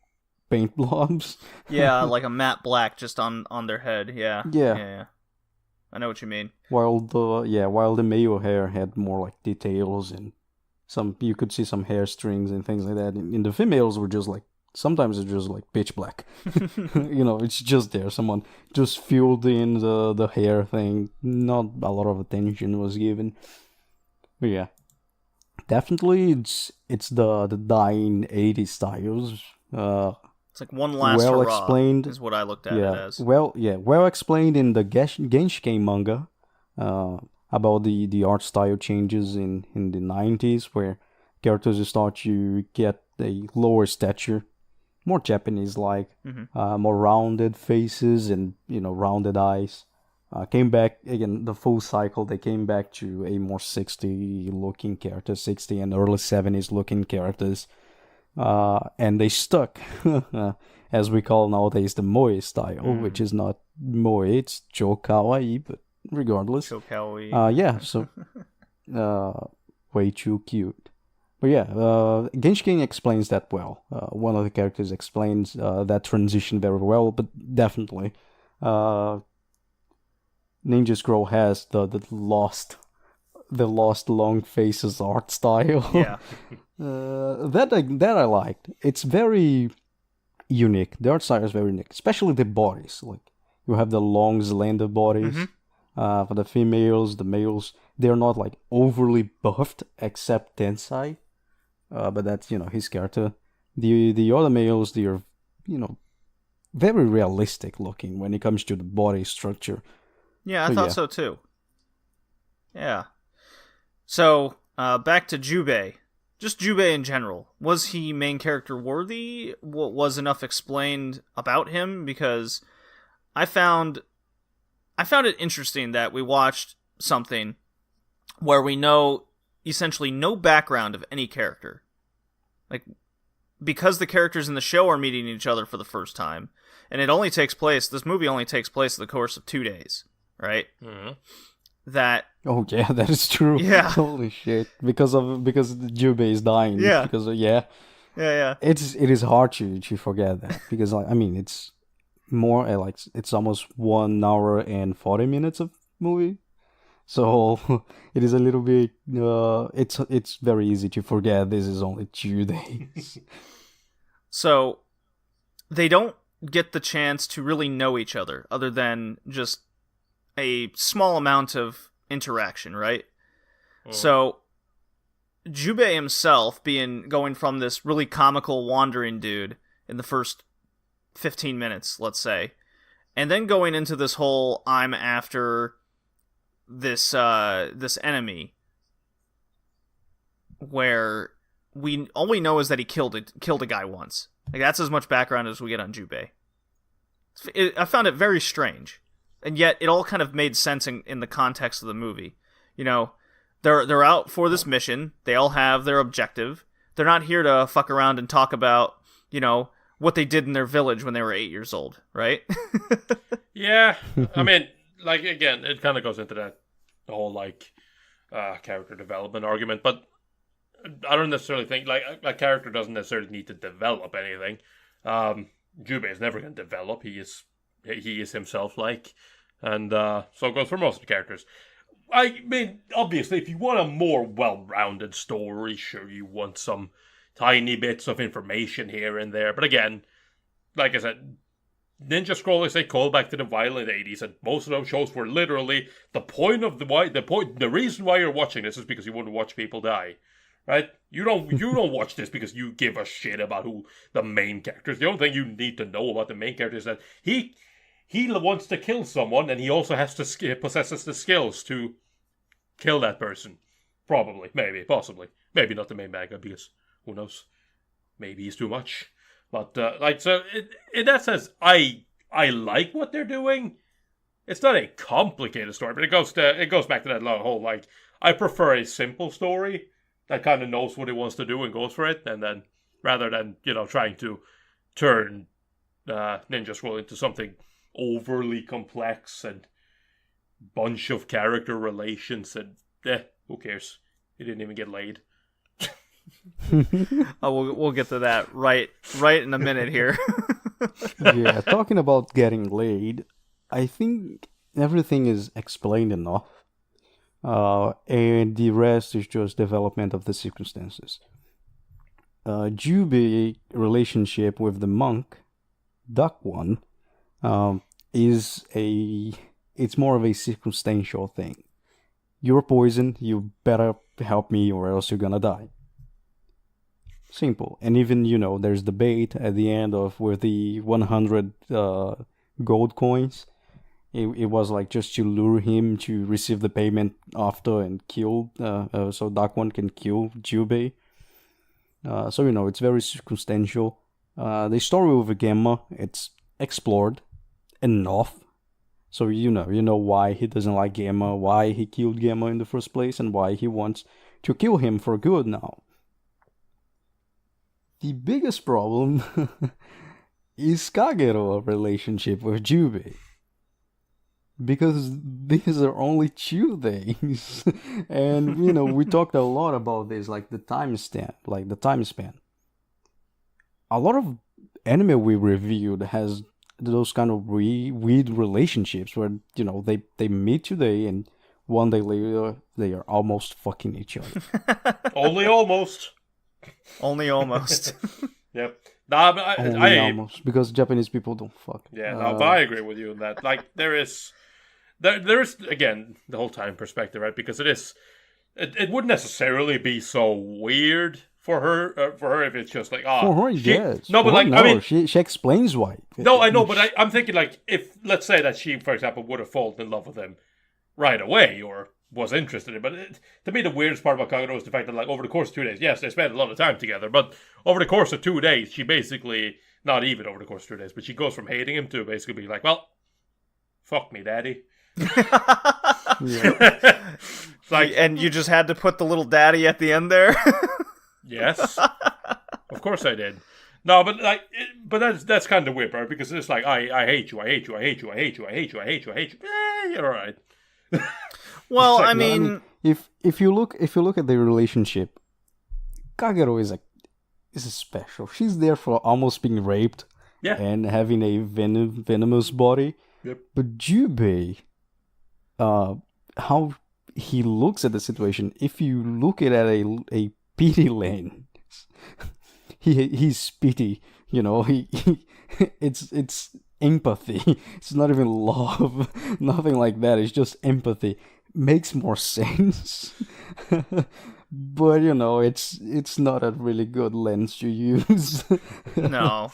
[SPEAKER 2] paint blobs.
[SPEAKER 3] Yeah, like a matte black just on their head. Yeah. I know what you mean.
[SPEAKER 2] While the male hair had more like details and you could see some hair strings and things like that. In the females were just like, sometimes it's just like pitch black. You know, it's just there. Someone just filled in the hair thing. Not a lot of attention was given. But yeah. Definitely, it's the dying 80s styles.
[SPEAKER 3] It's like one last
[SPEAKER 2] well
[SPEAKER 3] hurrah
[SPEAKER 2] explained,
[SPEAKER 3] is what I looked at it as.
[SPEAKER 2] Well explained in the Genshin manga about the art style changes in the 90s, where characters start to get a lower stature, more Japanese-like, more rounded faces and, you know, rounded eyes. Came back, again, the full cycle, they came back to a more 60-looking character, 60 and early 70s looking characters. And they stuck, as we call nowadays the moe style, which is not moe, it's cho kawaii, but regardless.
[SPEAKER 3] Cho kawaii.
[SPEAKER 2] Yeah, so way too cute. But yeah, Genshin explains that well. One of the characters explains that transition very well, but definitely Ninja Scroll has the lost long faces art style.
[SPEAKER 3] Yeah.
[SPEAKER 2] That I liked. It's very unique. The art style is very unique, especially the bodies. Like, you have the long, slender bodies. For the females, the males, they're not like overly buffed, except Tensai. But that's, you know, his character. The other males, they're, you know, very realistic looking when it comes to the body structure.
[SPEAKER 3] Yeah, I thought so too. Yeah. So, back to Jubei. Just Jubei in general. Was he main character worthy? Was enough explained about him? Because I found it interesting that we watched something where we know essentially no background of any character. Like, because the characters in the show are meeting each other for the first time, and this movie only takes place in the course of 2 days, right? That...
[SPEAKER 2] Oh yeah, that is true.
[SPEAKER 3] Yeah.
[SPEAKER 2] Holy shit. Because Jubei is dying.
[SPEAKER 3] Yeah.
[SPEAKER 2] Because
[SPEAKER 3] Yeah.
[SPEAKER 2] It is hard to forget that. Because, like, I mean, it's more like, it's almost 1 hour and 40 minutes of movie. So it is a little bit. It's very easy to forget this is only 2 days.
[SPEAKER 3] So they don't get the chance to really know each other than just a small amount of interaction, right? So Jubei himself going from this really comical wandering dude in the first 15 minutes, let's say, and then going into this whole I'm after this enemy, where all we know is that he killed a guy once. Like, that's as much background as we get on Jubei. I found it very strange, and yet it all kind of made sense in the context of the movie. You know, they're out for this mission. They all have their objective. They're not here to fuck around and talk about, you know, what they did in their village when they were 8 years old, right?
[SPEAKER 1] Yeah, I mean, like, again, it kind of goes into that whole, like, character development argument, but I don't necessarily think, like, a character doesn't necessarily need to develop anything. Jubei is never going to develop. He is himself, like, and so it goes for most of the characters. I mean, obviously, if you want a more well-rounded story, sure, you want some tiny bits of information here and there, but again, like I said, Ninja Scrollers, they call back to the violent 80s, and most of those shows were literally the reason why you're watching this is because you want to watch people die. Right? You don't watch this because you give a shit about who the main character is. The only thing you need to know about the main character is that he wants to kill someone, and he also possesses the skills to kill that person. Probably, maybe, possibly, maybe not the main bad guy, because who knows? Maybe he's too much. But in that sense, I like what they're doing. It's not a complicated story, but it goes back to that whole, like, I prefer a simple story that kind of knows what it wants to do and goes for it, and then rather than, you know, trying to turn Ninja Scroll into something overly complex and bunch of character relations and who cares? He didn't even get laid.
[SPEAKER 3] We'll get to that right in a minute here.
[SPEAKER 2] Yeah, talking about getting laid, I think everything is explained enough. And the rest is just development of the circumstances. Jubei relationship with the monk, Duck One, it's more of a circumstantial thing. You're poisoned, you better help me or else you're gonna die. Simple. And even, you know, there's the bait at the end with the 100 gold coins. It was like just to lure him to receive the payment after and kill, so Dark One can kill Jubei. So, you know, it's very circumstantial. The story with Gamma, it's explored enough. So, you know why he doesn't like Gamma, why he killed Gamma in the first place, and why he wants to kill him for good now. The biggest problem is Kagero's relationship with Jubei. Because these are only 2 days. And, you know, we talked a lot about this, like the time span. A lot of anime we reviewed has those kind of weird relationships where, you know, they meet today and one day later they are almost fucking each other.
[SPEAKER 1] Only almost.
[SPEAKER 3] Only almost.
[SPEAKER 1] Yep. Nah, but I
[SPEAKER 2] almost, because Japanese people don't fuck.
[SPEAKER 1] Yeah, no, but I agree with you on that. Like, there is again the whole time perspective, right? Because it wouldn't necessarily be so weird for her if it's just like
[SPEAKER 2] for her, yes.
[SPEAKER 1] No, but like
[SPEAKER 2] no,
[SPEAKER 1] I mean,
[SPEAKER 2] she explains why.
[SPEAKER 1] No, I know, but I'm thinking like if let's say that she, for example, would have fallen in love with him right away or was interested in, but to me the weirdest part about Kagero is the fact that like over the course of 2 days, yes, they spent a lot of time together, but over the course of 2 days, she basically not even over the course of 2 days, but she goes from hating him to basically being like, well, fuck me, daddy.
[SPEAKER 3] It's like, and you just had to put the little daddy at the end there.
[SPEAKER 1] Yes, of course I did. No, but like, that's kind of weird, right? Because it's like I hate you, I hate you, I hate you, I hate you, I hate you, I hate you, I hate you. You're all right.
[SPEAKER 3] Well,
[SPEAKER 1] like,
[SPEAKER 3] I mean,
[SPEAKER 2] if you look at the relationship, Kagero is special. She's there for almost being raped, and having a venomous body.
[SPEAKER 1] Yep.
[SPEAKER 2] But Jubei, how he looks at the situation. If you look at a pity lane, he's pity. It's empathy. It's not even love, nothing like that. It's just empathy. Makes more sense. But it's not a really good lens to use.
[SPEAKER 3] No.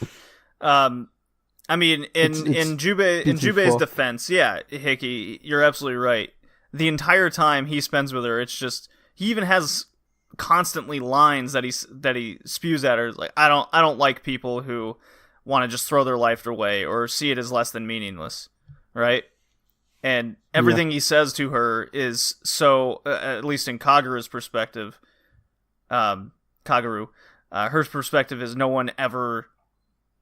[SPEAKER 3] I mean, in Jubei's defense, yeah, Hickey, you're absolutely right. The entire time he spends with her, it's just he even has constantly lines that he spews at her, like I don't like people who want to just throw their life away or see it as less than meaningless, right? And everything he says to her is so, at least in Kageru's perspective, her perspective is no one ever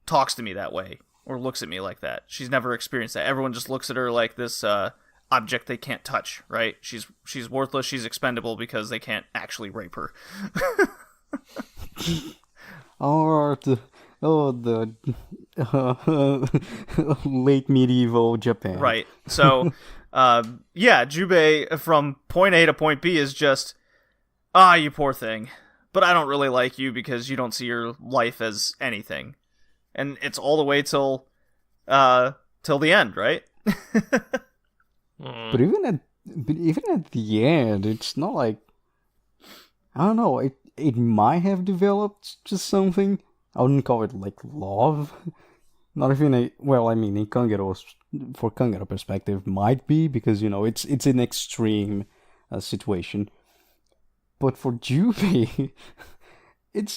[SPEAKER 3] talks to me that way or looks at me like that. She's never experienced that. Everyone just looks at her like this object they can't touch, right? She's worthless, she's expendable because they can't actually rape her.
[SPEAKER 2] The late medieval Japan.
[SPEAKER 3] Right. So, Jubei from point A to point B is just, you poor thing. But I don't really like you because you don't see your life as anything. And it's all the way till the end, right?
[SPEAKER 2] But even at the end, it's not like, I don't know, it might have developed just something. I wouldn't call it like love. Not even in Kangero perspective, might be because it's an extreme situation. But for Jubei, it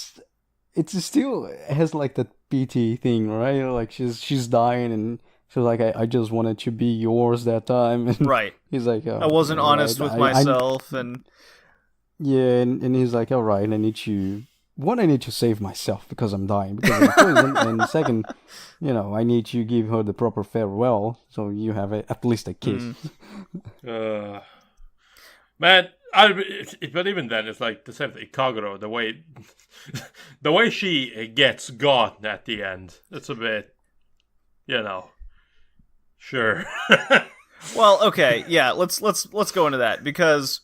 [SPEAKER 2] still has like that PT thing, right? Like she's dying and she's like, I just wanted to be yours that time. And
[SPEAKER 3] right.
[SPEAKER 2] He's like,
[SPEAKER 3] I wasn't honest with myself, and
[SPEAKER 2] he's like, all right, I need to save myself because I'm dying because of poison, and second, I need to give her the proper farewell so you have at least a kiss.
[SPEAKER 1] Man, but even then, it's like the same thing. Kagero, the way she gets got at the end, it's a bit, sure.
[SPEAKER 3] Well, okay, yeah, let's go into that because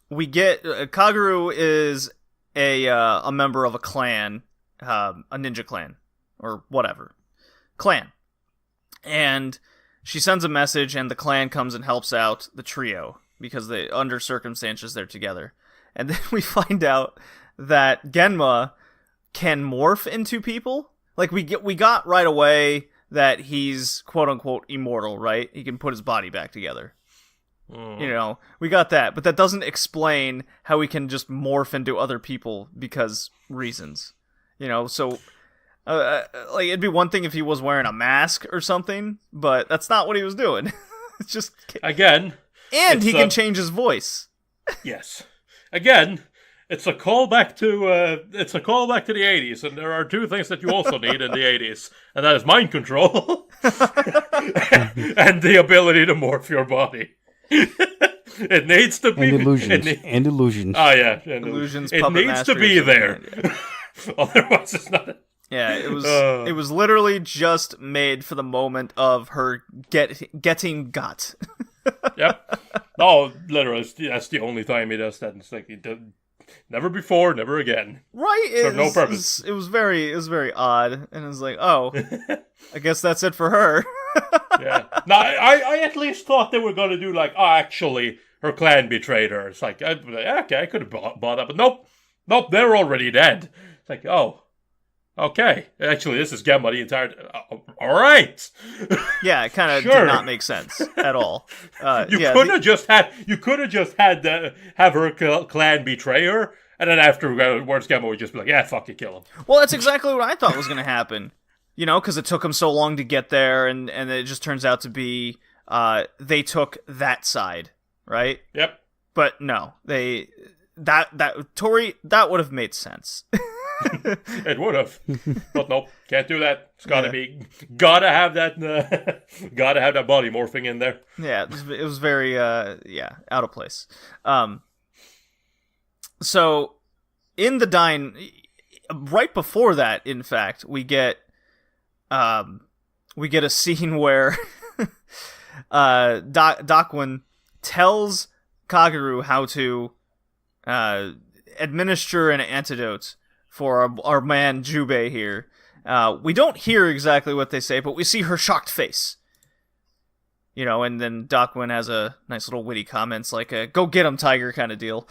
[SPEAKER 3] we get Kagero is a member of a clan, a ninja clan, or whatever. Clan. And she sends a message and the clan comes and helps out the trio because under circumstances they're together. And then we find out that Genma can morph into people. Like we got right away that he's quote unquote immortal, right? He can put his body back together. We got that, but that doesn't explain how he can just morph into other people because reasons. So like it'd be one thing if he was wearing a mask or something, but that's not what he was doing. It's just
[SPEAKER 1] again,
[SPEAKER 3] and he can change his voice.
[SPEAKER 1] Yes, again, it's a callback to the 80s, and there are two things that you also need in the 80s, and that is mind control and the ability to morph your body. It needs to be
[SPEAKER 2] and illusions.
[SPEAKER 1] Oh yeah,
[SPEAKER 3] illusions.
[SPEAKER 1] It needs to be there. Otherwise, it's not.
[SPEAKER 3] Yeah, it was literally just made for the moment of her getting got.
[SPEAKER 1] Yep. No, literally, that's the only time he does that. It's like he did, never before, never again.
[SPEAKER 3] Right.
[SPEAKER 1] For no purpose.
[SPEAKER 3] It was very odd, and it was like, oh, I guess that's it for her.
[SPEAKER 1] Yeah. Now, I at least thought they were going to do like, actually, her clan betrayed her. It's like, okay, I could have bought that, but nope, they're already dead. It's like, oh, okay. Actually, this is Gemma the entire. All right.
[SPEAKER 3] Yeah, it kind of did not make sense at all.
[SPEAKER 1] You could have just had have her clan betray her, and then afterwards, Gemma would just be like, yeah, fuck you, kill him.
[SPEAKER 3] Well, that's exactly what I thought was going to happen. Because it took them so long to get there, and it just turns out to be they took that side, right?
[SPEAKER 1] Yep.
[SPEAKER 3] But no, Tori, that would have made sense.
[SPEAKER 1] It would have, but nope, can't do that. It's gotta have that body morphing in there.
[SPEAKER 3] Yeah, it was very out of place. So in the dine, right before that, in fact, we get a scene where Dakwon tells Kaguru how to administer an antidote for our man Jubei here. We don't hear exactly what they say, but we see her shocked face. You know, and then Dakwin has a nice little witty comments like a "go get him, tiger" kind of deal.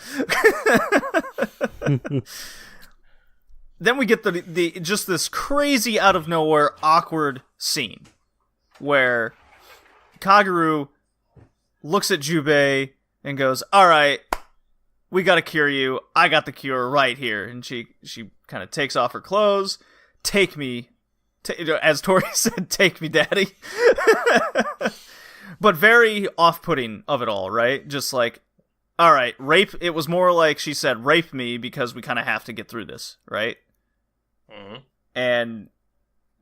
[SPEAKER 3] Then we get the just this crazy out of nowhere awkward scene where Kaguru looks at Jubei and goes, "All right, we gotta cure you. I got the cure right here." And she kind of takes off her clothes. "Take me," as Tori said, "Take me, daddy." But very off-putting of it all, right? Just like, all right, rape. It was more like she said, "Rape me," because we kind of have to get through this, right? Mm-hmm. And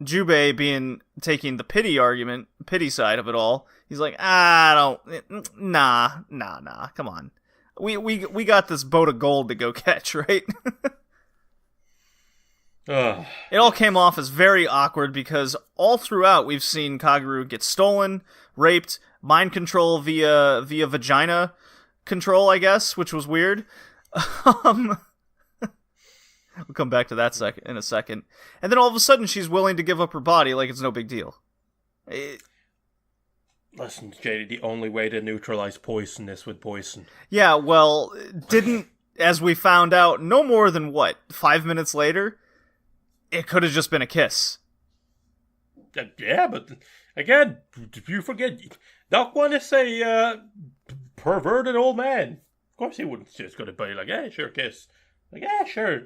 [SPEAKER 3] Jubei taking the pity side of it all, he's like, nah, come on. We got this boat of gold to go catch, right? It all came off as very awkward because all throughout we've seen Kaguru get stolen, raped, mind control via vagina control, I guess, which was weird. We'll come back to that in a second. And then all of a sudden she's willing to give up her body like it's no big deal.
[SPEAKER 1] Listen, JD, the only way to neutralize poison is with poison.
[SPEAKER 3] Yeah, well, as we found out, no more than, 5 minutes later? It could have just been a kiss.
[SPEAKER 1] Yeah, but again, you forget, Dakwin is a perverted old man. Of course he wouldn't just go to be like, "Yeah, sure, kiss." Like, "Yeah, sure,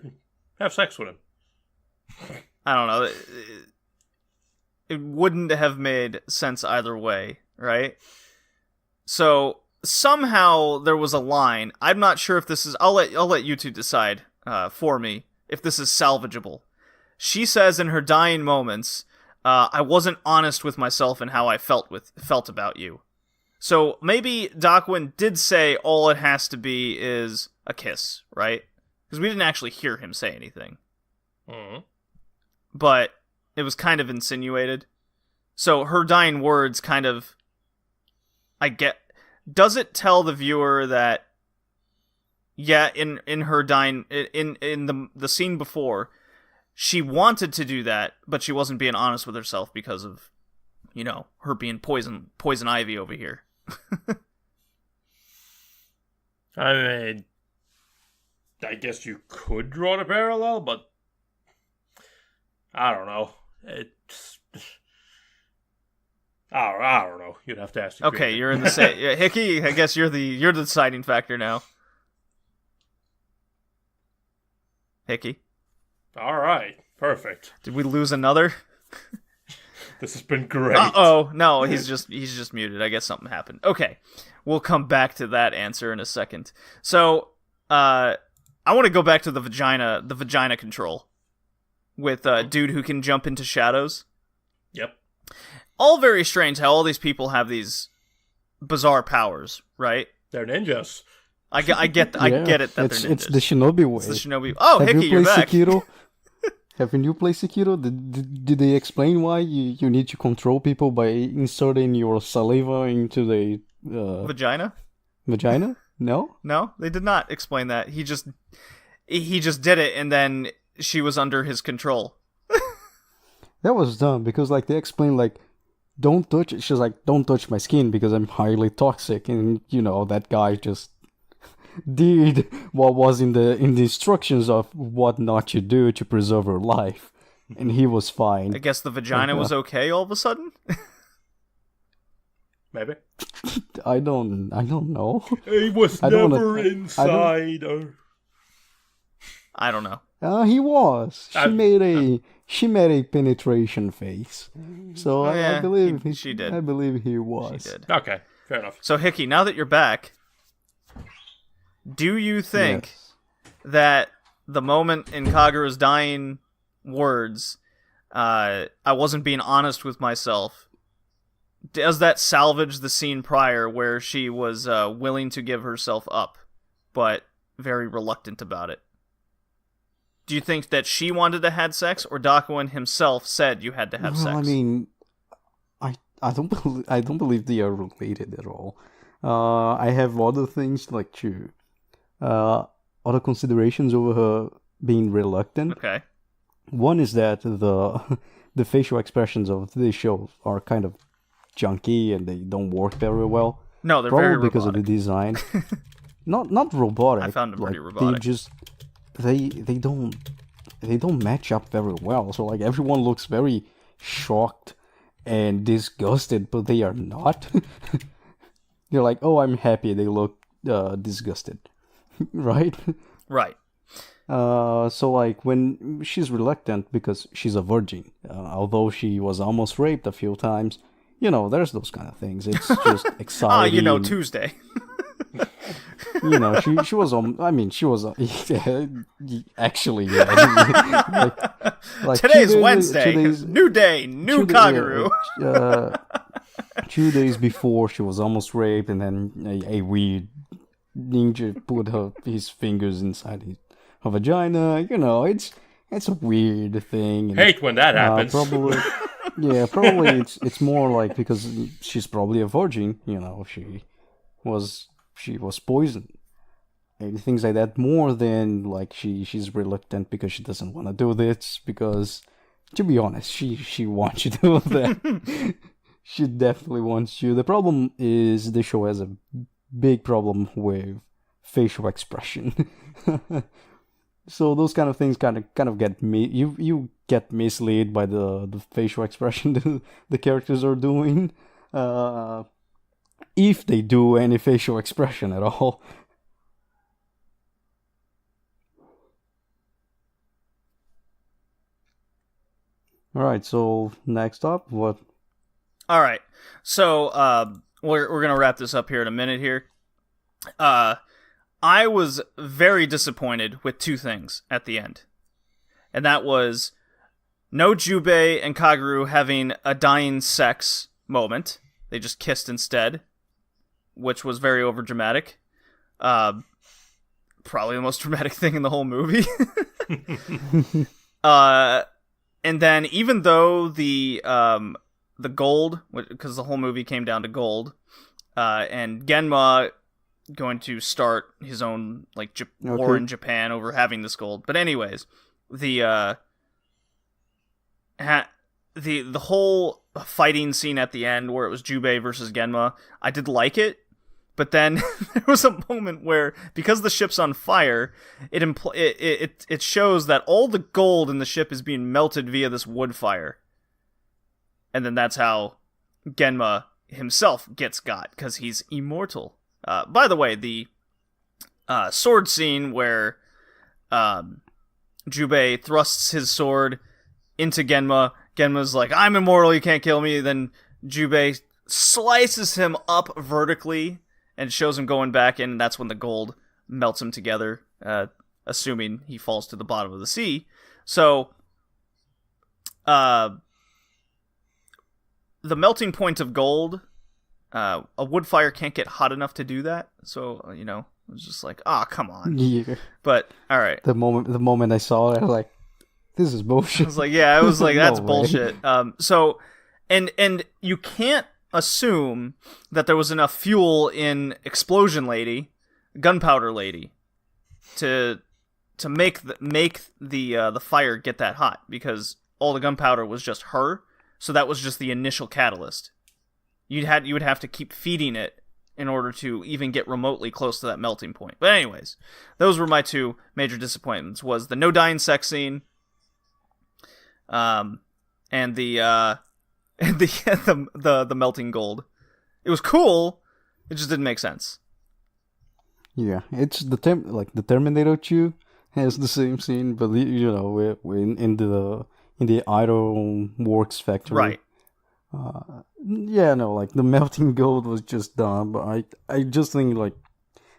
[SPEAKER 1] have sex with him."
[SPEAKER 3] I don't know. It wouldn't have made sense either way, right? So somehow there was a line. I'm not sure if this is. I'll let you two decide for me if this is salvageable. She says in her dying moments, "I wasn't honest with myself and how I felt about you." So maybe Dakwin did say all it has to be is a kiss, right? Because we didn't actually hear him say anything. Mm-hmm. But it was kind of insinuated. So her dying words kind of... Does it tell the viewer that... Yeah, in her dying... In the scene before... She wanted to do that, but she wasn't being honest with herself because of, her being poison ivy over here.
[SPEAKER 1] I mean, I guess you could draw the parallel, but I don't know. I don't know. You'd have to ask.
[SPEAKER 3] Okay, you're in the same. Hickey, I guess you're the deciding factor now. Hickey.
[SPEAKER 1] All right, perfect.
[SPEAKER 3] Did we lose another?
[SPEAKER 1] This has been great.
[SPEAKER 3] Uh-oh, no, he's just muted. I guess something happened. Okay, we'll come back to that answer in a second. So, I want to go back to the vagina control with dude who can jump into shadows.
[SPEAKER 1] Yep.
[SPEAKER 3] All very strange how all these people have these bizarre powers, right?
[SPEAKER 1] They're ninjas.
[SPEAKER 3] I get it that they're ninjas.
[SPEAKER 2] It's the shinobi way.
[SPEAKER 3] It's the shinobi. Oh, Hickey, you're back.
[SPEAKER 2] Sekiro? Haven't you played Sekiro? Did they explain why you need to control people by inserting your saliva into the
[SPEAKER 3] vagina?
[SPEAKER 2] Vagina? No?
[SPEAKER 3] No, they did not explain that. He just did it, and then she was under his control.
[SPEAKER 2] That was dumb because they explained don't touch it. She's like, "Don't touch my skin because I'm highly toxic," and that guy just did what was in the instructions of what not to do to preserve her life, and he was fine.
[SPEAKER 3] I guess the vagina was okay all of a sudden.
[SPEAKER 1] Maybe.
[SPEAKER 2] I don't know.
[SPEAKER 1] He was never inside her.
[SPEAKER 3] I don't know.
[SPEAKER 2] He was. She made a penetration face. So I believe
[SPEAKER 3] she did.
[SPEAKER 2] I believe he was.
[SPEAKER 3] She did.
[SPEAKER 1] Okay, fair enough.
[SPEAKER 3] So Hickey, now that you're back, do you think that the moment in Kaguru's dying words, "I wasn't being honest with myself," does that salvage the scene prior where she was willing to give herself up, but very reluctant about it? Do you think that she wanted to have sex, or Dakwin himself said you had to have sex?
[SPEAKER 2] I mean, I don't believe they are related at all. I have other things like other considerations over her being reluctant.
[SPEAKER 3] Okay.
[SPEAKER 2] One is that the facial expressions of this show are kind of junky and they don't work very well.
[SPEAKER 3] No, they're
[SPEAKER 2] Probably
[SPEAKER 3] very
[SPEAKER 2] because
[SPEAKER 3] robotic.
[SPEAKER 2] of the design. not robotic.
[SPEAKER 3] I found them pretty
[SPEAKER 2] like,
[SPEAKER 3] robotic.
[SPEAKER 2] They don't match up very well. So like everyone looks very shocked and disgusted, but they are not. They're like, oh, I'm happy. They look disgusted, right?
[SPEAKER 3] Right.
[SPEAKER 2] So like when she's reluctant because she's a virgin, although she was almost raped a few times, there's those kind of things. It's just exciting.
[SPEAKER 3] Tuesday.
[SPEAKER 2] She was on. She was actually. Yeah. like
[SPEAKER 3] Today's Wednesday. New day, new Kaguru.
[SPEAKER 2] 2 days before she was almost raped, and then a weird ninja put his fingers inside her vagina. It's a weird thing. And,
[SPEAKER 1] Hate when that happens.
[SPEAKER 2] Probably it's more like because she's probably a virgin. She was poisoned and things like that, more than like she's reluctant because she doesn't want to do this, because to be honest, she wants you to do that. She definitely wants you. The problem is the show has a big problem with facial expression. So those kind of things kind of get you get misled by the facial expression the characters are doing, if they do any facial expression at all. All right, so next up, what?
[SPEAKER 3] All right, so we're gonna wrap this up here in a minute here. I was very disappointed with two things at the end, and that was no Jubei and Kaguru having a dying sex moment. They just kissed instead, which was very overdramatic. Probably the most dramatic thing in the whole movie. And then even though the gold, because the whole movie came down to gold, and Genma going to start his own war in Japan over having this gold. But anyways, the whole fighting scene at the end where it was Jubei versus Genma, I did like it. But then there was a moment where, because the ship's on fire, it shows that all the gold in the ship is being melted via this wood fire. And then that's how Genma himself got, because he's immortal. By the way, the sword scene where Jubei thrusts his sword into Genma, Genma's like, I'm immortal, you can't kill me. Then Jubei slices him up vertically and shows him going back in, and that's when the gold melts him together, assuming he falls to the bottom of the sea. So, the melting point of gold, a wood fire can't get hot enough to do that. So, it was just like, come on.
[SPEAKER 2] Yeah.
[SPEAKER 3] But, alright.
[SPEAKER 2] The moment I saw it, I was like, this is bullshit.
[SPEAKER 3] I was like, that's
[SPEAKER 2] No way.
[SPEAKER 3] bullshit. So, and you can't assume that there was enough fuel in Explosion Lady, Gunpowder Lady, to make the fire get that hot, because all the gunpowder was just her. So that was just the initial catalyst. You would have to keep feeding it in order to even get remotely close to that melting point. But anyways, those were my two major disappointments: was the no dying sex scene, and the melting gold. It was cool. It just didn't make sense.
[SPEAKER 2] Yeah, it's the Terminator 2 has the same scene, but we're in the Iron Works factory.
[SPEAKER 3] Right.
[SPEAKER 2] The melting gold was just dumb. But I just think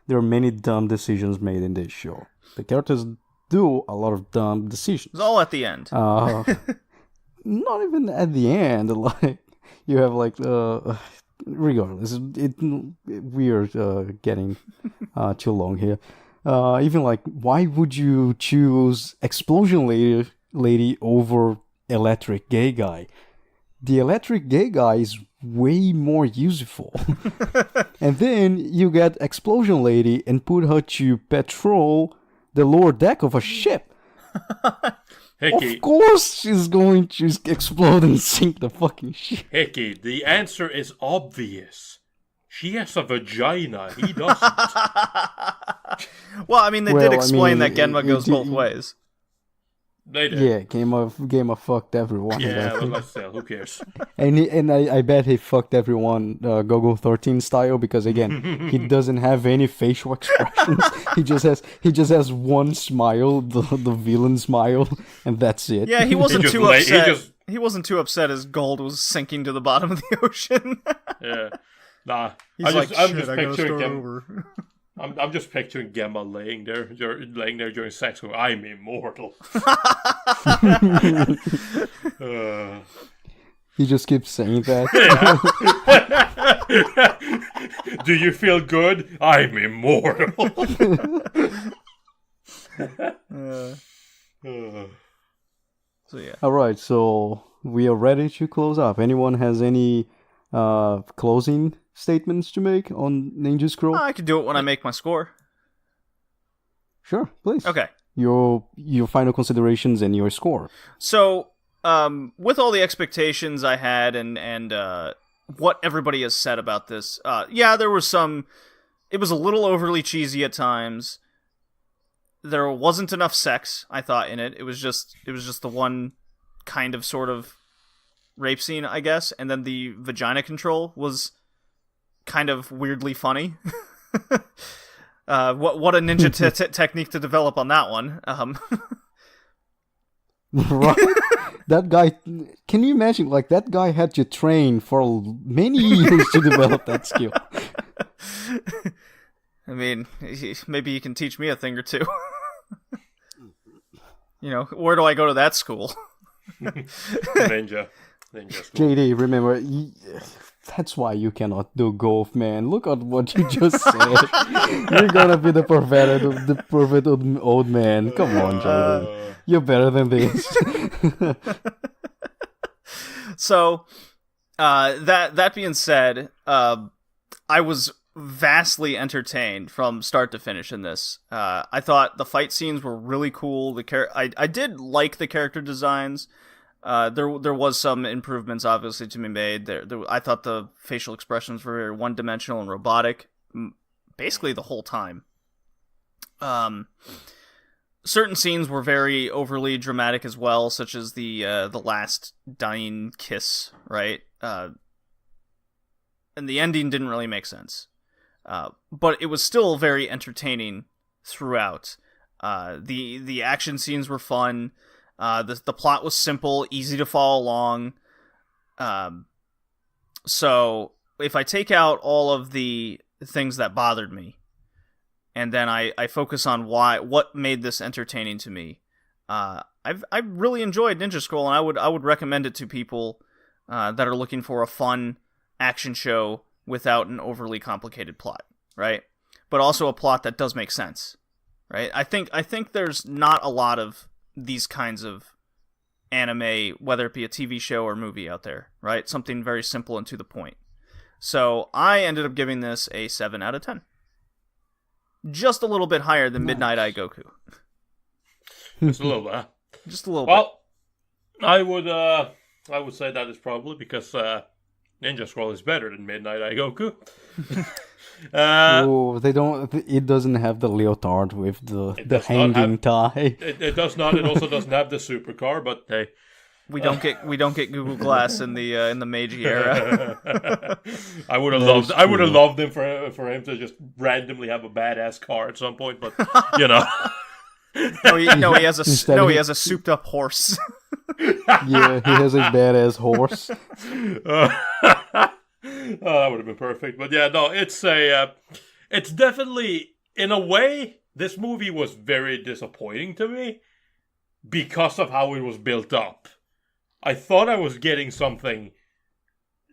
[SPEAKER 2] there are many dumb decisions made in this show. The characters do a lot of dumb decisions.
[SPEAKER 3] It's all at the end.
[SPEAKER 2] Not even at the end. You have regardless, we are getting too long here. Even why would you choose Explosion Lady over Electric Gay Guy? the electric gay guy is way more useful. And then you get Explosion Lady and put her to patrol the lower deck of a ship.
[SPEAKER 1] Hickey,
[SPEAKER 2] Of course she's going to explode and sink the fucking ship.
[SPEAKER 1] Hickey, the answer is obvious. She has a vagina. He doesn't.
[SPEAKER 3] Well, I mean, they did explain that Genma goes both ways.
[SPEAKER 1] They did.
[SPEAKER 2] Yeah, Game of fucked everyone.
[SPEAKER 1] Yeah, but let's say, who cares?
[SPEAKER 2] And I bet he fucked everyone Gogo 13 style, because again, he doesn't have any facial expressions. he just has one smile, the villain smile, and that's it.
[SPEAKER 3] Yeah, he wasn't too upset. He wasn't too upset as gold was sinking to the bottom of the ocean.
[SPEAKER 1] Yeah. Nah.
[SPEAKER 3] I'm just picturing
[SPEAKER 1] over. I'm just picturing Gemma laying there during sex going, I'm immortal.
[SPEAKER 2] He just keeps saying that.
[SPEAKER 1] Yeah. Do you feel good? I'm immortal.
[SPEAKER 3] So yeah.
[SPEAKER 2] Alright, so we are ready to close up. Anyone has any closing statements to make on Ninja Scroll?
[SPEAKER 3] I could do it when I make my score.
[SPEAKER 2] Sure, please.
[SPEAKER 3] Okay.
[SPEAKER 2] Your final considerations and your score.
[SPEAKER 3] So, with all the expectations I had and what everybody has said about this, yeah, there was some. It was a little overly cheesy at times. There wasn't enough sex, I thought, in it. It was just the one kind of sort of rape scene, I guess, and then the vagina control was kind of weirdly funny. What a ninja technique to develop on that one.
[SPEAKER 2] Right? That guy, can you imagine, like, that guy had to train for many years to develop that skill.
[SPEAKER 3] I mean, maybe he can teach me a thing or two. You know, where do I go to that school?
[SPEAKER 1] Ninja school.
[SPEAKER 2] JD, remember, that's why you cannot do golf, man. Look at what you just said. You're gonna be the perfect old man. Come on, JD. You're better than this.
[SPEAKER 3] So, that being said, I was vastly entertained from start to finish in this. I thought the fight scenes were really cool. I did like the character designs. There was some improvements, obviously, to be made. I thought the facial expressions were very one-dimensional and robotic, basically the whole time. Certain scenes were very overly dramatic as well, such as the last dying kiss, right? And the ending didn't really make sense. But it was still very entertaining throughout. The action scenes were fun. The plot was simple, easy to follow along. So if I take out all of the things that bothered me, and then I focus on what made this entertaining to me, I really enjoyed Ninja Scroll, and I would recommend it to people that are looking for a fun action show without an overly complicated plot, right? But also a plot that does make sense, right? I think there's not a lot of these kinds of anime, whether it be a TV show or movie out there, right? Something very simple and to the point. So I ended up giving this a 7 out of 10. Just a little bit higher than Midnight Eye Goku.
[SPEAKER 1] Just a little bit.
[SPEAKER 3] Just a little bit.
[SPEAKER 1] Well, I would say that is probably because Ninja Scroll is better than Midnight Eye Goku.
[SPEAKER 2] It doesn't have the leotard with the hanging tie.
[SPEAKER 1] It does not. It also doesn't have the supercar. But hey,
[SPEAKER 3] we don't get Google Glass in the Meiji era.
[SPEAKER 1] I would have loved him for him to just randomly have a badass car at some point. But you know,
[SPEAKER 3] he has a souped up horse.
[SPEAKER 2] Yeah, he has a badass horse.
[SPEAKER 1] Oh, that would have been perfect. But yeah, no, it's definitely, in a way, this movie was very disappointing to me because of how it was built up. I thought I was getting something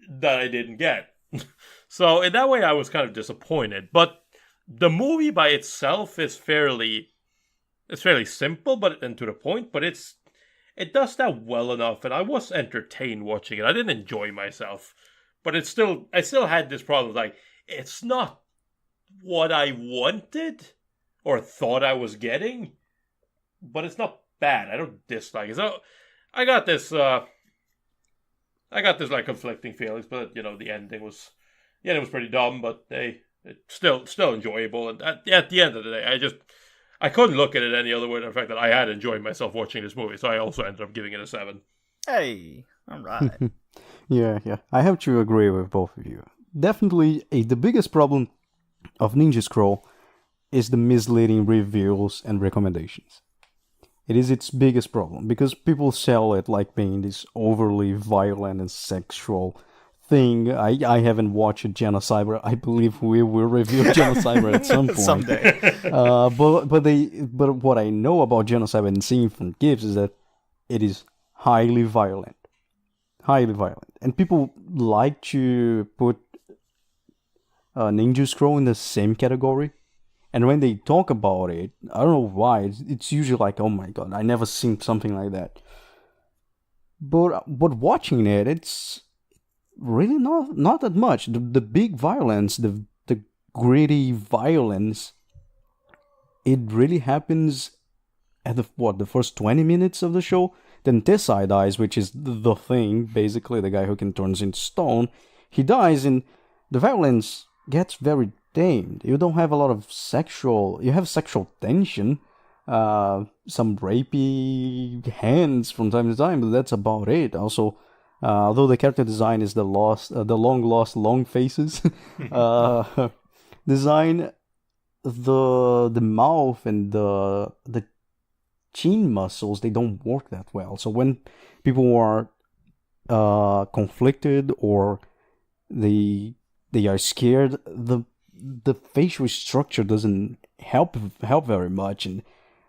[SPEAKER 1] that I didn't get. So in that way, I was kind of disappointed. But the movie by itself is fairly simple, and to the point. But it's it does that well enough, and I was entertained watching it. I didn't enjoy myself, but I still had this problem. Like, it's not what I wanted or thought I was getting, but it's not bad. I don't dislike it. So I got this like conflicting feelings, but the ending was pretty dumb, but it's still enjoyable. And at the end of the day, I couldn't look at it any other way than the fact that I had enjoyed myself watching this movie, so I also ended up giving it a 7.
[SPEAKER 3] Hey, all right.
[SPEAKER 2] Yeah. I have to agree with both of you. Definitely, the biggest problem of Ninja Scroll is the misleading reviews and recommendations. It is its biggest problem, because people sell it like being this overly violent and sexual thing. I haven't watched Genocyber. I believe we will review Genocyber at some point.
[SPEAKER 3] Someday.
[SPEAKER 2] But what I know about Genocyber and seeing from GIFs is that it is highly violent. Highly violent. And people like to put Ninja Scroll in the same category. And when they talk about it, I don't know why, it's usually like, oh my god, I never seen something like that. But watching it, it's really not that much. The big violence, the gritty violence, it really happens at the first 20 minutes of the show. Then Tessai dies, which is the thing, basically, the guy who can turn into stone. He dies, and the violence gets very tamed. You don't have a lot of you have sexual tension, some rapey hands from time to time, but that's about it. Also, although the character design is the long lost long faces design, the mouth and the chin muscles, they don't work that well. So when people are conflicted or they are scared, the facial structure doesn't help very much, and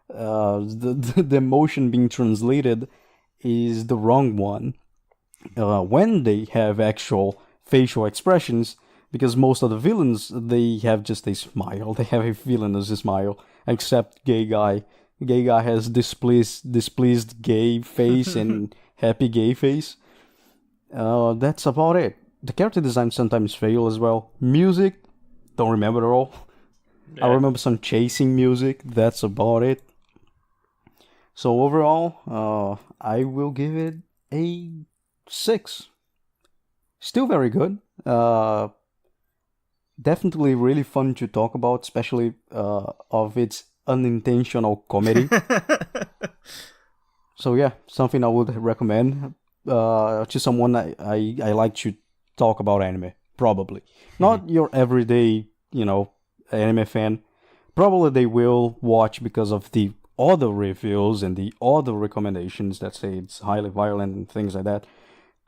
[SPEAKER 2] the emotion being translated is the wrong one when they have actual facial expressions, because most of the villains, they have just a smile. They have a villainous smile, except Gay Guy. Gay Guy has displeased gay face and happy gay face. That's about it. The character design sometimes fail as well. Music, don't remember at all. Yeah. I remember some chasing music. That's about it. So overall, I will give it a 6. Still very good. Definitely really fun to talk about, especially of its unintentional comedy. So yeah, something I would recommend to someone I like to talk about anime. Probably not your everyday, anime fan. Probably they will watch because of the other reviews and the other recommendations that say it's highly violent and things like that.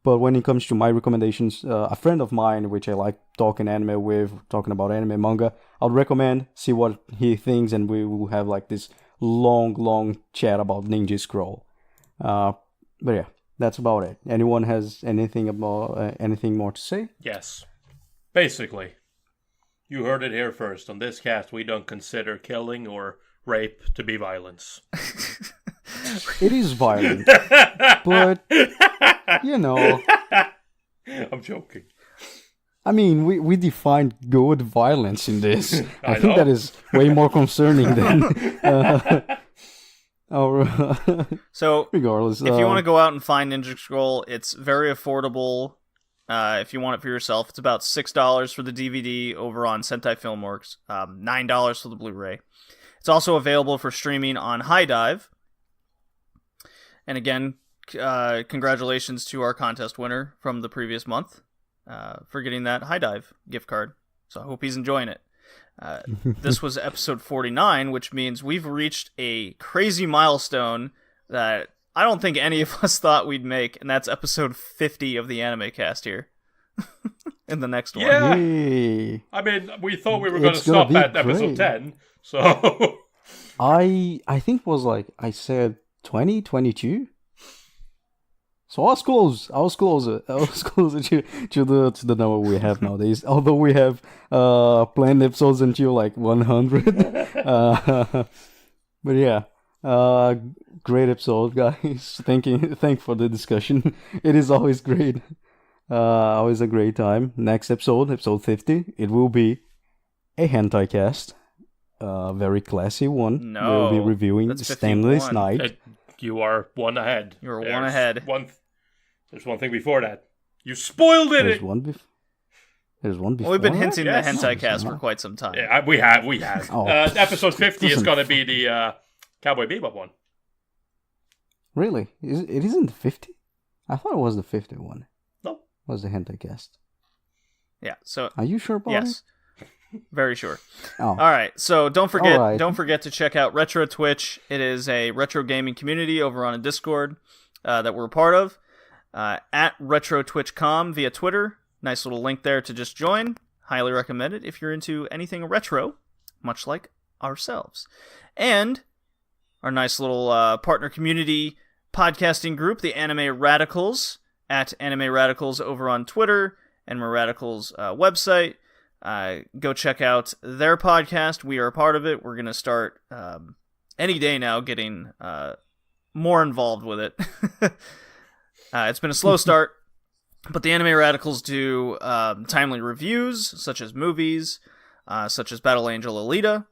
[SPEAKER 2] But when it comes to my recommendations, a friend of mine, which I like talking anime with, talking about anime manga, I'll recommend, see what he thinks, and we will have like this long chat about Ninja Scroll. But yeah, that's about it. Anyone has anything more to say?
[SPEAKER 1] Yes. Basically, you heard it here first. On this cast, we don't consider killing or rape to be violence.
[SPEAKER 2] It is violent, but
[SPEAKER 1] I'm joking.
[SPEAKER 2] I mean, we define good violence in this. I think that is way more concerning than our.
[SPEAKER 3] So,
[SPEAKER 2] regardless,
[SPEAKER 3] if you want to go out and find Ninja Scroll, it's very affordable. If you want it for yourself, it's about $6 for the DVD over on Sentai Filmworks, $9 for the Blu-ray. It's also available for streaming on High Dive. And again, congratulations to our contest winner from the previous month for getting that High Dive gift card. So I hope he's enjoying it. This was episode 49, which means we've reached a crazy milestone that I don't think any of us thought we'd make, and that's episode 50 of the Anime Cast here. In the next one.
[SPEAKER 1] Yeah.
[SPEAKER 2] Yay.
[SPEAKER 1] I mean, we thought we were going to stop at episode 10, so...
[SPEAKER 2] I think it was like, I said 20, 22? So I was close. I was closer to the number we have nowadays. Although we have planned episodes until like 100. But yeah, Great episode, guys. Thank for the discussion. It is always great. Always a great time. Next episode 50, it will be a hentai cast. Very classy one.
[SPEAKER 3] No,
[SPEAKER 2] we'll be reviewing
[SPEAKER 3] that's
[SPEAKER 2] Stanley's
[SPEAKER 3] 51.
[SPEAKER 2] Night.
[SPEAKER 1] You are one ahead.
[SPEAKER 3] You're one ahead.
[SPEAKER 1] There's one thing before that. You spoiled it.
[SPEAKER 2] There's one before.
[SPEAKER 3] Well, we've been hinting
[SPEAKER 1] Yes.
[SPEAKER 3] the hentai cast for quite some time.
[SPEAKER 1] Yeah, we have.
[SPEAKER 2] Oh.
[SPEAKER 1] Episode 50 is
[SPEAKER 2] Listen.
[SPEAKER 1] going to be the Cowboy Bebop one.
[SPEAKER 2] Really? It isn't 50? I thought it was the 51.
[SPEAKER 1] No.
[SPEAKER 2] Was the hentai cast?
[SPEAKER 3] Yeah. So
[SPEAKER 2] Are you sure about
[SPEAKER 3] yes, very sure.
[SPEAKER 2] it? Oh.
[SPEAKER 3] All right. So don't forget,
[SPEAKER 2] All right.
[SPEAKER 3] don't forget to check out Retro Twitch. It is a retro gaming community over on a Discord that we're a part of. At Retro TwitchCom via Twitter. Nice little link there to just join. Highly recommend it if you're into anything retro, much like ourselves. And our nice little partner community podcasting group, the Anime Radicals, at Anime Radicals over on Twitter, Anime Radicals website. Go check out their podcast. We are a part of it. We're going to start any day now getting more involved with it. It's been a slow start, but the Anime Radicals do timely reviews, such as movies, such as Battle Angel Alita,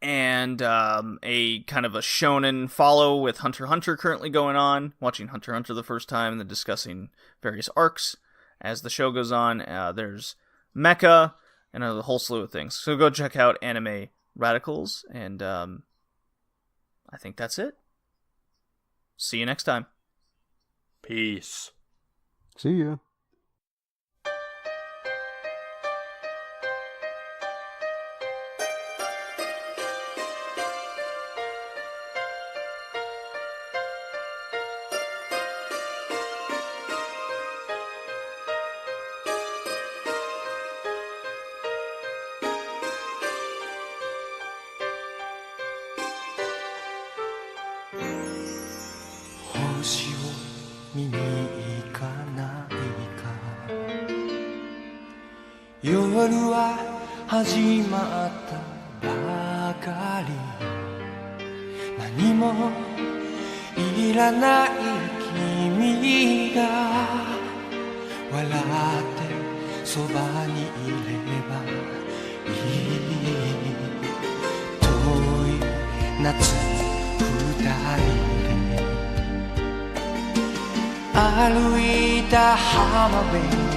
[SPEAKER 3] and a kind of a shonen follow with Hunter x Hunter currently going on, watching Hunter x Hunter the first time and then discussing various arcs as the show goes on. There's mecha and a whole slew of things. So go check out Anime Radicals, and I think that's it. See you next time.
[SPEAKER 1] Peace.
[SPEAKER 2] See ya.
[SPEAKER 8] 星を見に行かないか夜は始まったばかり何もいらない君が笑ってそばにいればいい遠い夏二人歩いた浜辺